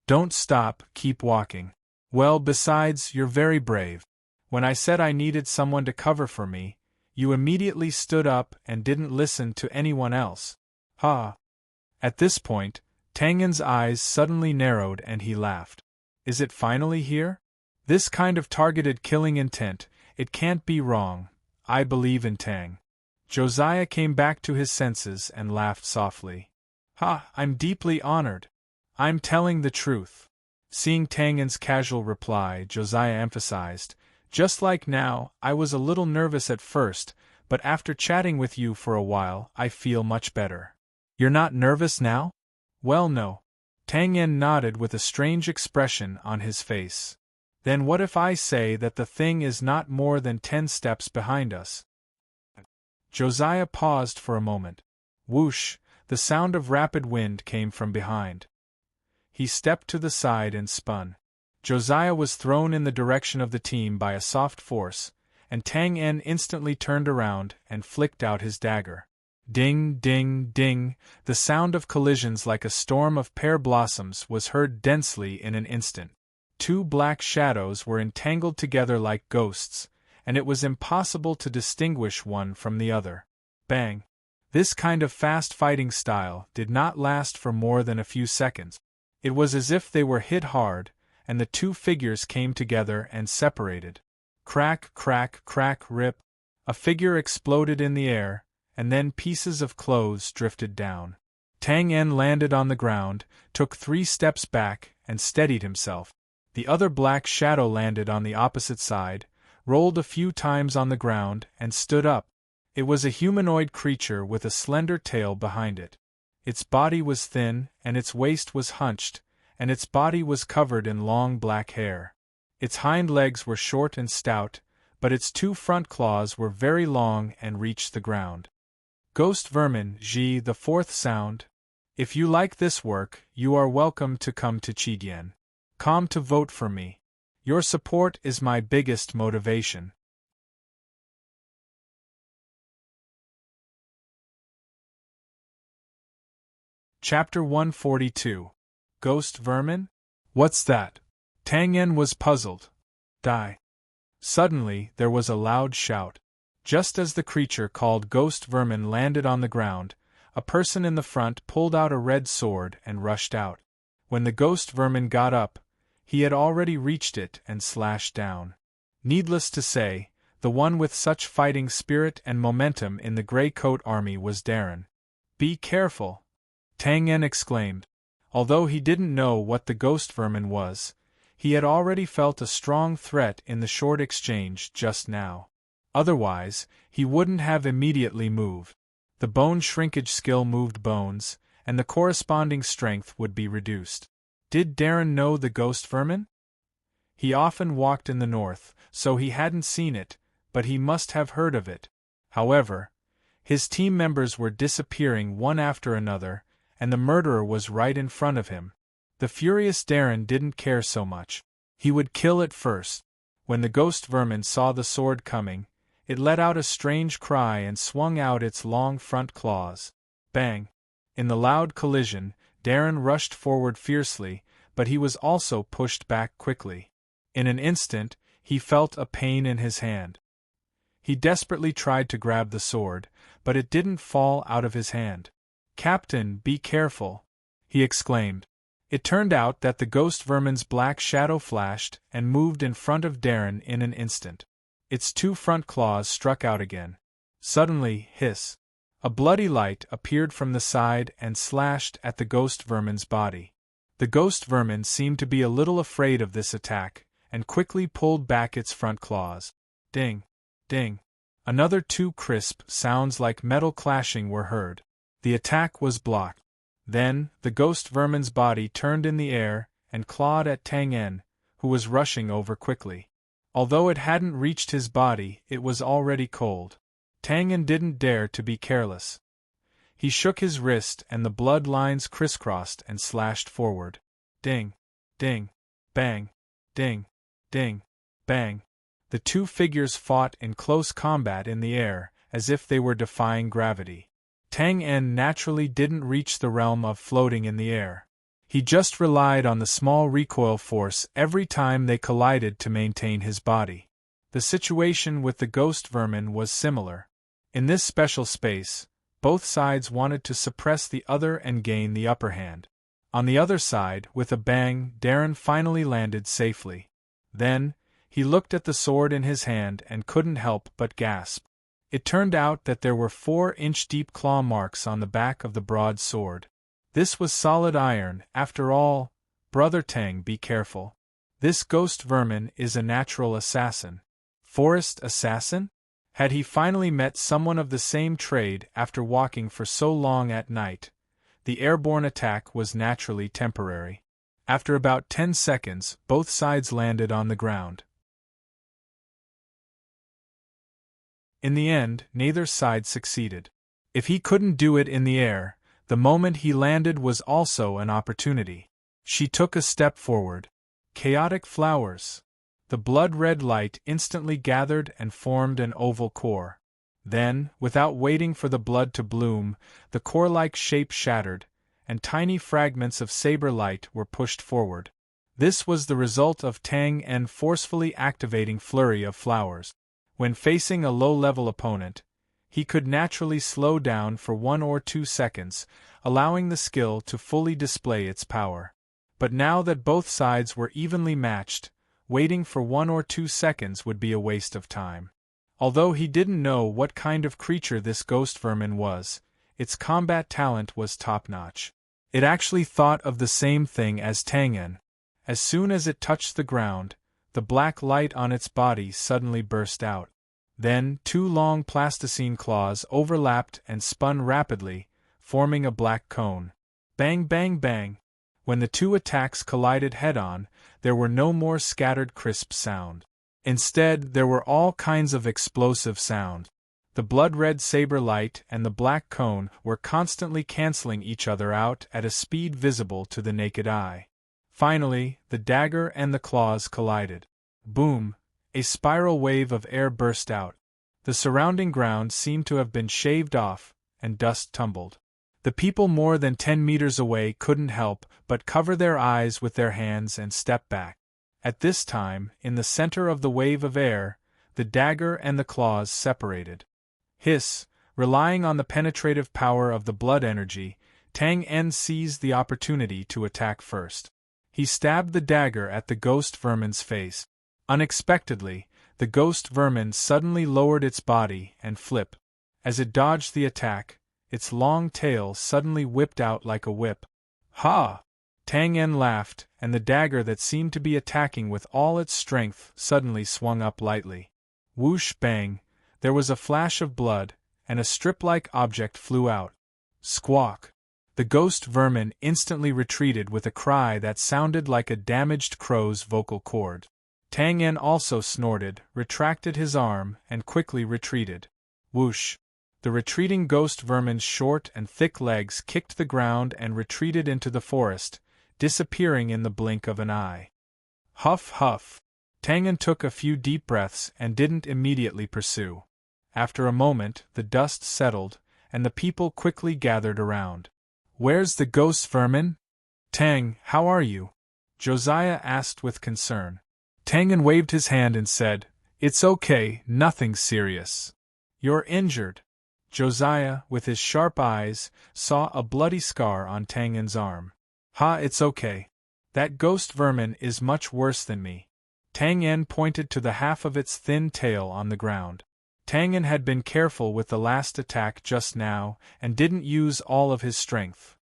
Don't stop, keep walking. Well, besides, you're very brave. When I said I needed someone to cover for me, you immediately stood up and didn't listen to anyone else. At this point, Tangan's eyes suddenly narrowed and he laughed. Is it finally here? This kind of targeted killing intent, it can't be wrong. I believe in Tang. Josiah came back to his senses and laughed softly. I'm deeply honored. I'm telling the truth. Seeing Tangan's casual reply, Josiah emphasized, Just like now, I was a little nervous at first, but after chatting with you for a while, I feel much better. You're not nervous now? Well, no. Tangan nodded with a strange expression on his face. Then what if I say that the thing is not more than 10 steps behind us? Josiah paused for a moment. Whoosh, the sound of rapid wind came from behind. He stepped to the side and spun. Josiah was thrown in the direction of the team by a soft force, and Tang En instantly turned around and flicked out his dagger. Ding, ding, ding, the sound of collisions like a storm of pear blossoms was heard densely in an instant. Two black shadows were entangled together like ghosts, and it was impossible to distinguish one from the other. Bang! This kind of fast fighting style did not last for more than a few seconds. It was as if they were hit hard, and the two figures came together and separated. Crack, crack, crack, rip. A figure exploded in the air, and then pieces of clothes drifted down. Tang En landed on the ground, took 3 steps back, and steadied himself. The other black shadow landed on the opposite side, rolled a few times on the ground, and stood up. It was a humanoid creature with a slender tail behind it. Its body was thin, and its waist was hunched, and its body was covered in long black hair. Its hind legs were short and stout, but its 2 front claws were very long and reached the ground. Ghost Vermin, Ji, the 4th sound. If you like this work, you are welcome to come to Chidien.com to vote for me. Your support is my biggest motivation. Chapter 142. Ghost Vermin? What's that? Tang En was puzzled. Die. Suddenly, there was a loud shout. Just as the creature called Ghost Vermin landed on the ground, a person in the front pulled out a red sword and rushed out. When the Ghost Vermin got up, he had already reached it and slashed down. Needless to say, the one with such fighting spirit and momentum in the Grey Coat Army was Darren. Be careful! Tang En exclaimed. Although he didn't know what the Ghost Vermin was, he had already felt a strong threat in the short exchange just now. Otherwise, he wouldn't have immediately moved. The bone shrinkage skill moved bones, and the corresponding strength would be reduced. Did Darren know the Ghost Vermin? He often walked in the north, so he hadn't seen it, but he must have heard of it. However, his team members were disappearing one after another, and the murderer was right in front of him. The furious Darren didn't care so much. He would kill it first. When the Ghost Vermin saw the sword coming, it let out a strange cry and swung out its long front claws. Bang! In the loud collision, Darren rushed forward fiercely, but he was also pushed back quickly. In an instant, he felt a pain in his hand. He desperately tried to grab the sword, but it didn't fall out of his hand. "Captain, be careful!" he exclaimed. It turned out that the Ghost Vermin's black shadow flashed and moved in front of Darren in an instant. Its 2 front claws struck out again. Suddenly, hiss! A bloody light appeared from the side and slashed at the Ghost Vermin's body. The Ghost Vermin seemed to be a little afraid of this attack, and quickly pulled back its front claws. Ding! Ding! Another 2 crisp sounds like metal clashing were heard. The attack was blocked. Then, the Ghost Vermin's body turned in the air and clawed at Tang En, who was rushing over quickly. Although it hadn't reached his body, it was already cold. Tang En didn't dare to be careless. He shook his wrist and the blood lines crisscrossed and slashed forward. Ding! Ding! Bang! Ding! Ding! Bang! The 2 figures fought in close combat in the air, as if they were defying gravity. Tang En naturally didn't reach the realm of floating in the air. He just relied on the small recoil force every time they collided to maintain his body. The situation with the Ghost Vermin was similar. In this special space, both sides wanted to suppress the other and gain the upper hand. On the other side, with a bang, Darren finally landed safely. Then, he looked at the sword in his hand and couldn't help but gasp. It turned out that there were 4-inch-deep claw marks on the back of the broad sword. This was solid iron, after all. Brother Tang, be careful. This Ghost Vermin is a natural assassin. Forest assassin? Had he finally met someone of the same trade after walking for so long at night? The airborne attack was naturally temporary. After about 10 seconds, both sides landed on the ground. In the end, neither side succeeded. If he couldn't do it in the air, the moment he landed was also an opportunity. She took a step forward. Chaotic flowers. The blood-red light instantly gathered and formed an oval core. Then, without waiting for the blood to bloom, the core-like shape shattered, and tiny fragments of saber light were pushed forward. This was the result of Tang En forcefully activating Flurry of Flowers. When facing a low-level opponent, he could naturally slow down for 1 or 2 seconds, allowing the skill to fully display its power. But now that both sides were evenly matched, waiting for 1 or 2 seconds would be a waste of time. Although he didn't know what kind of creature this Ghost Vermin was, its combat talent was top-notch. It actually thought of the same thing as Tang En. As soon as it touched the ground, the black light on its body suddenly burst out. Then, two long plasticine claws overlapped and spun rapidly, forming a black cone. Bang bang bang! When the two attacks collided head-on, there were no more scattered crisp sound. Instead, there were all kinds of explosive sound. The blood-red saber light and the black cone were constantly canceling each other out at a speed visible to the naked eye. Finally, the dagger and the claws collided. Boom! A spiral wave of air burst out. The surrounding ground seemed to have been shaved off, and dust tumbled. The people more than 10 meters away couldn't help but cover their eyes with their hands and step back. At this time, in the center of the wave of air, the dagger and the claws separated. Hiss! Relying on the penetrative power of the blood energy, Tang En seized the opportunity to attack first. He stabbed the dagger at the ghost vermin's face. Unexpectedly, the ghost vermin suddenly lowered its body and flipped. As it dodged the attack, its long tail suddenly whipped out like a whip. Ha! Tang En laughed, and the dagger that seemed to be attacking with all its strength suddenly swung up lightly. Whoosh bang! There was a flash of blood, and a strip-like object flew out. Squawk! The ghost vermin instantly retreated with a cry that sounded like a damaged crow's vocal cord. Tang En also snorted, retracted his arm, and quickly retreated. Whoosh! The retreating ghost vermin's short and thick legs kicked the ground and retreated into the forest, disappearing in the blink of an eye. Huff huff! Tang En took a few deep breaths and didn't immediately pursue. After a moment, the dust settled, and the people quickly gathered around. "Where's the ghost vermin?" "Tang, how are you?" Josiah asked with concern. Tang En waved his hand and said, "It's okay, nothing serious." "You're injured." Josiah, with his sharp eyes, saw a bloody scar on Tang En's arm. "Ha, it's okay. That ghost vermin is much worse than me." Tang En pointed to the half of its thin tail on the ground. Tang En had been careful with the last attack just now, and didn't use all of his strength.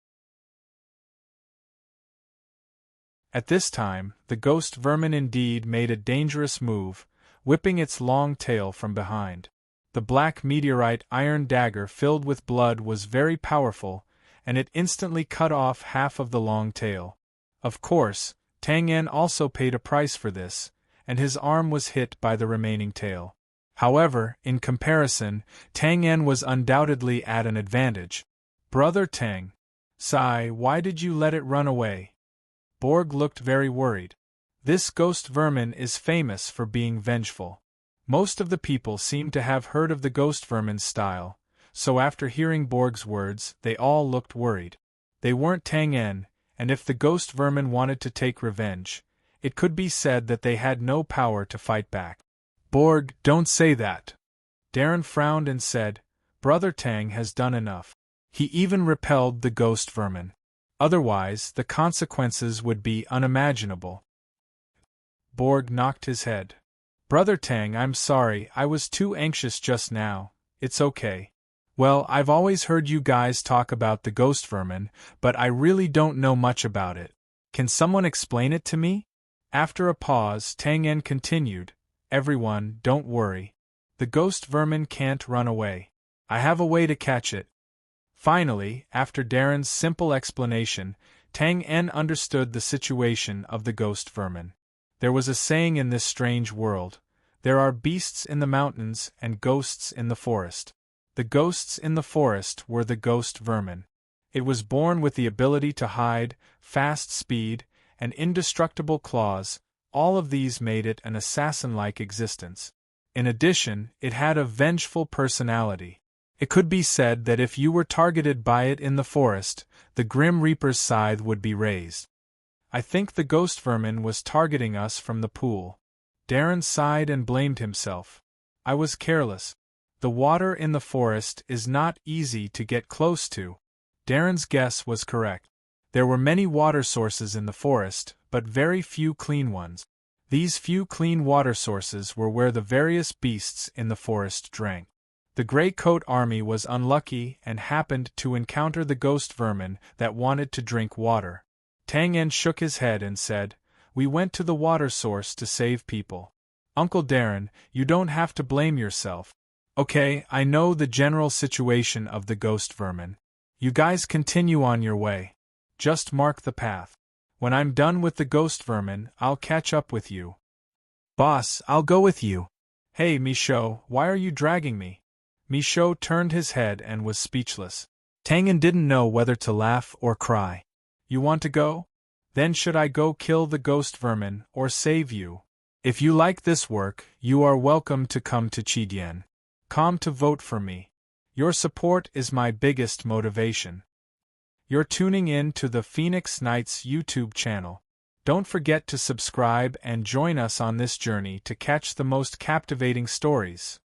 At this time, the ghost vermin indeed made a dangerous move, whipping its long tail from behind. The black meteorite iron dagger filled with blood was very powerful, and it instantly cut off half of the long tail. Of course, Tang En also paid a price for this, and his arm was hit by the remaining tail. However, in comparison, Tang En was undoubtedly at an advantage. "Brother Tang, Sai, why did you let it run away?" Borg looked very worried. This ghost vermin is famous for being vengeful. Most of the people seemed to have heard of the ghost vermin's style, so after hearing Borg's words, they all looked worried. They weren't Tang En, and if the ghost vermin wanted to take revenge, it could be said that they had no power to fight back. "Borg, don't say that." Darren frowned and said, "Brother Tang has done enough. He even repelled the ghost vermin. Otherwise, the consequences would be unimaginable." Borg knocked his head. "Brother Tang, I'm sorry, I was too anxious just now. It's okay. Well, I've always heard you guys talk about the ghost vermin, but I really don't know much about it. Can someone explain it to me?" After a pause, Tang En continued, "Everyone, don't worry. The ghost vermin can't run away. I have a way to catch it." Finally, after Darren's simple explanation, Tang En understood the situation of the ghost vermin. There was a saying in this strange world: there are beasts in the mountains and ghosts in the forest. The ghosts in the forest were the ghost vermin. It was born with the ability to hide, fast speed, and indestructible claws. All of these made it an assassin-like existence. In addition, it had a vengeful personality. It could be said that if you were targeted by it in the forest, the Grim Reaper's scythe would be raised. "I think the ghost vermin was targeting us from the pool." Darren sighed and blamed himself. "I was careless. The water in the forest is not easy to get close to." Darren's guess was correct. There were many water sources in the forest, but very few clean ones. These few clean water sources were where the various beasts in the forest drank. The Gray Coat Army was unlucky and happened to encounter the ghost vermin that wanted to drink water. Tang En shook his head and said, "We went to the water source to save people. Uncle Darren, you don't have to blame yourself. Okay, I know the general situation of the ghost vermin. You guys continue on your way. Just mark the path. When I'm done with the ghost vermin, I'll catch up with you." "Boss, I'll go with you." "Hey, Michaud, why are you dragging me?" Michaud turned his head and was speechless. Tang En didn't know whether to laugh or cry. "You want to go? Then should I go kill the ghost vermin or save you? If you like this work, you are welcome to come to Chidien. Come to vote for me. Your support is my biggest motivation." You're tuning in to the Phoenix Knights YouTube channel. Don't forget to subscribe and join us on this journey to catch the most captivating stories.